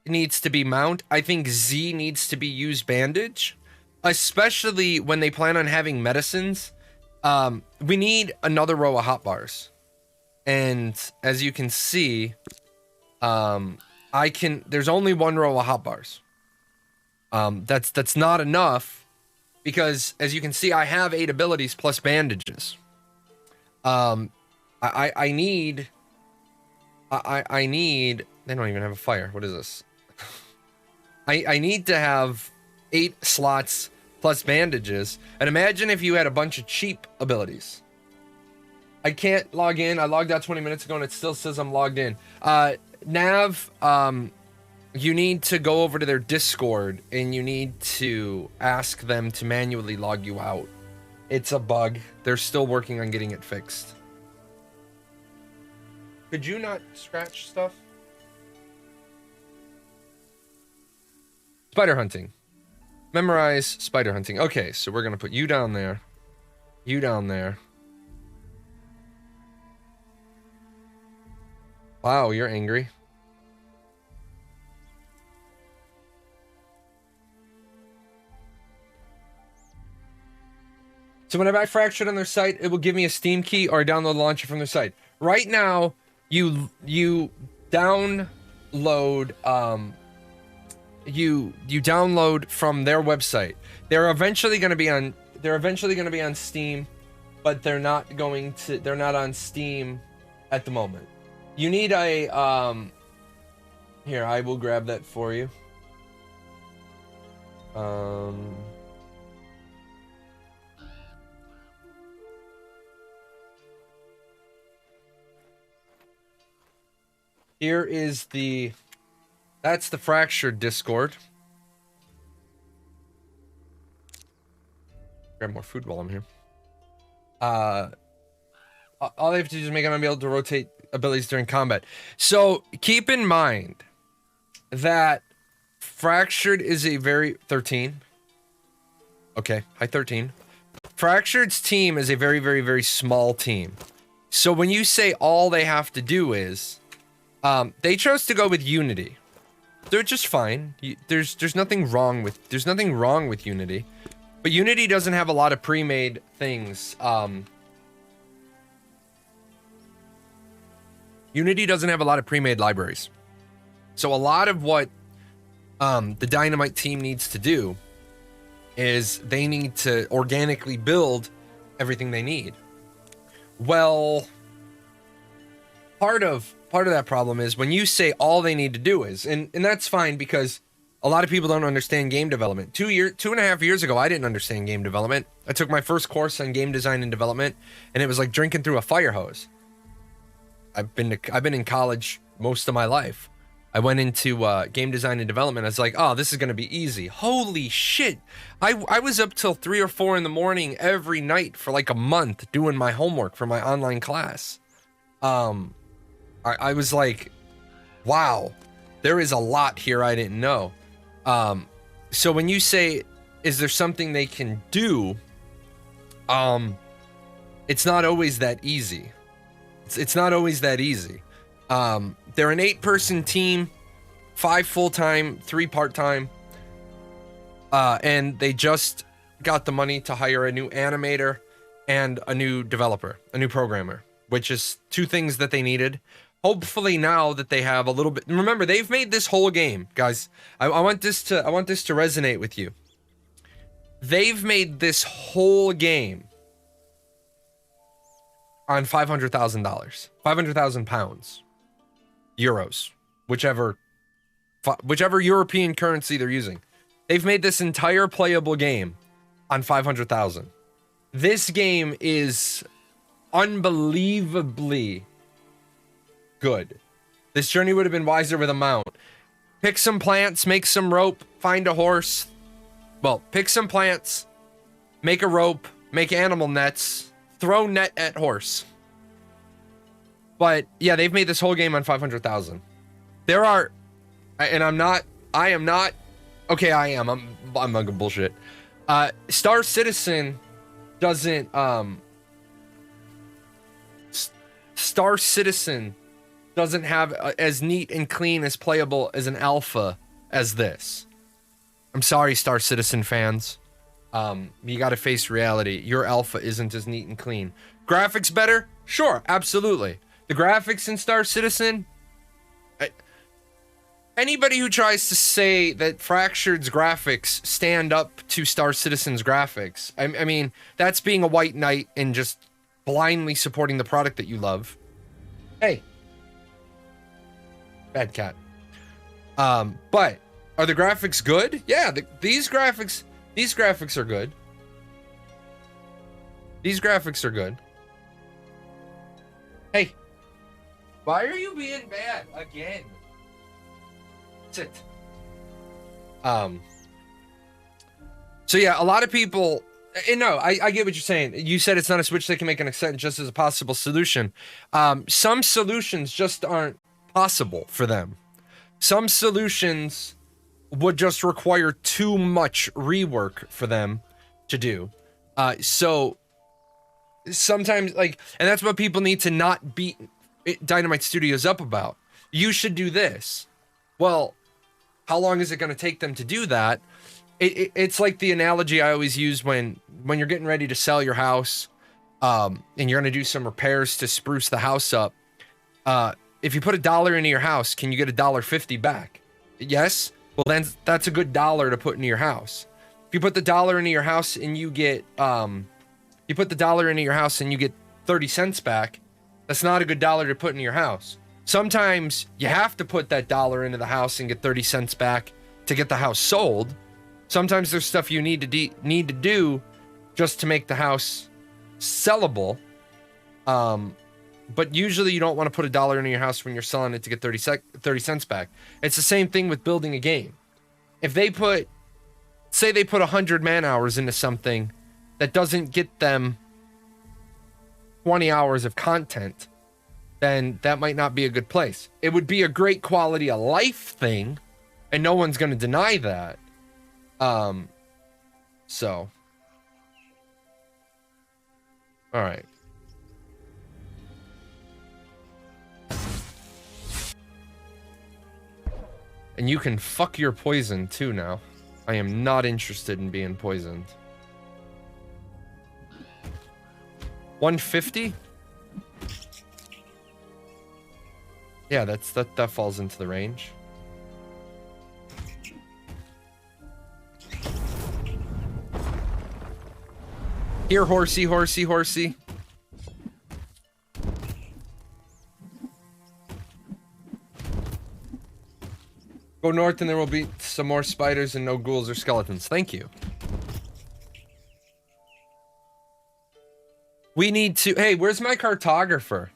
needs to be mount. I think Z needs to be use bandage, especially when they plan on having medicines. We need another row of hotbars. And as you can see, there's only 1 row of hotbars. That's not enough, because as you can see, I have 8 abilities plus bandages. I need, they don't even have a fire. What is this? I need to have 8 slots plus bandages. And imagine if you had a bunch of cheap abilities. I can't log in. I logged out 20 minutes ago and it still says I'm logged in. Nav, you need to go over to their Discord and you need to ask them to manually log you out. It's a bug. They're still working on getting it fixed. Could you not scratch stuff? Spider hunting. Memorize spider hunting. Okay, so we're gonna put you down there. You down there. Wow, you're angry. So whenever I fractured on their site, it will give me a Steam key or a download launcher from their site. Right now, you download you download from their website. They're eventually going to be on Steam, but they're not on Steam at the moment. You need a here, I will grab that for you. Here is that's the Fractured Discord. Grab more food while I'm here. All they have to do is make them be able to rotate abilities during combat. So keep in mind that Fractured is a very 13. Okay, hi 13. Fractured's team is a very, very, very small team. So when you say all they have to do is, they chose to go with Unity. They're just fine. There's nothing wrong with Unity, but Unity doesn't have a lot of pre-made things. Unity doesn't have a lot of pre-made libraries. So a lot of what the Dynamight team needs to do is they need to organically build everything they need. Well, part of that problem is when you say all they need to do is, and that's fine because a lot of people don't understand game development. 2.5 years ago, I didn't understand game development. I took my first course on game design and development, and it was like drinking through a fire hose. I've been in college most of my life. I went into game design and development. I was like, oh, this is gonna be easy. Holy shit! I was up till 3 or 4 in the morning every night for like a month doing my homework for my online class. I was like, wow, there is a lot here I didn't know. So when you say, is there something they can do? It's not always that easy. It's not always that easy. They're an 8-person team, 5 full-time, 3 part-time. And they just got the money to hire a new animator and a new developer, a new programmer, which is 2 things that they needed. Hopefully now that they have a little bit, remember they've made this whole game, guys. I want this to resonate with you. They've made this whole game on $500,000, 500,000 pounds, euros, whichever European currency they're using. They've made this entire playable game on 500,000. This game is unbelievably good. This journey would have been wiser with a mount. Pick some plants, make some rope, find a horse. Well, pick some plants, make a rope, make animal nets, throw net at horse. But yeah, they've made this whole game on 500,000. There are, and I am not, okay, I am, I'm bullshit. Star Citizen doesn't Star Citizen doesn't have as neat and clean as playable as an alpha as this. I'm sorry, Star Citizen fans. You got to face reality. Your alpha isn't as neat and clean. Graphics better? Sure, absolutely. The graphics in Star Citizen, anybody who tries to say that Fractured's graphics stand up to Star Citizen's graphics, I mean, that's being a white knight and just blindly supporting the product that you love. Hey. Bad cat. But are the graphics good? Yeah, these graphics are good. These graphics are good. Hey. Why are you being bad again? Sit. So yeah, a lot of people, and no, I get what you're saying. You said it's not a switch that can make an extent just as a possible solution. Some solutions just aren't possible for them. Some solutions would just require too much rework for them to do. So sometimes, like, and that's what people need to not beat Dynamight Studios up about. You should do this. Well, how long is it going to take them to do that? It's like the analogy I always use when you're getting ready to sell your house, and you're going to do some repairs to spruce the house up. If you put $1 into your house, can you get $1.50 back? Yes. Well, then that's a good $1 to put into your house. If you put the $1 into your house and you get, you put the $1 into your house and you get 30 cents back, that's not a good $1 to put in your house. Sometimes you have to put that $1 into the house and get 30 cents back to get the house sold. Sometimes there's stuff you need to do just to make the house sellable. But usually you don't want to put $1 into your house when you're selling it to get 30 cents back. It's the same thing with building a game. If they put, say they put 100 man hours into something that doesn't get them 20 hours of content, then that might not be a good place. It would be a great quality of life thing, and no one's going to deny that. So. All right. And you can fuck your poison too now. I am not interested in being poisoned. 150? Yeah, that falls into the range. Here, horsey, horsey, horsey. Go north and there will be some more spiders and no ghouls or skeletons. Thank you. We need to... Hey, where's my cartographer?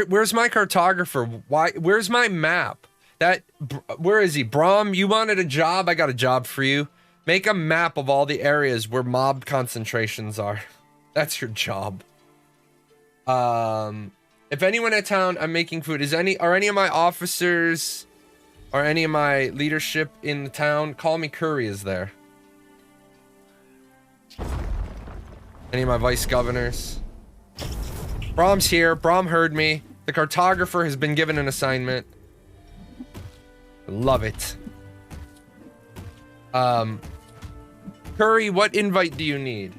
Where's my cartographer? Why? Where's my map? Where is he? Brahm, you wanted a job? I got a job for you. Make a map of all the areas where mob concentrations are. That's your job. If anyone at town, I'm making food. Are any of my officers or any of my leadership in the town? Call me Curry is there. Any of my vice governors? Brahm's here. Brahm heard me. The cartographer has been given an assignment. Love it. Curry, what invite do you need?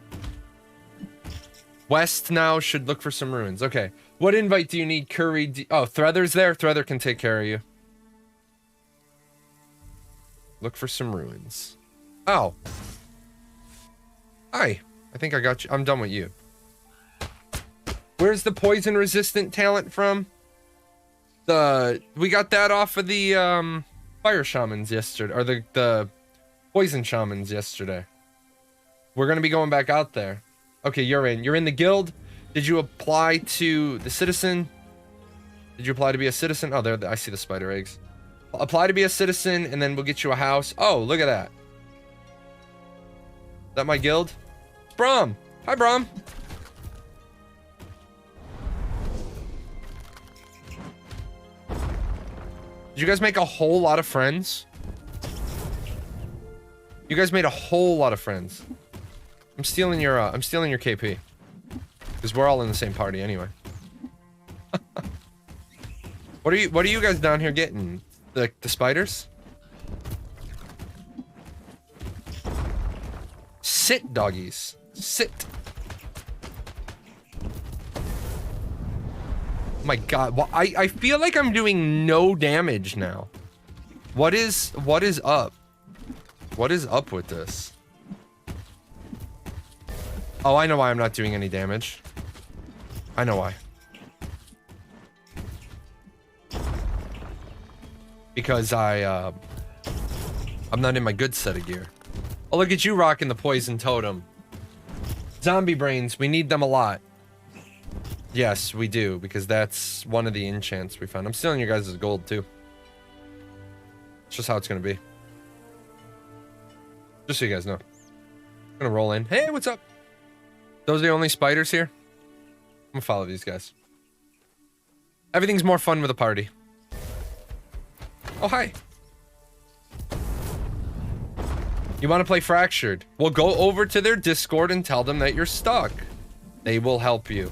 West now should look for some ruins. Okay. What invite do you need, Curry? Oh, Threather's there. Threather can take care of you. Look for some ruins. Oh. Hi. I think I got you. I'm done with you. Where's the poison resistant talent from? We got that off of the fire shamans yesterday, or the poison shamans yesterday. We're gonna be going back out there. Okay, you're in the guild. Did you apply to the citizen? Did you apply to be a citizen? Oh, there, I see the spider eggs. Apply to be a citizen, and then we'll get you a house. Oh, look at that. Is that my guild? It's Brahm. Hi, Brahm. Did you guys make a whole lot of friends? You guys made a whole lot of friends. I'm stealing your KP. Because we're all in the same party anyway. What are you guys down here getting? The spiders? Sit, doggies. Sit. Oh my god. Well, I feel like I'm doing no damage now. What is up? What is up with this? Oh, I know why I'm not doing any damage. I know why. Because I'm not in my good set of gear. Oh, look at you rocking the poison totem. Zombie brains, we need them a lot. Yes, we do, because that's one of the enchants we found. I'm stealing your guys' gold, too. It's just how it's gonna be. Just so you guys know. I'm gonna roll in. Hey, what's up? Those are the only spiders here? I'm gonna follow these guys. Everything's more fun with a party. Oh, hi. You want to play Fractured? Well, go over to their Discord and tell them that you're stuck. They will help you.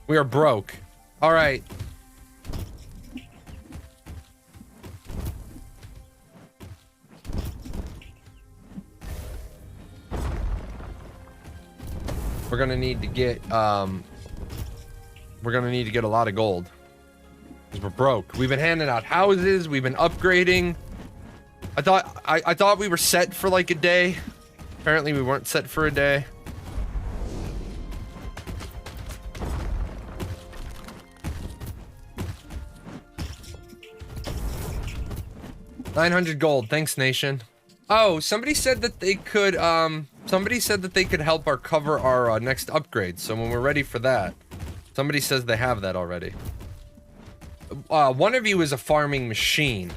We are broke. All right. We're gonna need to get a lot of gold. Because we're broke. We've been handing out houses, we've been upgrading. I thought we were set for like a day. Apparently we weren't set for a day. $900 gold, thanks nation. Oh, somebody said that they could help our cover our next upgrade. So when we're ready for that, somebody says they have that already. One of you is a farming machine.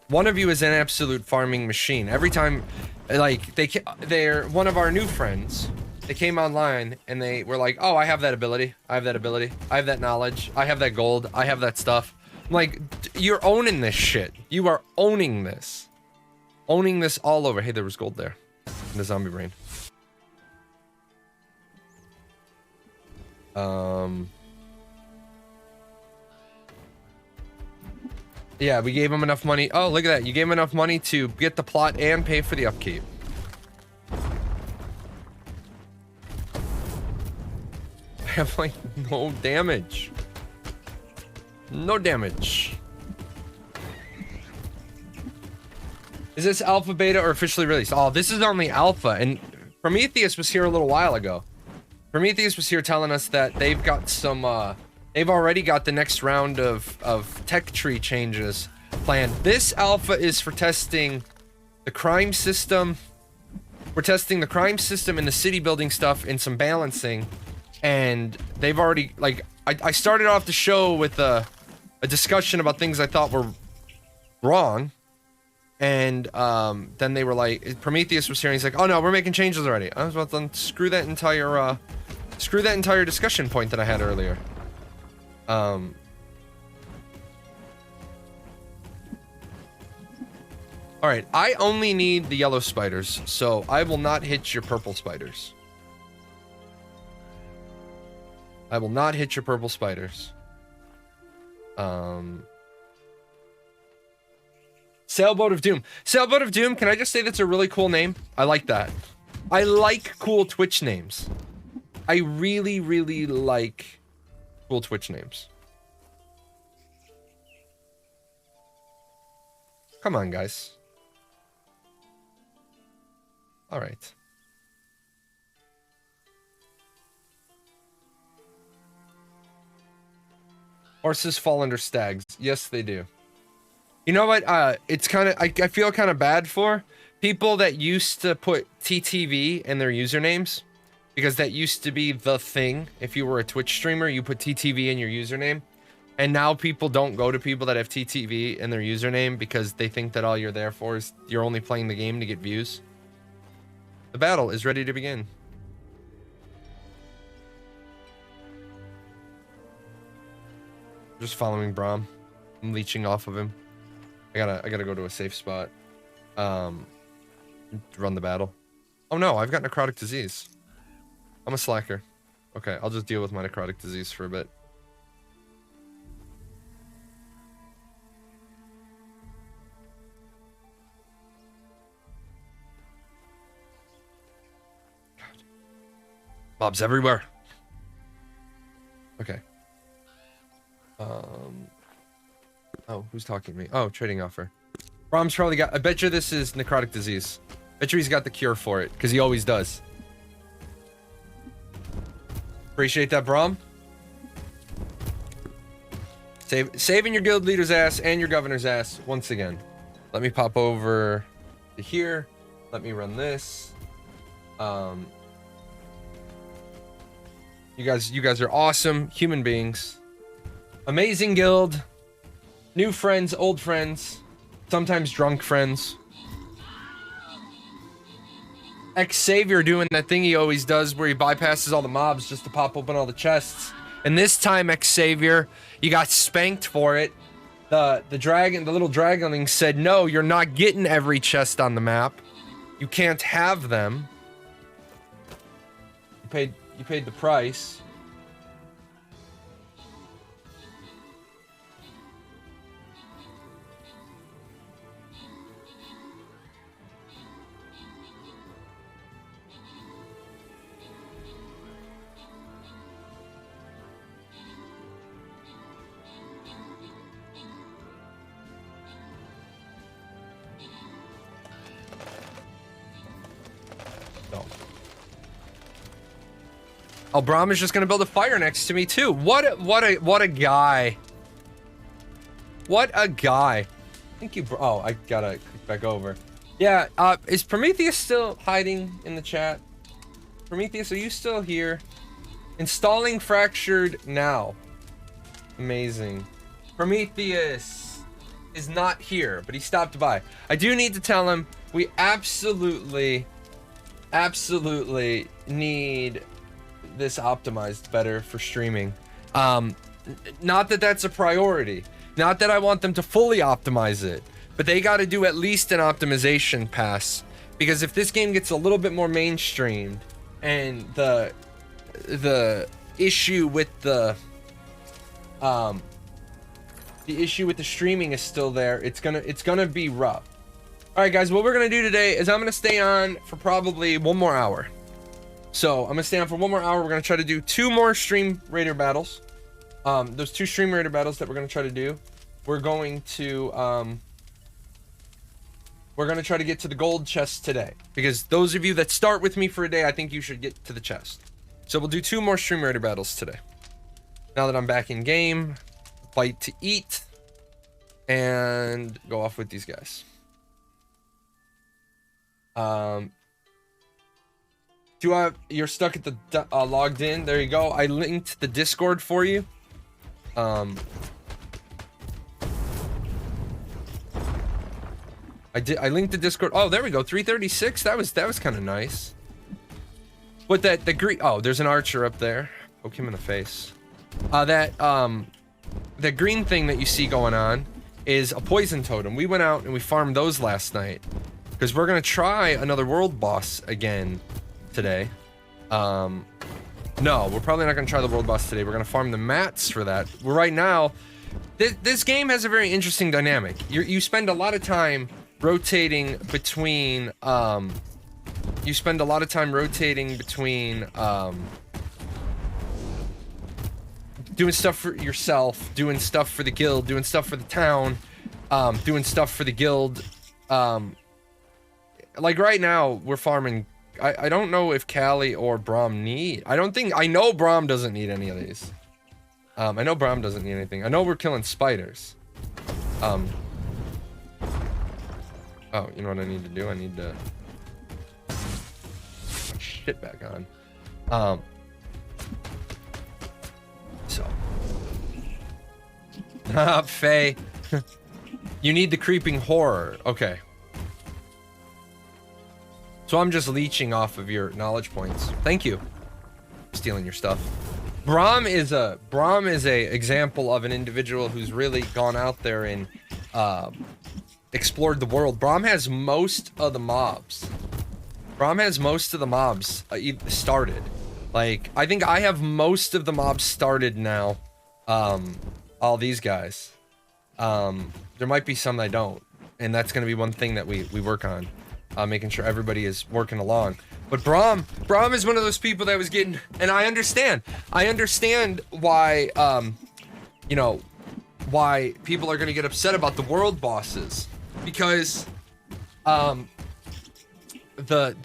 One of you is an absolute farming machine. Every time, like, they're one of our new friends. They came online and they were like, oh, I have that ability. I have that ability. I have that knowledge. I have that gold. I have that stuff. I'm like, you're owning this shit. You are owning this. Owning this all over. Hey, there was gold there. In the zombie brain. Yeah, we gave him enough money. Oh, look at that. You gave him enough money to get the plot and pay for the upkeep. I have, like, no damage. No damage. Is this alpha, beta, or officially released? Oh, this is only alpha, and Prometheus was here a little while ago. Prometheus was here telling us that they've got some, they've already got the next round of tech tree changes planned. This alpha is for testing the crime system. We're testing the crime system and the city building stuff and some balancing. And they've already, like, I started off the show with a discussion about things I thought were wrong. And then they were like, Prometheus was here and he's like, oh no, we're making changes already. I was about to screw that entire discussion point that I had earlier. All right, I only need the yellow spiders, so I will not hit your purple spiders. I will not hit your purple spiders. Sailboat of Doom. Sailboat of Doom, can I just say that's a really cool name? I like that. I like cool Twitch names. I really, really like cool Twitch names. Come on, guys. All right. Horses fall under stags. Yes, they do. You know what? It's kind of, I feel kind of bad for people that used to put TTV in their usernames, because that used to be the thing. If you were a Twitch streamer, you put TTV in your username. And now people don't go to people that have TTV in their username because they think that all you're there for is you're only playing the game to get views. The battle is ready to begin. Just following Braum. I'm leeching off of him. I gotta go to a safe spot. Run the battle. Oh no, I've got necrotic disease. I'm a slacker. Okay, I'll just deal with my necrotic disease for a bit. God. Mobs everywhere. Okay. Oh, who's talking to me? Oh, trading offer. Brom's probably got... I bet you this is necrotic disease. Bet you he's got the cure for it, because he always does. Appreciate that, Brom. Saving your guild leader's ass and your governor's ass once again. Let me pop over to here. Let me run this. You guys are awesome human beings. Amazing guild. New friends, old friends. Sometimes drunk friends. Xavier doing that thing he always does where he bypasses all the mobs just to pop open all the chests. And this time, Xavier, you got spanked for it. The little dragonling said, no, you're not getting every chest on the map. You can't have them. You paid the price. Oh, Brahm is just gonna build a fire next to me too. What a guy. What a guy. Thank you, bro. Oh, I gotta click back over. Yeah, is Prometheus still hiding in the chat? Prometheus, are you still here? Installing Fractured now. Amazing. Prometheus is not here, but he stopped by. I do need to tell him we absolutely need this optimized better for streaming. Not that that's a priority, not that I want them to fully optimize it, but they got to do at least an optimization pass, because if this game gets a little bit more mainstreamed and the issue with the streaming is still there, it's gonna be rough. All right, guys, what we're gonna do today is I'm gonna stay on for probably 1 more hour. So I'm gonna stay on for 1 more hour. We're gonna try to do 2 more stream raider battles. Those 2 stream raider battles that we're gonna try to do, we're going to try to get to the gold chest today, because those of you that start with me for a day, I think you should get to the chest. So we'll do 2 more stream raider battles today. Now that I'm back in game, bite to eat, and go off with these guys. You're stuck at the logged in. There you go. I linked the Discord for you. I linked the Discord. Oh, there we go. 336. That was kind of nice. What the green? Oh, there's an archer up there. Poke him in the face. The green thing that you see going on is a poison totem. We went out and we farmed those last night because we're gonna try another world boss again today. No, we're probably not gonna try the world boss today. We're gonna farm the mats for that. We're right now. This game has a very interesting dynamic. You spend a lot of time rotating between. You spend a lot of time rotating between. Doing stuff for yourself, doing stuff for the guild, doing stuff for the town, doing stuff for the guild. Like right now, we're farming. I don't know if Callie or Brahm need. I know Brahm doesn't need any of these. I know Brahm doesn't need anything. I know we're killing spiders. Oh, you know what I need to do? I need to put my shit back on. So. Faye. You need the creeping horror. Okay. So I'm just leeching off of your knowledge points. Thank you. Stealing your stuff. Brahm is a example of an individual who's really gone out there and explored the world. Braum has most of the mobs. Braum has most of the mobs started. Like, I think I have most of the mobs started now. All these guys. There might be some that I don't. And that's going to be one thing that we work on. Making sure everybody is working along. But Braum is one of those people that was getting... And I understand. I understand why, you know, why people are going to get upset about the world bosses. Because, the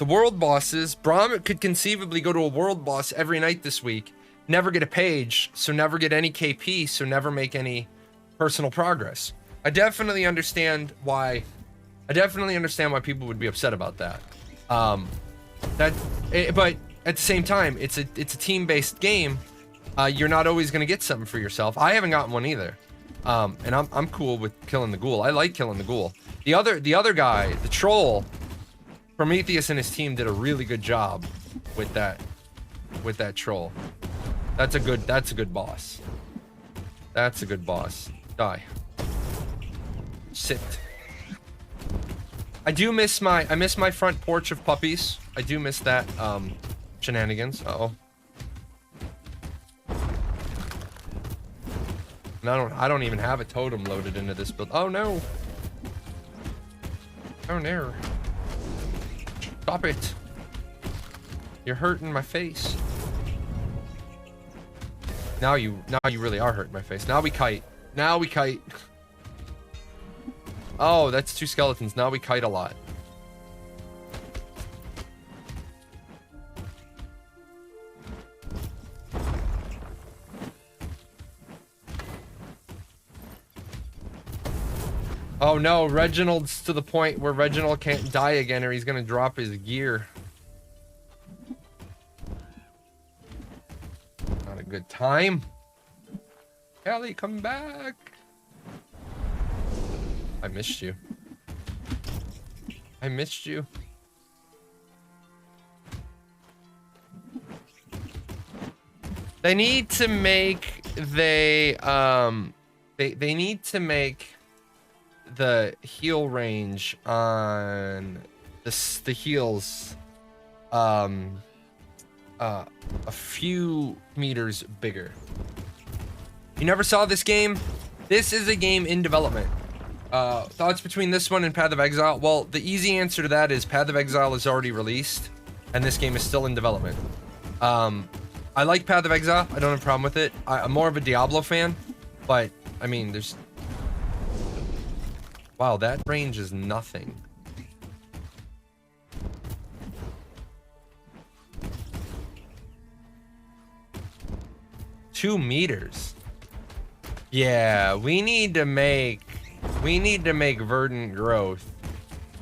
world bosses, Braum could conceivably go to a world boss every night this week, never get a page, so never get any KP, so never make any personal progress. I definitely understand why people would be upset about that. But at the same time, it's a team-based game. You're not always gonna get something for yourself. I haven't gotten one either. And I'm cool with killing the ghoul. I like killing the ghoul. The other guy, the troll, Prometheus and his team did a really good job with that troll. That's a good boss. That's a good boss. Die. Sit. I miss my front porch of puppies. I do miss that shenanigans. Uh-oh. And I don't even have a totem loaded into this build. Oh no. Oh no. Stop it. You're hurting my face. Now you really are hurting my face. Now we kite. Now we kite. Oh, that's 2 skeletons. Now we kite a lot. Oh no, Reginald's to the point where Reginald can't die again or he's gonna drop his gear. Not a good time. Kelly, come back. I missed you. I missed you. They need to make they need to make the heal range on the heals a few meters bigger. You never saw this game? This is a game in development. Thoughts between this one and Path of Exile? Well, the easy answer to that is Path of Exile is already released and this game is still in development. I like Path of Exile. I don't have a problem with it. I'm more of a Diablo fan, but I mean, there's... Wow, that range is nothing. Two meters. Yeah, we need to make verdant growth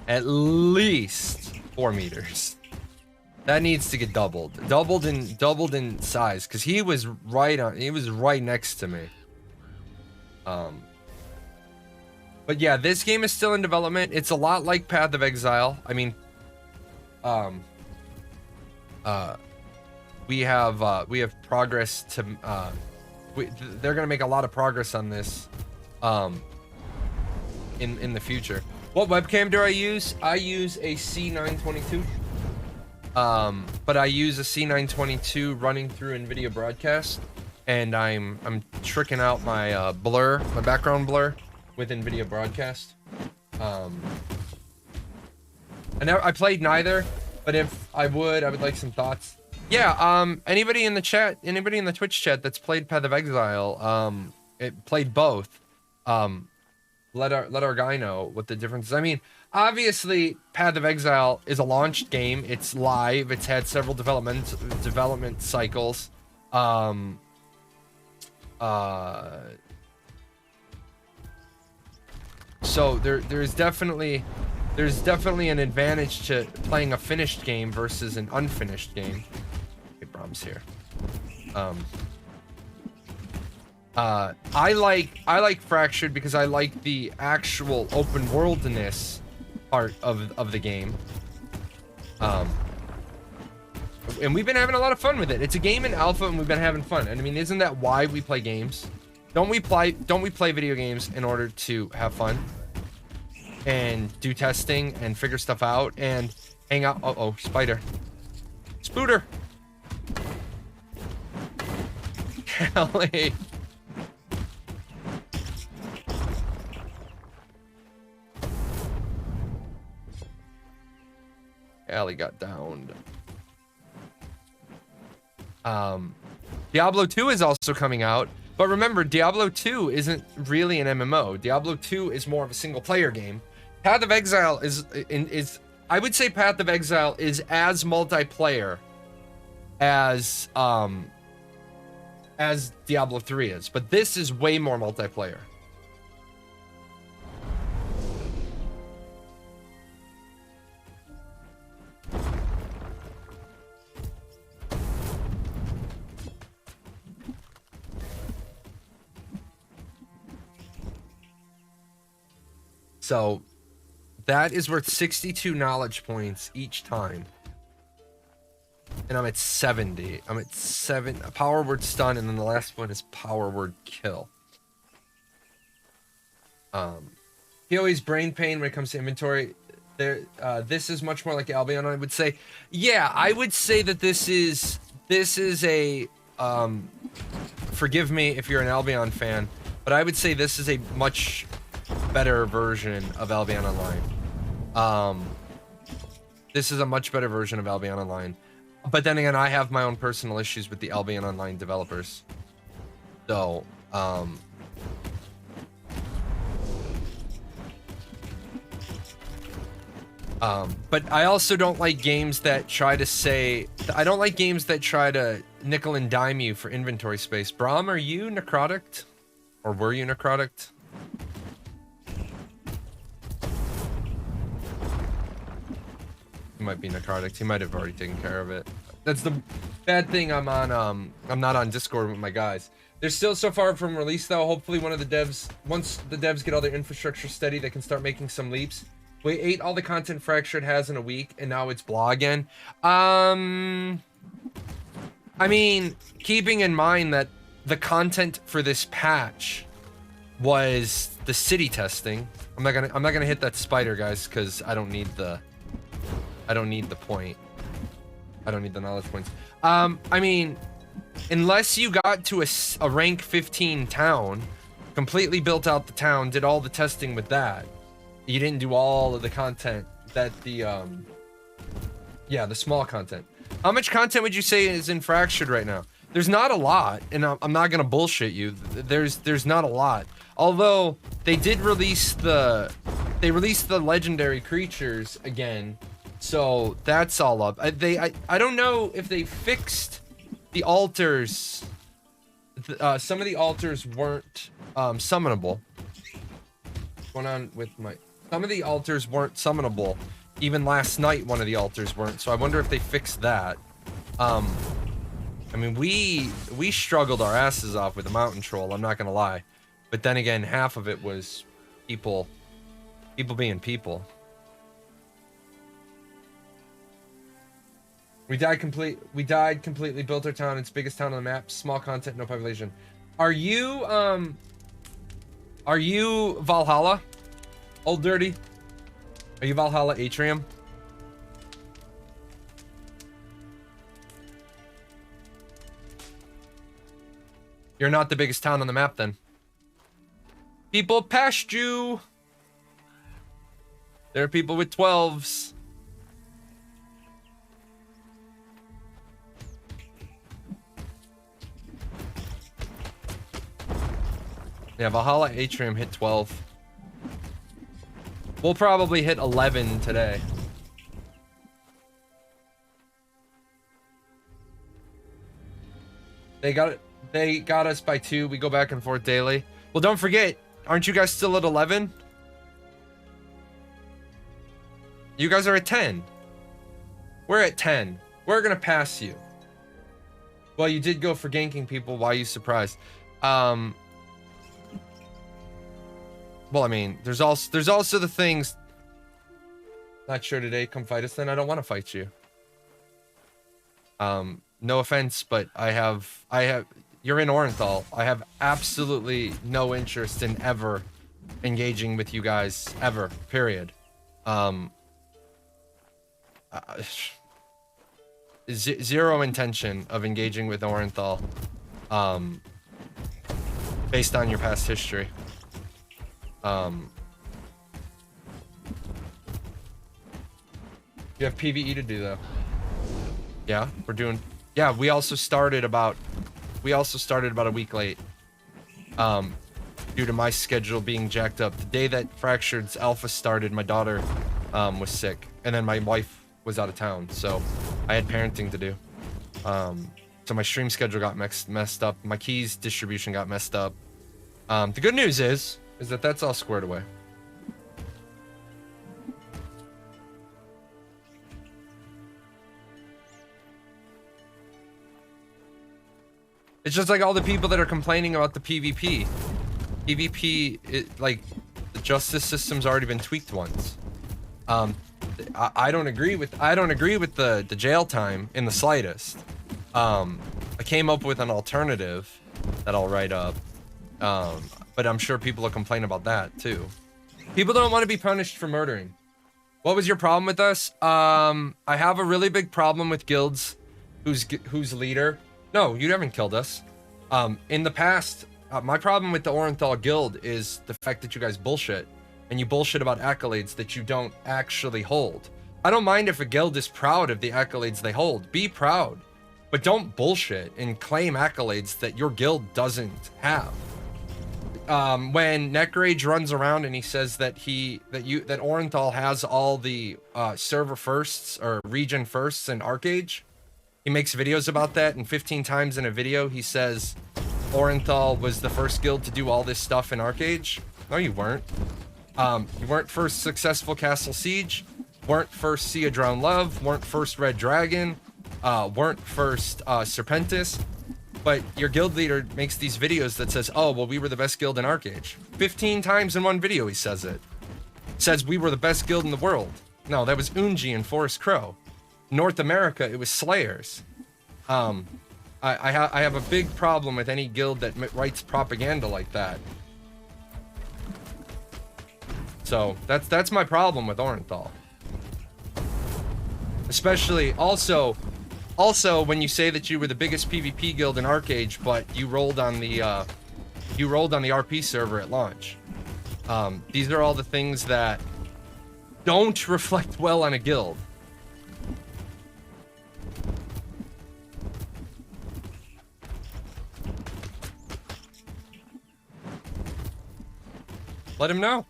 at least 4 meters. That needs to get doubled in size, because he was right next to me. But yeah, this game is still in development. It's a lot like Path of Exile. I mean, we have progress to they're gonna make a lot of progress on this in the future. What webcam do I use? I use a C922. But I use a C922 running through NVIDIA Broadcast, and I'm tricking out my my background blur with NVIDIA Broadcast. I played neither, but if I would like some thoughts. Yeah, anybody in the chat, anybody in the Twitch chat that's played Path of Exile, it played both. Let our guy know what the difference is. I mean, obviously, Path of Exile is a launched game. It's live. It's had several development cycles. So there's definitely an advantage to playing a finished game versus an unfinished game. Okay, Brahms here. I like Fractured because I like the actual open worldness part of the game. And we've been having a lot of fun with it. It's a game in alpha and we've been having fun. And I mean, isn't that why we play games? Don't we play video games in order to have fun? and do testing and figure stuff out and hang out. Uh-oh, spider. Spooter. Kelly. Allie got downed. Diablo 2 is also coming out, but remember, Diablo 2 isn't really an MMO. Diablo 2 is more of a single player game. Path of Exile is I would say Path of Exile is as multiplayer as Diablo 3 is, but this is way more multiplayer. So that is worth 62 knowledge points each time. And I'm at 70. I'm at 7. Power word stun, and then the last one is power word kill. He always brain pain when it comes to inventory. This is much more like Albion, I would say. Yeah, I would say that this is a forgive me if you're an Albion fan, but I would say this is a much better version of Albion Online. This is a much better version of Albion Online. But then again, I have my own personal issues with the Albion Online developers. So, but I also don't like games that try to say... I don't like games that try to nickel and dime you for inventory space. Brahm, are you necrotic? Or were you necrotic? He might be necrotic. He might have already taken care of it. That's the bad thing. I'm not on Discord with my guys. They're still so far from release though. Hopefully one of the devs, once the devs get all their infrastructure steady, they can start making some leaps. We ate all the content Fractured has in a week, and now it's blah again. I mean, keeping in mind that the content for this patch was the city testing. I'm not gonna hit that spider, guys, because I don't need the point. I don't need the knowledge points. I mean, unless you got to a rank 15 town, completely built out the town, did all the testing with that, you didn't do all of the content that the small content. How much content would you say is in Fractured right now? There's not a lot, and I'm not gonna bullshit you. There's not a lot. Although they did release the legendary creatures again. So that's all up. I don't know if they fixed the altars. Some of the altars weren't summonable. What's going on with my... Some of the altars weren't summonable. Even last night, one of the altars weren't. So I wonder if they fixed that. I mean, we struggled our asses off with the mountain troll. I'm not gonna lie. But then again, half of it was people being people. We died completely, built our town. It's biggest town on the map. Small content, no population. Are you Valhalla? Old Dirty? Are you Valhalla Atrium? You're not the biggest town on the map then. People past you. There are people with 12s. Yeah, Valhalla Atrium hit 12. We'll probably hit 11 today. They got us by 2. We go back and forth daily. Well, don't forget, aren't you guys still at 11? You guys are at 10. We're at 10. We're gonna pass you. Well, you did go for ganking people. Why are you surprised? Well, I mean, there's also the things. Not sure today. Come fight us then. I don't want to fight you. No offense, but I have. You're in Orenthal. I have absolutely no interest in ever engaging with you guys ever, period. Zero intention of engaging with Orenthal, based on your past history. You have PvE to do though. Yeah, we're doing. Yeah, we also started about a week late. Due to my schedule being jacked up. The day that Fractured's alpha started, my daughter was sick, and then my wife was out of town, so I had parenting to do. So my stream schedule got messed up. My keys distribution got messed up. The good news is that that's all squared away. It's just like all the people that are complaining about the PvP. PvP, like, the justice system's already been tweaked once. I don't agree with the jail time in the slightest. I came up with an alternative that I'll write up. But I'm sure people will complain about that too. People don't want to be punished for murdering. What was your problem with us? I have a really big problem with guilds whose leader. No, you haven't killed us. In the past, my problem with the Orenthal guild is the fact that you guys bullshit. And you bullshit about accolades that you don't actually hold. I don't mind if a guild is proud of the accolades they hold. Be proud. But don't bullshit and claim accolades that your guild doesn't have. When Neckrage runs around and he says that Orenthal has all the server firsts or region firsts in Arcage, he makes videos about that, and 15 times in a video he says Orenthal was the first guild to do all this stuff in Arcage. No, you weren't. You weren't first successful Castle Siege, weren't first Sea of Drowned Love, weren't first Red Dragon, weren't first Serpentis. But your guild leader makes these videos that says, oh, well, we were the best guild in Arcage. 15 times in one video he says it. Says we were the best guild in the world. No, that was Unji and Forest Crow. North America, it was Slayers. I have a big problem with any guild that writes propaganda like that. So that's my problem with Orenthal. Especially also when you say that you were the biggest PvP guild in Arcage, but you rolled on the RP server at launch. These are all the things that don't reflect well on a guild. Let him know.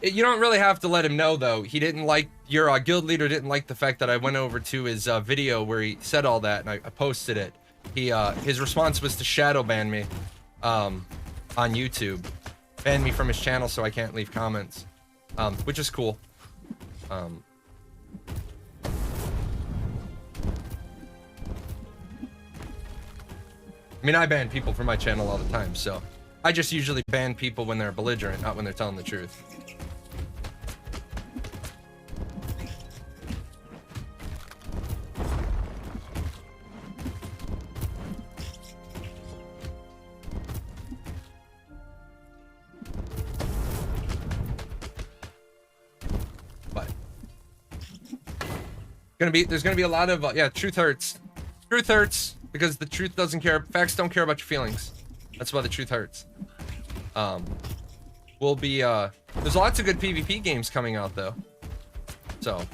You don't really have to let him know, though. He didn't like, your guild leader didn't like the fact that I went over to his video where he said all that, and I posted it. His response was to shadow ban me on YouTube. Ban me from his channel so I can't leave comments, which is cool. I mean, I ban people from my channel all the time, so I just usually ban people when they're belligerent, not when they're telling the truth. There's gonna be a lot of yeah, truth hurts. Truth hurts because the truth doesn't care. Facts don't care about your feelings. That's why the truth hurts. We'll be there's lots of good PvP games coming out though, so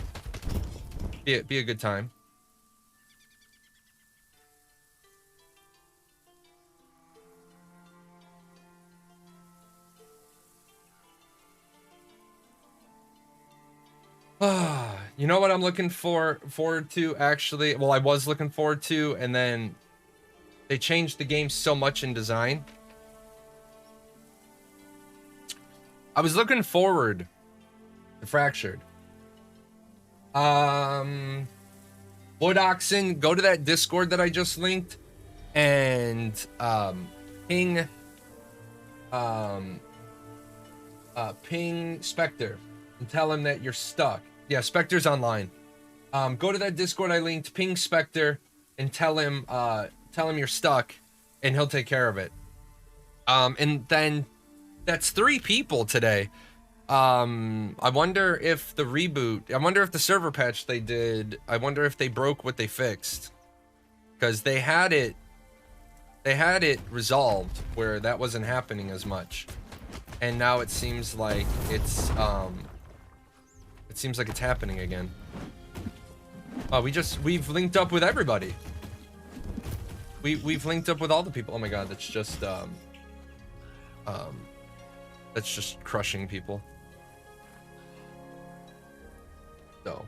be a good time. You know what I'm looking forward to, actually? Well, I was looking forward to, and then they changed the game so much in design. I was looking forward to Fractured. Blood Oxen, go to that Discord that I just linked, and ping Spectre and tell him that you're stuck. Yeah, Spectre's online. Go to that Discord I linked, ping Spectre, and tell him you're stuck, and he'll take care of it. And then That's 3 people today. I wonder if the reboot, I wonder if the server patch they did, I wonder if they broke what they fixed. Because they had it resolved where that wasn't happening as much. And now it seems like it's happening again. Oh, we've linked up with everybody. We've linked up with all the people. Oh my god, that's just crushing people. So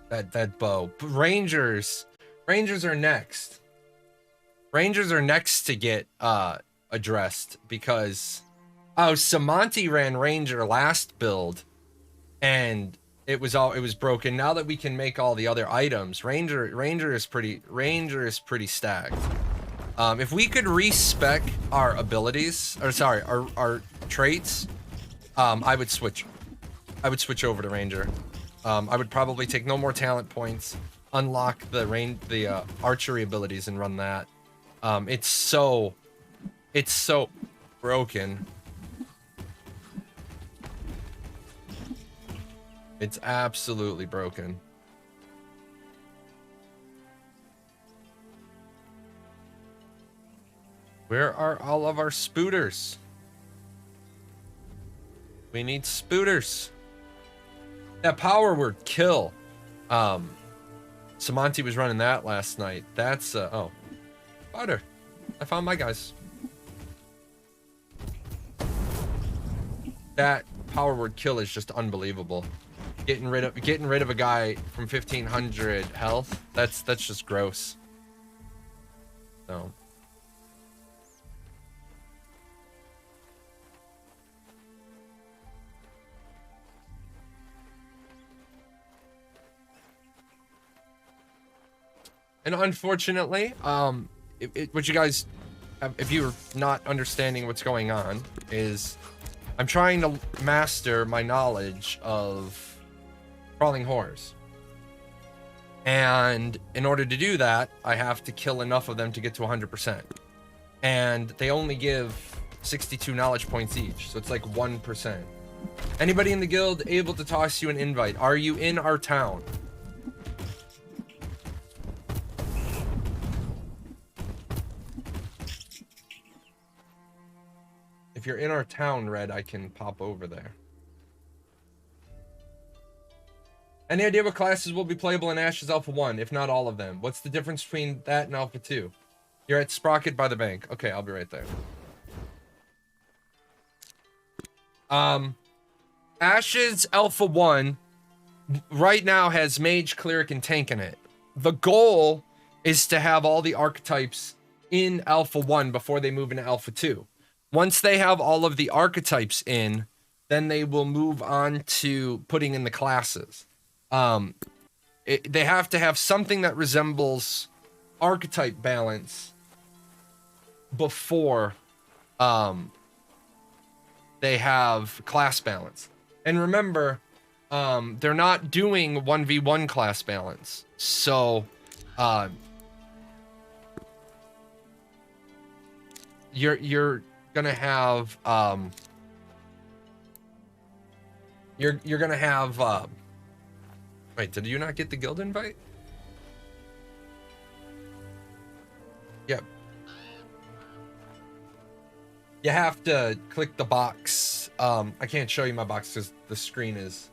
that bow. Rangers are next. Rangers are next to get addressed because Samanti ran Ranger last build and it was broken. Now that we can make all the other items, Ranger is pretty stacked. If we could respec our abilities, or sorry, our traits, I would switch over to Ranger. I would probably take no more talent points, unlock the archery abilities and run that. It's so broken. It's absolutely broken. Where are all of our spooters? We need spooters. That power word kill. Samanti was running that last night. That's oh, butter. I found my guys. That power word kill is just unbelievable. Getting rid of a guy from 1500 health. That's just gross. So. And unfortunately, what you guys, if you're not understanding what's going on, is I'm trying to master my knowledge of crawling horrors. And in order to do that, I have to kill enough of them to get to 100%. And they only give 62 knowledge points each, so it's like 1%. Anybody in the guild able to toss you an invite? Are you in our town? If you're in our town, Red, I can pop over there. Any idea what classes will be playable in Ashes Alpha 1, if not all of them? What's the difference between that and Alpha 2? You're at Sprocket by the bank. Okay, I'll be right there. Ashes Alpha 1 right now has Mage, Cleric, and Tank in it. The goal is to have all the archetypes in Alpha 1 before they move into Alpha 2. Once they have all of the archetypes in, then they will move on to putting in the classes. They have to have something that resembles archetype balance before they have class balance. And remember, they're not doing 1v1 class balance. So, you're gonna have you're gonna have wait, did you not get the guild invite? Yep. You have to click the box. I can't show you my box because the screen is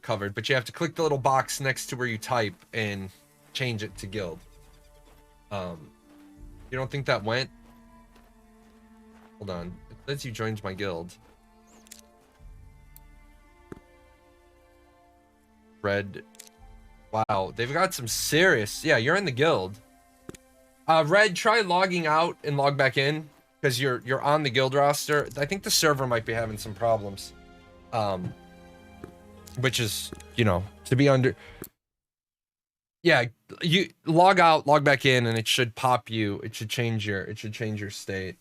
covered, but you have to click the little box next to where you type and change it to guild. You don't think that went? Hold on. It says you joined my guild. Red. Wow, they've got some serious... Yeah, you're in the guild. Red, try logging out and log back in, because you're on the guild roster. I think the server might be having some problems. Which is, you know, to be under... Yeah, you log out, log back in, and it should pop you. It should change your state.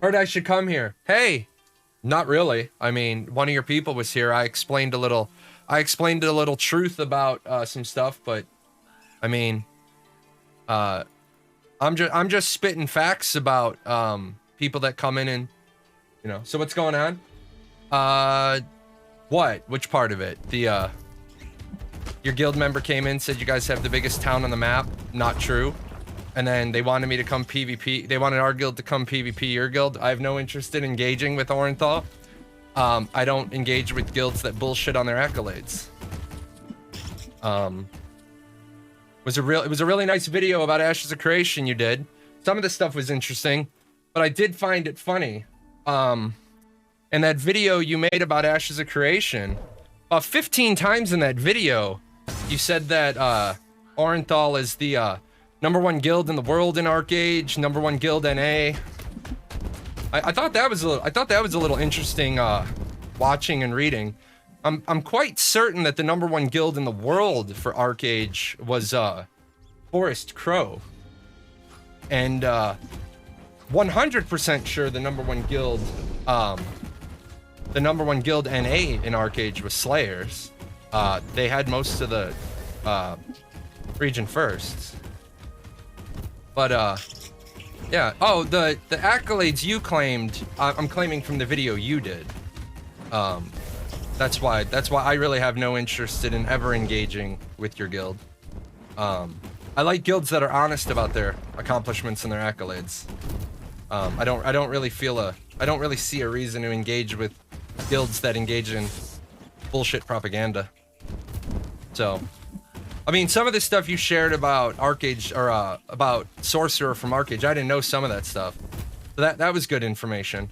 Or I should come here. Hey, Not really. I mean, one of your people was here. I explained a little truth about some stuff, but I mean, I'm just spitting facts about people that come in and, you know. So what's going on? What? Which part of it? The your guild member came in, said you guys have the biggest town on the map. Not true. And then they wanted me to come PvP. They wanted our guild to come PvP your guild. I have no interest in engaging with Orenthal. I don't engage with guilds that bullshit on their accolades. It was a really nice video about Ashes of Creation you did. Some of the stuff was interesting, but I did find it funny. In that video you made about Ashes of Creation, 15 times in that video, you said that Orenthal is the #1 guild in the world in ArcAge, #1 guild NA. I thought that was a little interesting watching and reading. I'm quite certain that the #1 guild in the world for ArcAge was Forest Crow. And 100% sure the #1 guild NA in ArcAge was Slayers. They had most of the region firsts. But yeah. Oh, the accolades you claimed, I'm claiming from the video you did. That's why I really have no interest in ever engaging with your guild. I like guilds that are honest about their accomplishments and their accolades. I don't really see a reason to engage with guilds that engage in bullshit propaganda. So, I mean, some of the stuff you shared about ArcAge, or about Sorcerer from ArcAge, I didn't know some of that stuff. So that was good information.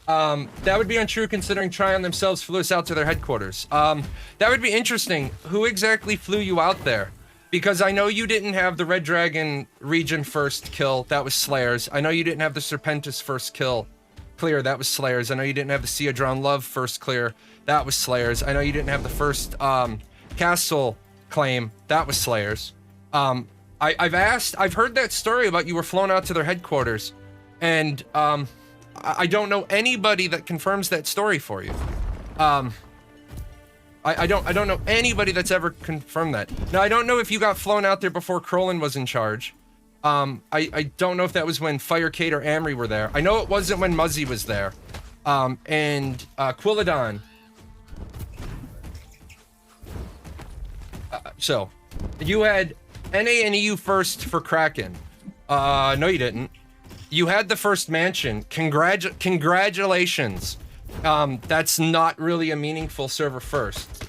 That would be untrue considering Tryon themselves flew us out to their headquarters. That would be interesting. Who exactly flew you out there? Because I know you didn't have the Red Dragon region first kill. That was Slayers. I know you didn't have the Serpentis first kill clear. That was Slayers. I know you didn't have the Sea of Drowned Love first clear. That was Slayers. I know you didn't have the first castle claim. That was Slayers. I've heard that story about you were flown out to their headquarters, and I don't know anybody that confirms that story for you. I don't know anybody that's ever confirmed that. Now, I don't know if you got flown out there before Krolin was in charge. I don't know if that was when Firecade or Amri were there. I know it wasn't when Muzzy was there. And Quilladon. So, you had NA and EU first for Kraken. No, you didn't. You had the first mansion. Congratulations. That's not really a meaningful server first.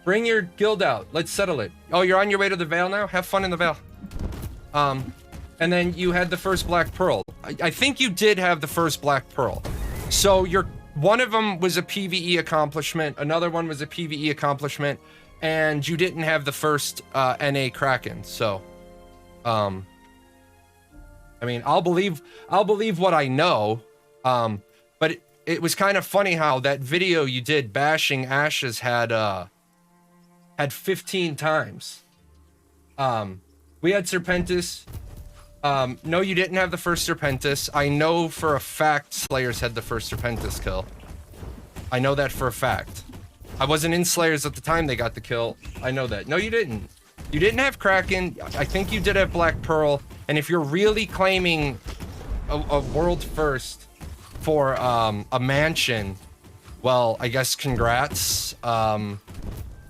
Bring your guild out. Let's settle it. Oh, you're on your way to the Vale now? Have fun in the Vale. And then you had the first Black Pearl. I think you did have the first Black Pearl. So one of them was a PvE accomplishment, another one was a PvE accomplishment, and you didn't have the first NA Kraken. So, I mean, I'll believe what I know. But it was kind of funny how that video you did bashing Ashes had 15 times. We had Serpentis. No, you didn't have the first Serpentis. I know for a fact Slayers had the first Serpentis kill. I know that for a fact. I wasn't in Slayers at the time they got the kill. I know that. No, you didn't. You didn't have Kraken. I think you did have Black Pearl. And if you're really claiming a world first for a mansion, well, I guess congrats.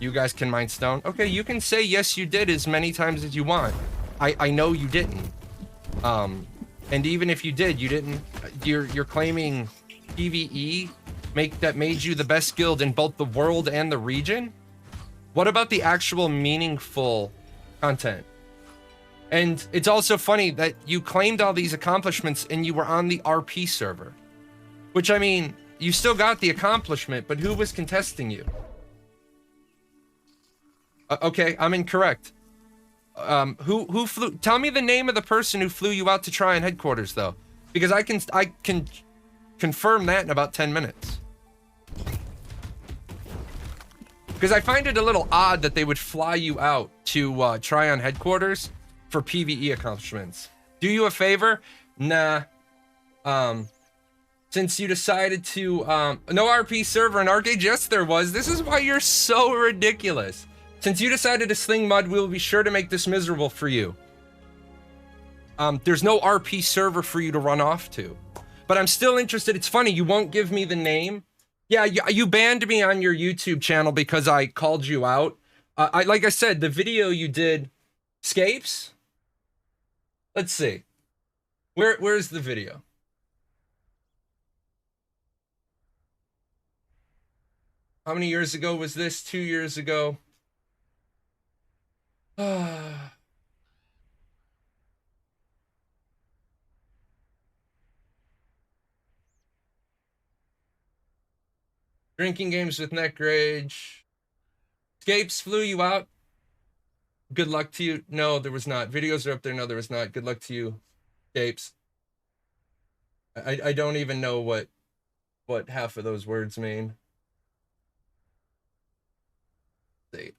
You guys can mine stone. Okay, you can say yes you did as many times as you want. I know you didn't. And even if you did, you didn't. You're claiming PvE that made you the best guild in both the world and the region. What about the actual meaningful content? And it's also funny that you claimed all these accomplishments and you were on the RP server. Which, I mean, you still got the accomplishment, but who was contesting you? Okay, I'm incorrect. Who flew? Tell me the name of the person who flew you out to Tryon headquarters, though. Because I can confirm that in about 10 minutes. Because I find it a little odd that they would fly you out to Tryon headquarters for PvE accomplishments. do you a favor? Nah. Since you decided to, no RP server in Arcade, yes, there was. This is why you're so ridiculous. Since you decided to sling mud, we'll be sure to make this miserable for you. There's no RP server for you to run off to. But I'm still interested. It's funny, you won't give me the name. Yeah, you banned me on your YouTube channel because I called you out. Like I said, the video you did, Scapes? Let's see. Where's the video? How many years ago was this? 2 years ago. Drinking games with neck rage. Scapes flew you out. Good luck to you. No, there was not. Videos are up there. No, there was not. Good luck to you, Scapes. I don't even know what half of those words mean.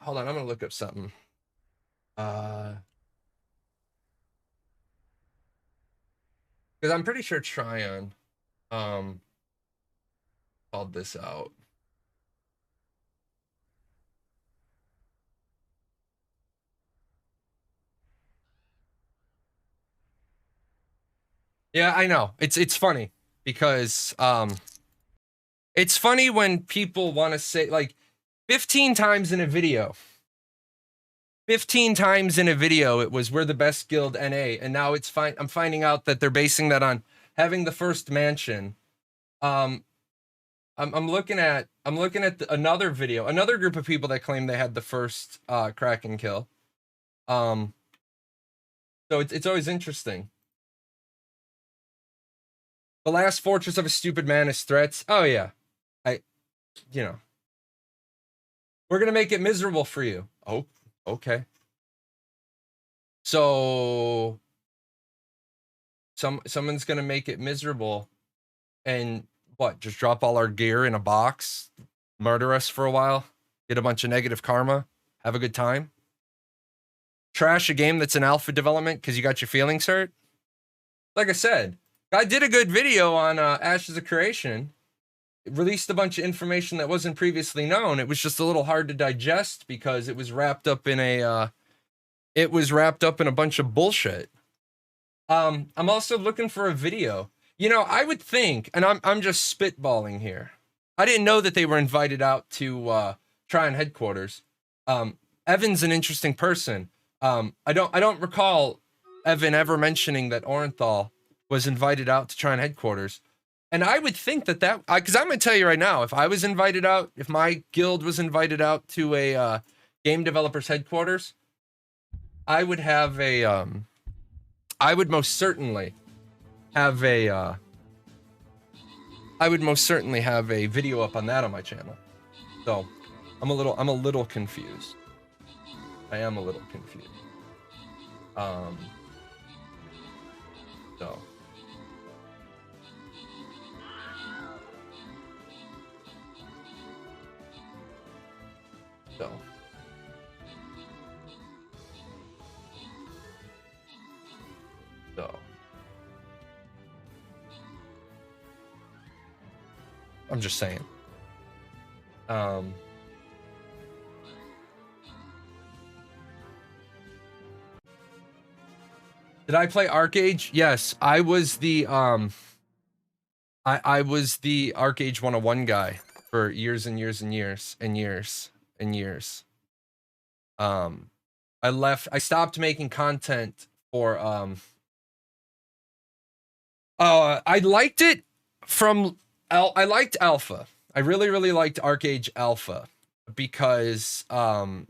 Hold on, I'm gonna look up something. Because I'm pretty sure Tryon called this out. Yeah, I know. It's funny because it's funny when people want to say, like, 15 times in a video. 15 times in a video it was, we're the best guild NA, and now it's fine. I'm finding out that they're basing that on having the first mansion. I'm looking at another video, another group of people that claim they had the first Kraken kill. So it's always interesting. The last fortress of a stupid man is threats. Oh yeah. You know. We're gonna make it miserable for you. Oh, okay. So someone's gonna make it miserable and what, just drop all our gear in a box, murder us for a while, get a bunch of negative karma, have a good time, trash a game that's in alpha development because you got your feelings hurt. Like I said, I did a good video on Ashes of Creation. It released a bunch of information that wasn't previously known. It was just a little hard to digest because it was wrapped up in a bunch of bullshit. I'm also looking for a video. You know, I would think, and I'm just spitballing here. I didn't know that they were invited out to Tryon headquarters. Evan's an interesting person. I don't recall Evan ever mentioning that Orenthal was invited out to Tryon headquarters. And I would think that because I'm going to tell you right now, if I was invited out, if my guild was invited out to a game developer's headquarters, I would have I would most certainly have a video up on that on my channel. So I'm a little confused. I am a little confused. So. I'm just saying. Did I play ArcAge? Yes, I was the I was the ArcAge 101 guy for years and years and years and years and years. I stopped making content for I liked it from I liked Alpha. I really liked ArcAge Alpha because I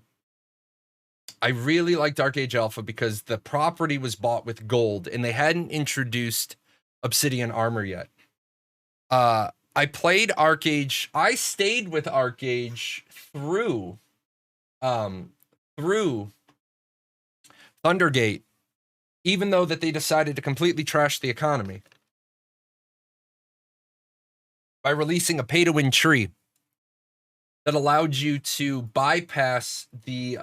really liked ArcAge Alpha because the property was bought with gold and they hadn't introduced obsidian armor yet. I played ArcAge. I stayed with ArcAge through Thundergate, even though that they decided to completely trash the economy by releasing a pay-to-win tree that allowed you to bypass the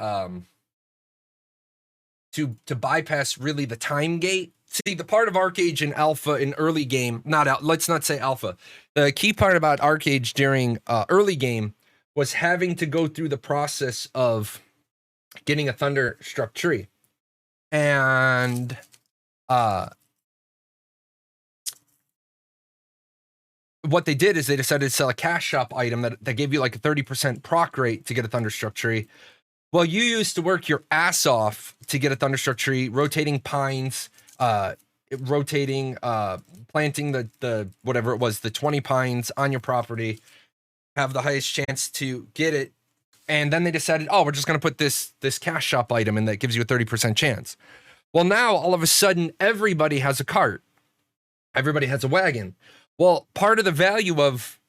to bypass really the time gate See, the part of Arcade in alpha in early game, let's not say alpha. The key part about Arcade during early game was having to go through the process of getting a Thunderstruck tree. And what they did is they decided to sell a cash shop item that gave you like a 30% proc rate to get a Thunderstruck tree. Well, you used to work your ass off to get a Thunderstruck tree, rotating pines, planting the whatever it was, the 20 pines on your property, have the highest chance to get it. And then they decided, oh, we're just going to put this cash shop item in that gives you a 30% chance. Well, now all of a sudden, everybody has a cart. Everybody has a wagon. Well, part of the value of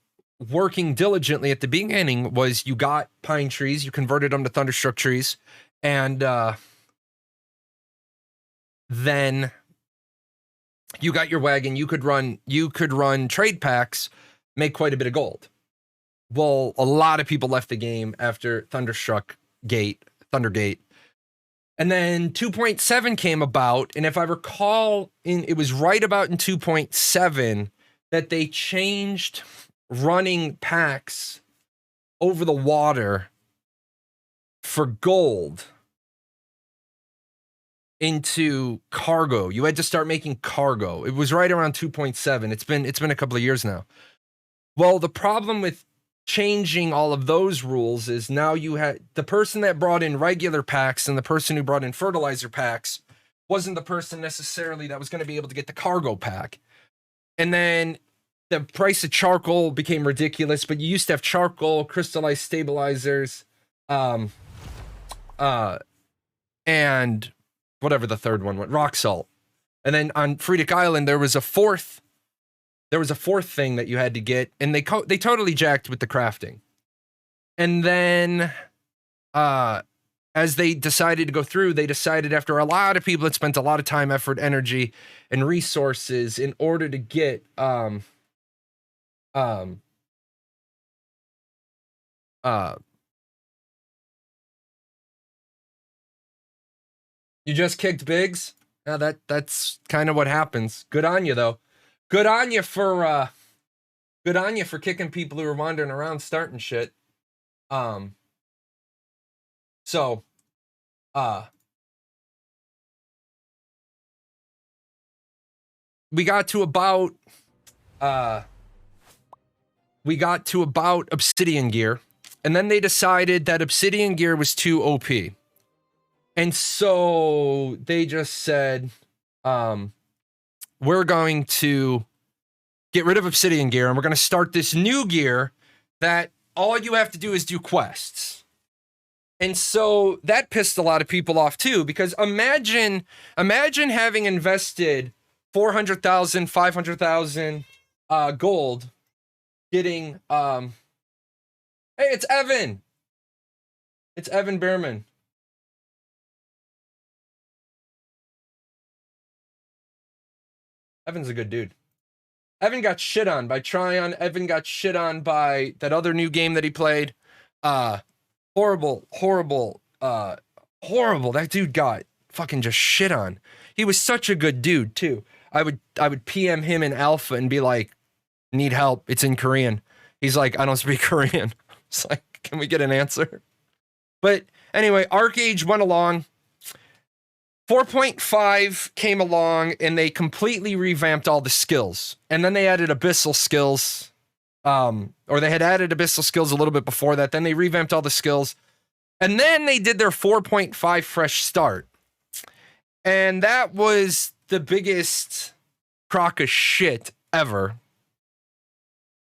working diligently at the beginning was you got pine trees, you converted them to Thunderstruck trees, and then you got your wagon. You could run trade packs, make quite a bit of gold. Well, a lot of people left the game after Thundergate. And then 2.7 came about, and if I recall, it was right about in 2.7 that they changed running packs over the water for gold into cargo. You had to start making cargo. It was right around 2.7. It's been a couple of years now. Well, the problem with changing all of those rules is now you had the person that brought in regular packs and the person who brought in fertilizer packs wasn't the person necessarily that was going to be able to get the cargo pack. And then the price of charcoal became ridiculous, but you used to have charcoal, crystallized stabilizers, and whatever the third one went, rock salt. And then on Fredic Island, there was a fourth thing that you had to get, and they totally jacked with the crafting. And then, as they decided to go through, they decided after a lot of people had spent a lot of time, effort, energy, and resources in order to get, you just kicked Biggs? Yeah, that's kind of what happens. Good on you, though. Good on you for kicking people who are wandering around starting shit. We got to about obsidian gear, and then they decided that obsidian gear was too OP. And so they just said, we're going to get rid of obsidian gear, and we're going to start this new gear that all you have to do is do quests. And so that pissed a lot of people off too, because imagine having invested 400,000, 500,000 gold, getting hey, it's Evan. It's Evan Behrman. Evan's a good dude. Evan got shit on by Tryon. Evan got shit on by that other new game that he played. Horrible. That dude got fucking just shit on. He was such a good dude too. I would PM him in alpha and be like, need help. It's in Korean. He's like, I don't speak Korean. It's like, can we get an answer? But anyway, Arcade went along. 4.5 came along and they completely revamped all the skills. And then they added abyssal skills. Or they had added abyssal skills a little bit before that. Then they revamped all the skills. And then they did their 4.5 fresh start. And that was the biggest crock of shit ever.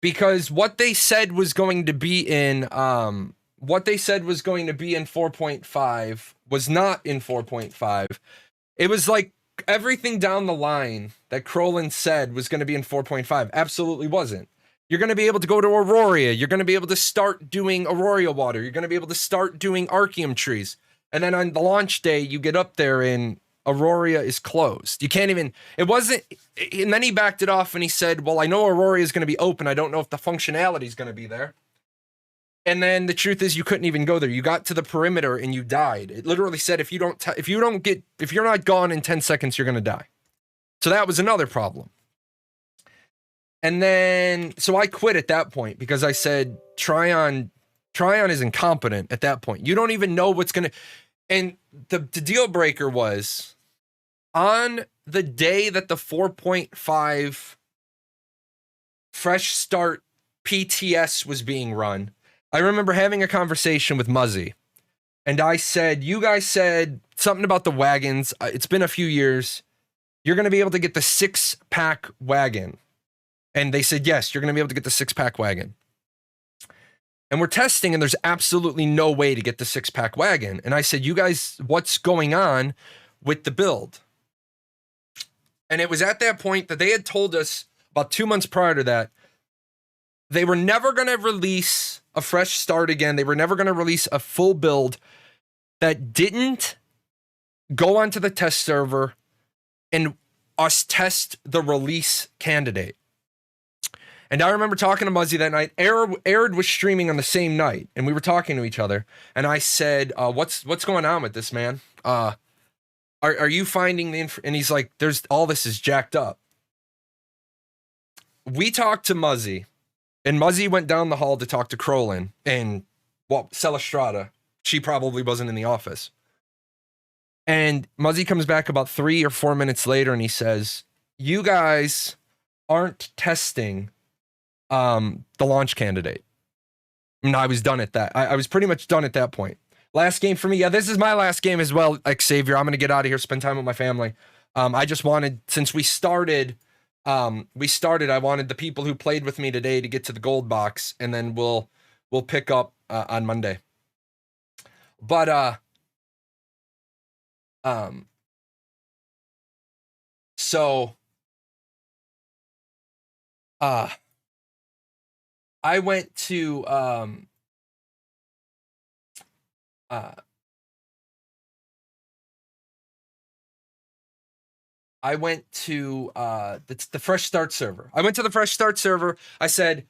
Because what they said was going to be in 4.5 was not in 4.5. It was like everything down the line that Crowlin said was going to be in 4.5 absolutely wasn't. You're going to be able to go to Aurora. You're going to be able to start doing Aurora water. You're going to be able to start doing Arceum trees. And then on the launch day, you get up there and Aurora is closed. You can't even, it wasn't, and then he backed it off and he said, well, I know Aurora is going to be open. I don't know if the functionality is going to be there. And then the truth is you couldn't even go there. You got to the perimeter and you died. It literally said, if you're not gone in 10 seconds, you're going to die. So that was another problem. And then, so I quit at that point because I said, Tryon is incompetent at that point. You don't even know what's going to, and the deal breaker was on the day that the 4.5 fresh start PTS was being run. I remember having a conversation with Muzzy, and I said, you guys said something about the wagons. It's been a few years. You're going to be able to get the 6-pack wagon. And they said, yes, you're going to be able to get the 6-pack wagon. And we're testing, and there's absolutely no way to get the 6-pack wagon. And I said, you guys, what's going on with the build? And it was at that point that they had told us about 2 months prior to that, they were never going to release a fresh start again. They were never going to release a full build that didn't go onto the test server and us test the release candidate. And I remember talking to Muzzy that night. Arid was streaming on the same night, and we were talking to each other. And I said, "What's going on with this, man? Are you finding the and he's like, "There's all this is jacked up." We talked to Muzzy, and Muzzy went down the hall to talk to Crolin and Celestrata. She probably wasn't in the office. And Muzzy comes back about 3 or 4 minutes later, and he says, "You guys aren't testing the launch candidate." And I was done at that. I was pretty much done at that point. Last game for me. Yeah, this is my last game as well, Xavier. I'm going to get out of here, spend time with my family. I just wanted, since we started, I wanted the people who played with me today to get to the gold box, and then we'll pick up on Monday. But, so, I went to the Fresh Start server. I went to the Fresh Start server. I said,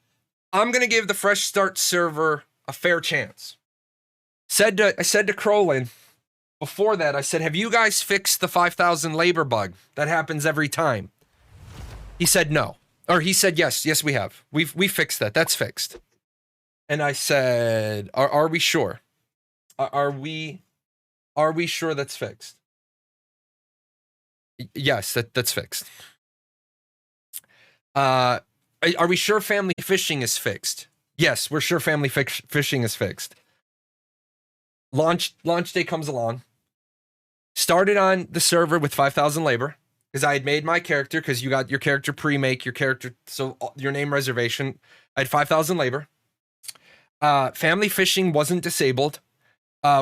I'm gonna give the Fresh Start server a fair chance. I said to Crolin before that, I said, have you guys fixed the 5,000 labor bug that happens every time? He said no. Or he said, yes, we have. We fixed that. That's fixed. And I said, are we sure? Are we sure that's fixed? Yes, that's fixed. Are we sure family fishing is fixed? Yes, we're sure family fishing is fixed. Launch day comes along. Started on the server with 5,000 labor. Because I had made my character, because you got your character pre-make, your character, so your name reservation. I had 5,000 labor. Family fishing wasn't disabled.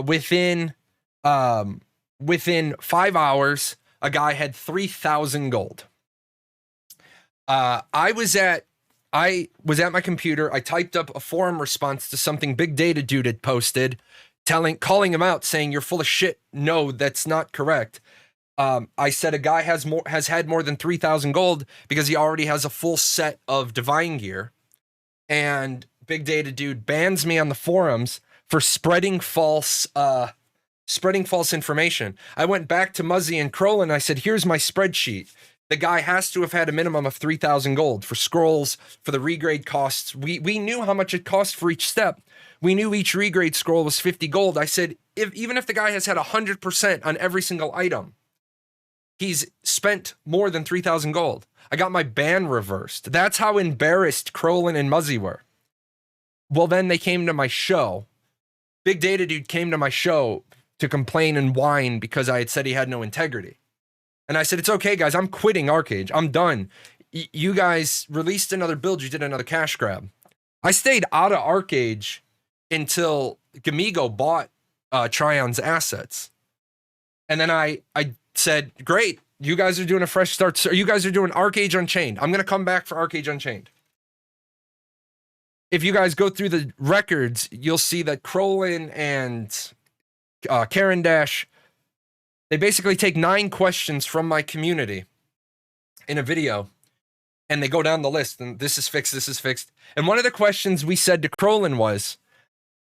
Within 5 hours, a guy had 3,000 gold. I was at my computer. I typed up a forum response to something Big Data Dude had posted, calling him out, saying, "You're full of shit. No, that's not correct." I said a guy has had more than 3,000 gold because he already has a full set of divine gear, and Big Data Dude bans me on the forums for spreading false information. I went back to Muzzy and Crolin and I said, here's my spreadsheet. The guy has to have had a minimum of 3,000 gold for scrolls, for the regrade costs. We knew how much it cost for each step. We knew each regrade scroll was 50 gold. I said, even if the guy has had 100% on every single item, he's spent more than 3,000 gold. I got my ban reversed. That's how embarrassed Crolin and Muzzy were. Well, then they came to my show. Big Data Dude came to my show to complain and whine because I had said he had no integrity. And I said, it's okay, guys. I'm quitting Arcade. I'm done. You guys released another build. You did another cash grab. I stayed out of Arcade until Gamigo bought Tryon's assets. And then I said, great, you guys are doing a fresh start. So you guys are doing Arcade Unchained. I'm going to come back for Arcade Unchained. If you guys go through the records, you'll see that Crolin and Karen Dash, they basically take 9 questions from my community in a video, and they go down the list, and this is fixed, this is fixed. And one of the questions we said to Crolin was,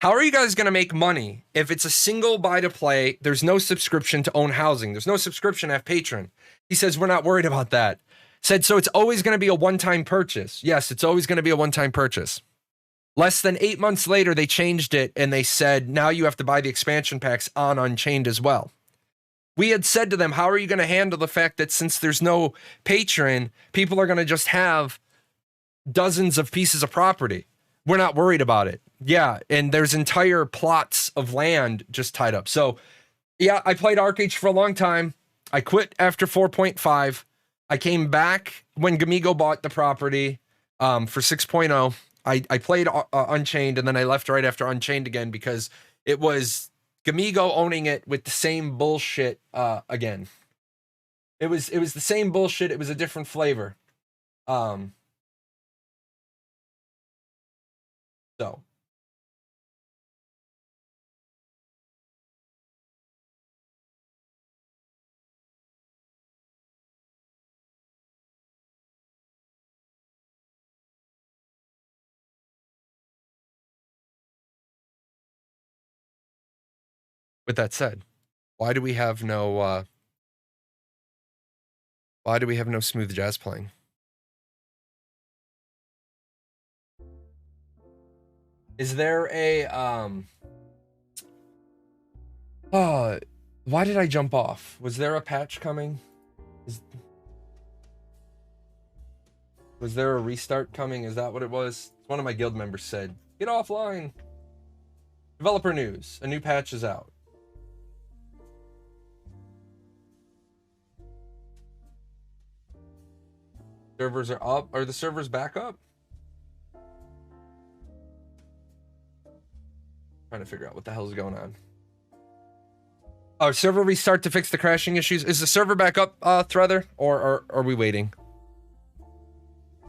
how are you guys going to make money if it's a single buy to play, there's no subscription to own housing, there's no subscription to have patron? He says, we're not worried about that. Said, so it's always going to be a one-time purchase. Yes, it's always going to be a one-time purchase. Less than 8 months later, they changed it and they said, now you have to buy the expansion packs on Unchained as well. We had said to them, how are you going to handle the fact that since there's no patron, people are going to just have dozens of pieces of property? We're not worried about it. Yeah, and there's entire plots of land just tied up. So, yeah, I played Arcade for a long time. I quit after 4.5. I came back when Gamigo bought the property for 6.0. I played Unchained, and then I left right after Unchained again because it was Gamigo owning it with the same bullshit again. It was the same bullshit. It was a different flavor. So. With that said, why do we have no smooth jazz playing? Is there a why did I jump off? Was there a patch coming? Was there a restart coming? Is that what it was? One of my guild members said, get offline. Developer news, a new patch is out. Servers are up. Are the servers back up? Trying to figure out what the hell is going on. Oh, server restart to fix the crashing issues. Is the server back up, Throther, or are we waiting?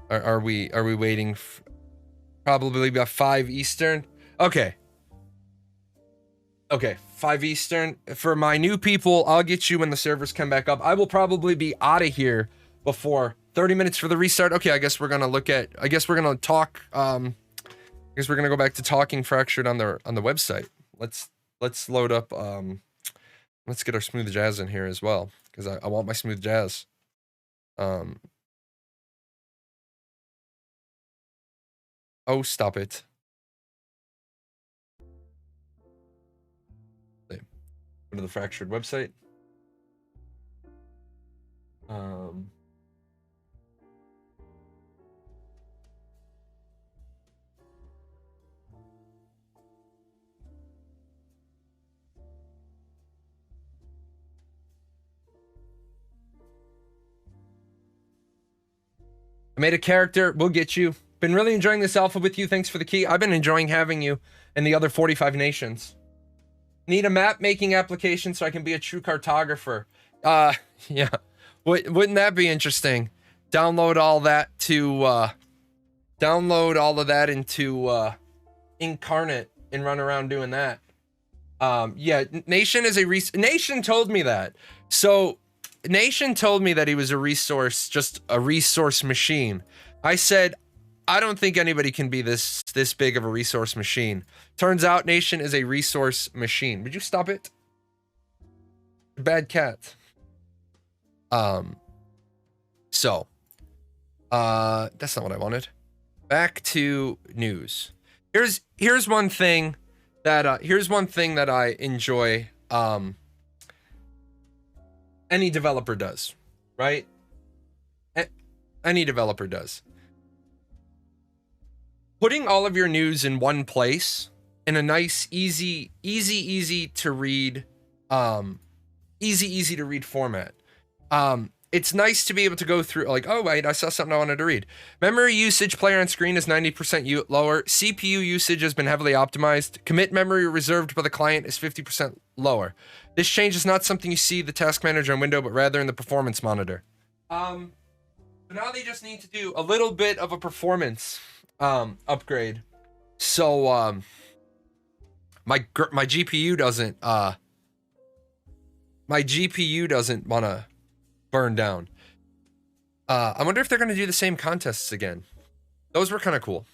Are we waiting? Probably about 5 Eastern. Okay. Okay, 5 Eastern. For my new people, I'll get you when the servers come back up. I will probably be out of here before 30 minutes for the restart. Okay, I guess we're gonna talk. I guess we're gonna go back to talking fractured on the website. Let's load up. Let's get our smooth jazz in here as well because I want my smooth jazz. Oh, stop it. Go to the fractured website. I made a character. We'll get you. Been really enjoying this alpha with you. Thanks for the key. I've been enjoying having you in the other 45 nations. Need a map making application so I can be a true cartographer. Yeah. Wouldn't that be interesting? Download all that to download all of that into Incarnate and run around doing that. Yeah, Nation is Nation told me that. So Nation told me that he was a resource, just a resource machine. I said, I don't think anybody can be this big of a resource machine. Turns out Nation is a resource machine. Would you stop it? Bad cat. So, that's not what I wanted. Back to news. Here's one thing that I enjoy. Any developer does, right? Any developer does. Putting all of your news in one place in a nice, easy to read, easy to read format. It's nice to be able to go through like, oh wait, I saw something I wanted to read. Memory usage player on screen is 90% lower. CPU usage has been heavily optimized. Commit memory reserved by the client is 50% lower. This change is not something you see the task manager in window, but rather in the performance monitor. So now they just need to do a little bit of a performance upgrade. So my GPU doesn't want to burn down. I wonder if they're going to do the same contests again. Those were kind of cool.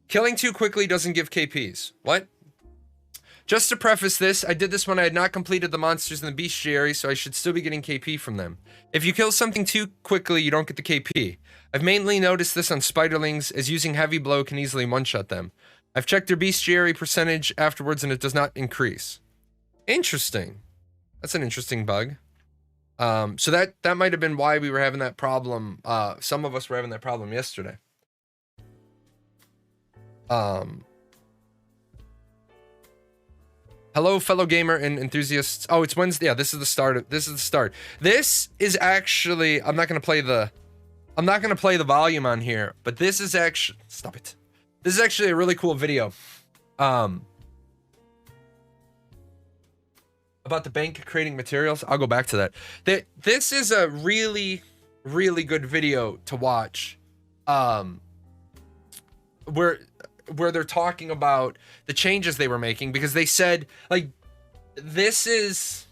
Killing too quickly doesn't give KPs. What? Just to preface this, I did this when I had not completed the monsters in the bestiary, so I should still be getting KP from them. If you kill something too quickly, you don't get the KP. I've mainly noticed this on spiderlings, as using heavy blow can easily one-shot them. I've checked their bestiary percentage afterwards, and it does not increase. Interesting. That's an interesting bug. So that might have been why we were having that problem. Some of us were having that problem yesterday. Hello, fellow gamer and enthusiasts. Oh, it's Wednesday. Yeah, this is the start. This is actually, I'm not gonna play the volume on here, but this is actually, stop it. This is actually a really cool video. About the bank creating materials. I'll go back to that. This is a really, really good video to watch. Where they're talking about the changes they were making, because they said, like, this is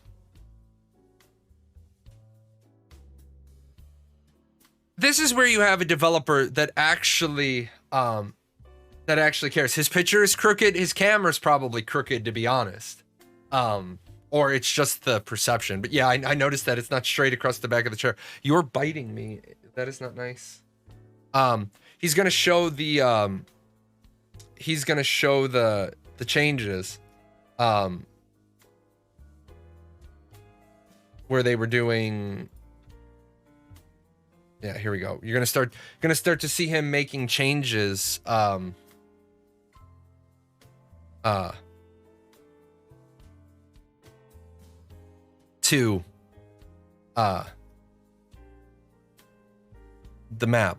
where you have a developer that actually cares. His picture is crooked, his camera's probably crooked, to be honest. Or it's just the perception. But yeah, I noticed that it's not straight across the back of the chair. You're biting me. That is not nice. He's gonna show the changes where they were doing. Yeah, here we go. You're gonna start to see him making changes to the map.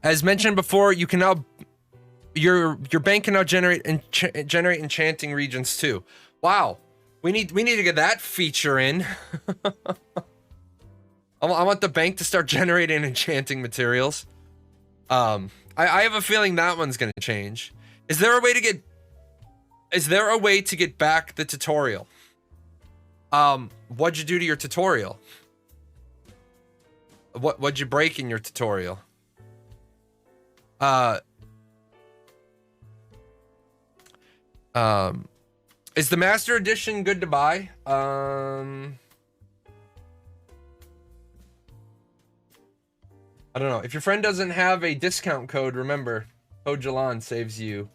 As mentioned before, you can now your bank can now generate enchanting regions too. Wow, we need to get that feature in. I want the bank to start generating enchanting materials. I have a feeling that one's gonna change. Is there a way to get back the tutorial? What'd you do to your tutorial? What'd you break in your tutorial? Is the Master Edition good to buy? I don't know. If your friend doesn't have a discount code, remember, Code JAHLON saves you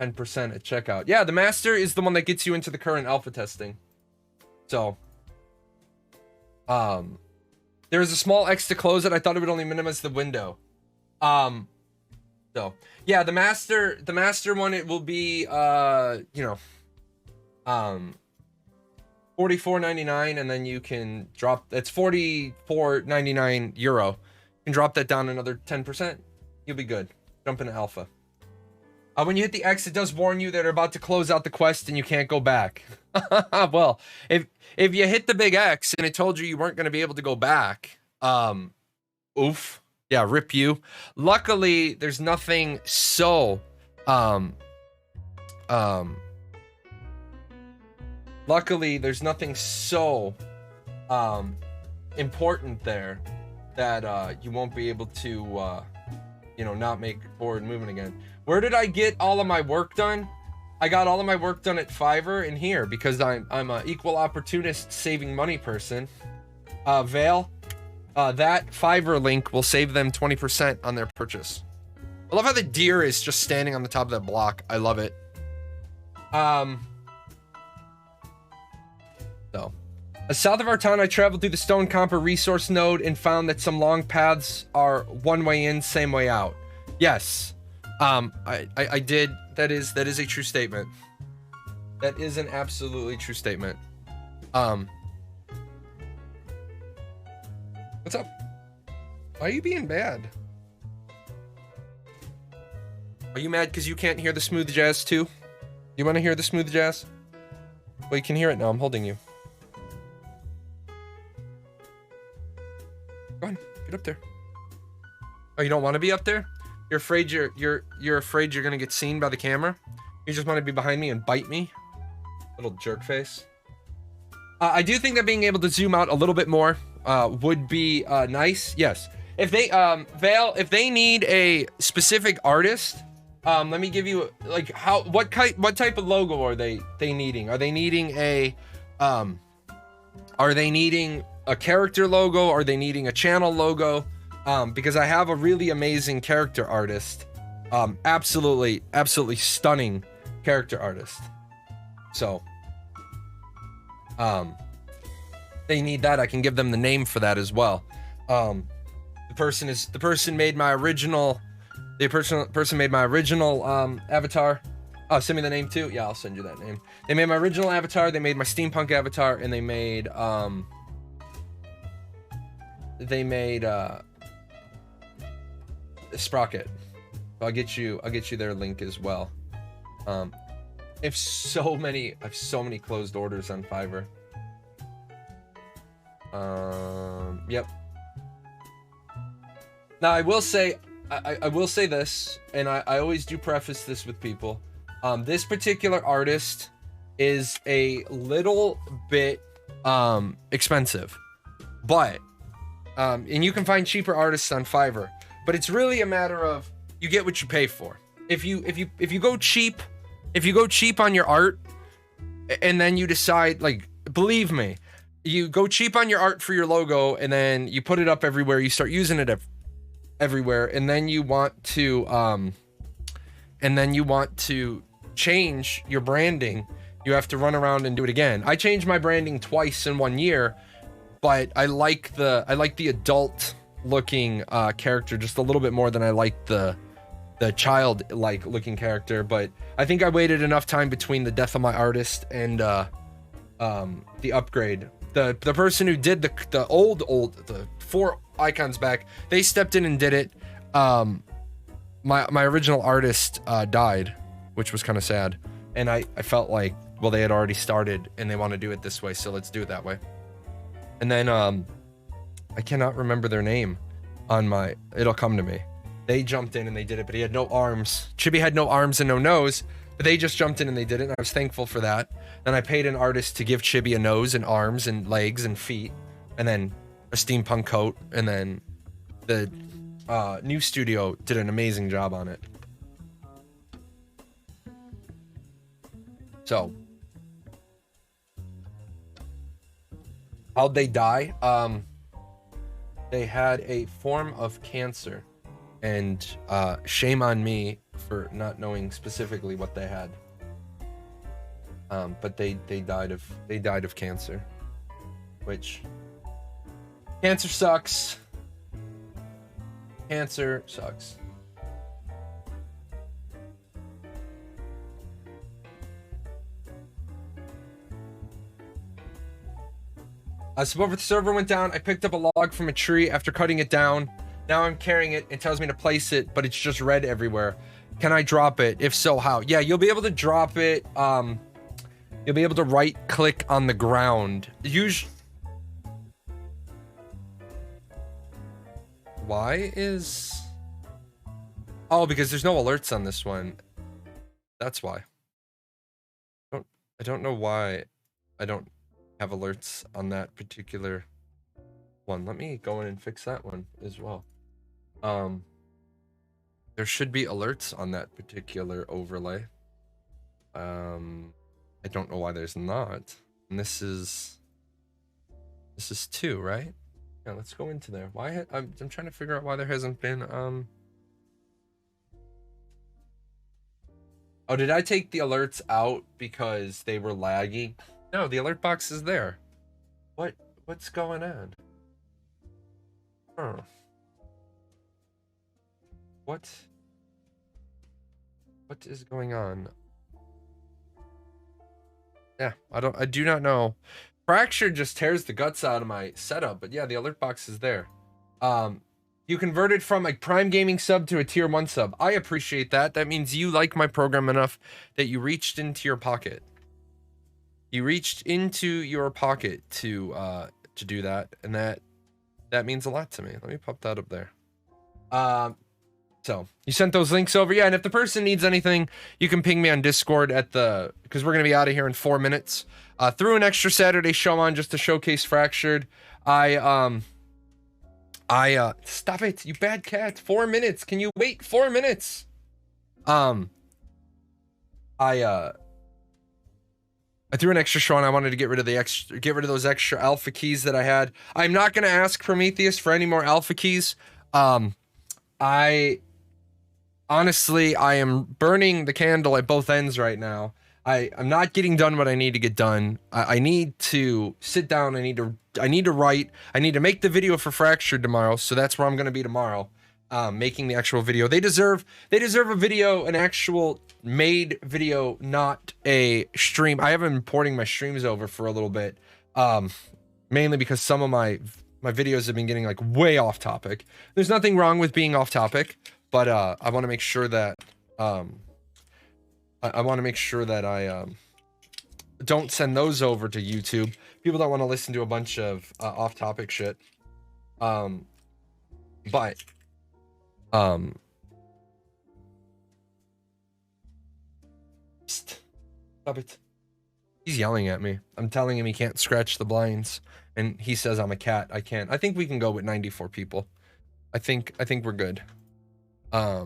10% at checkout. Yeah, the Master is the one that gets you into the current alpha testing. So, there was a small X to close it. I thought it would only minimize the window. So yeah, the master one, it will be $44.99, and then you can drop, it's €44.99. You can drop that down another 10%. You'll be good. Jump into alpha. When you hit the X, it does warn you that they're about to close out the quest and you can't go back. Well, if you hit the big X and it told you weren't going to be able to go back, oof. Yeah, rip you. Luckily, there's nothing so important there that you won't be able to not make forward movement again. Where did I get all of my work done? I got all of my work done at Fiverr and here, because I'm an equal opportunist saving money person. Vale, that Fiverr link will save them 20% on their purchase. I love how the deer is just standing on the top of that block. I love it. So, south of our town, I traveled through the Stone Comper resource node and found that some long paths are one way in, same way out. Yes. I did. That is a true statement. That is an absolutely true statement. What's up? Why are you being bad? Are you mad because you can't hear the smooth jazz too? You want to hear the smooth jazz? Well, you can hear it now. I'm holding you. Go on, get up there. Oh, you don't want to be up there? You're afraid you're afraid you're gonna get seen by the camera? You just want to be behind me and bite me? Little jerk face. I do think that being able to zoom out a little bit more would be nice. Yes. If they Vale, if they need a specific artist Let me give you like what type of logo are they needing? Are they needing a character logo? Are they needing a channel logo? Because I have a really amazing character artist. Absolutely stunning character artist. So they need that. I can give them the name for that as well. The person made my original avatar. Oh, send me the name too. Yeah, I'll send you that name. They made my original avatar, they made my steampunk avatar, and they made Sprocket. I'll get you their link as well. I have so many closed orders on Fiverr. Yep. Now I will say this, and I always do preface this with people. This particular artist is a little bit expensive, but and you can find cheaper artists on Fiverr, but it's really a matter of you get what you pay for. If you go cheap on your art, and then you decide, like, believe me, you go cheap on your art for your logo, and then you put it up everywhere, you start using it everywhere, and then you want to change your branding, you have to run around and do it again. I changed my branding twice in 1 year, but I like the adult looking character just a little bit more than I like the child-like looking character. But I think I waited enough time between the death of my artist and the upgrade. The person who did the 4 icons back, they stepped in and did it. My original artist died, which was kind of sad, and I felt like, well, they had already started and they want to do it this way, so let's do it that way. And then I cannot remember their name on it'll come to me. They jumped in and they did it, but he had no arms. Chibi had no arms and no nose, but they just jumped in and they did it, and I was thankful for that. Then I paid an artist to give Chibi a nose and arms and legs and feet, and then a steampunk coat, and then the new studio did an amazing job on it. So how'd they die? They had a form of cancer, and shame on me for not knowing specifically what they had. But they died of cancer, which cancer sucks. Cancer sucks. So the server went down. I picked up a log from a tree after cutting it down. Now I'm carrying it. It tells me to place it, but it's just red everywhere. Can I drop it? If so, how? Yeah, you'll be able to drop it. You'll be able to right click on the ground. Why is... Oh, because there's no alerts on this one. That's why. I don't know why I don't have alerts on that particular one. Let me go in and fix that one as well. There should be alerts on that particular overlay. I don't know why there's not. And this is 2, right? Yeah, let's go into there. Why I'm trying to figure out why there hasn't been Oh, did I take the alerts out because they were laggy? No, the alert box is there. What's going on? Huh. What is going on? Yeah, I do not know. Fracture just tears the guts out of my setup, but yeah, the alert box is there. You converted from a Prime Gaming sub to a Tier 1 sub. I appreciate that. That means you like my program enough that you reached into your pocket. You reached into your pocket to do that, and that means a lot to me. Let me pop that up there. So you sent those links over, yeah. And if the person needs anything, you can ping me on Discord because we're gonna be out of here in 4 minutes. Threw an extra Saturday show on just to showcase Fractured. Stop it, you bad cat. 4 minutes. Can you wait 4 minutes? I threw an extra show on. I wanted to get rid of those extra alpha keys that I had. I'm not going to ask Prometheus for any more alpha keys. I am burning the candle at both ends right now. I'm not getting done what I need to get done. I need to sit down. I need to write. I need to make the video for Fractured tomorrow. So that's where I'm going to be tomorrow, making the actual video. They deserve a video, an actual made video, not a stream. I have been porting my streams over for a little bit, mainly because some of my videos have been getting like way off topic. There's nothing wrong with being off topic, but I want to make sure that I want to make sure that I don't send those over to YouTube. People don't want to listen to a bunch of off-topic shit. Stop it. He's yelling at me. I'm telling him he can't scratch the blinds, and he says I'm a cat. I can't. I think we can go with 94 people. I think we're good. I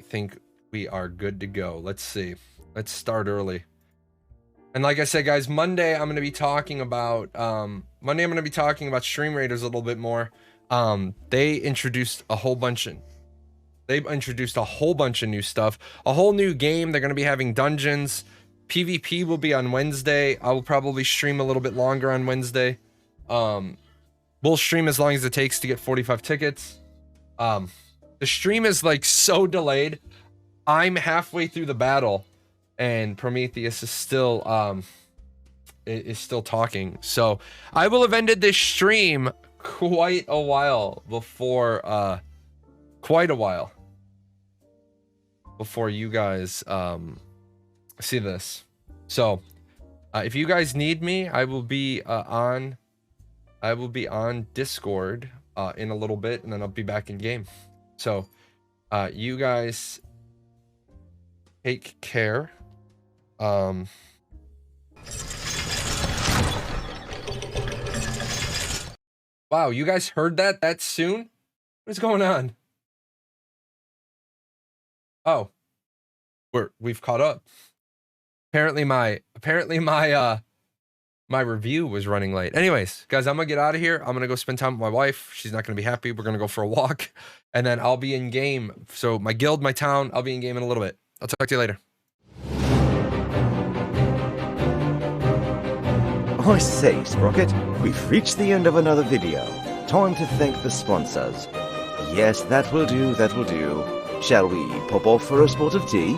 think we are good to go. Let's see. Let's start early. And like I said, guys, Monday I'm going to be talking about Stream Raiders a little bit more. They introduced a whole bunch of new stuff, a whole new game. They're going to be having dungeons. PvP will be on Wednesday. I will probably stream a little bit longer on Wednesday. We'll stream as long as it takes to get 45 tickets. The stream is like so delayed. I'm halfway through the battle and Prometheus is still talking. So I will have ended this stream quite a while before you guys see this. So if you guys need me, I will be on Discord in a little bit, and then I'll be back in game. So you guys take care. Wow, you guys heard that soon? What is going on? Oh, we've caught up. Apparently my review was running late. Anyways, guys, I'm gonna get out of here. I'm gonna go spend time with my wife. She's not gonna be happy. We're gonna go for a walk, and then I'll be in game. So my guild, my town, I'll be in game in a little bit. I'll talk to you later. I say, Sprocket, we've reached the end of another video. Time to thank the sponsors. Yes, that will do, that will do. Shall we pop off for a spot of tea?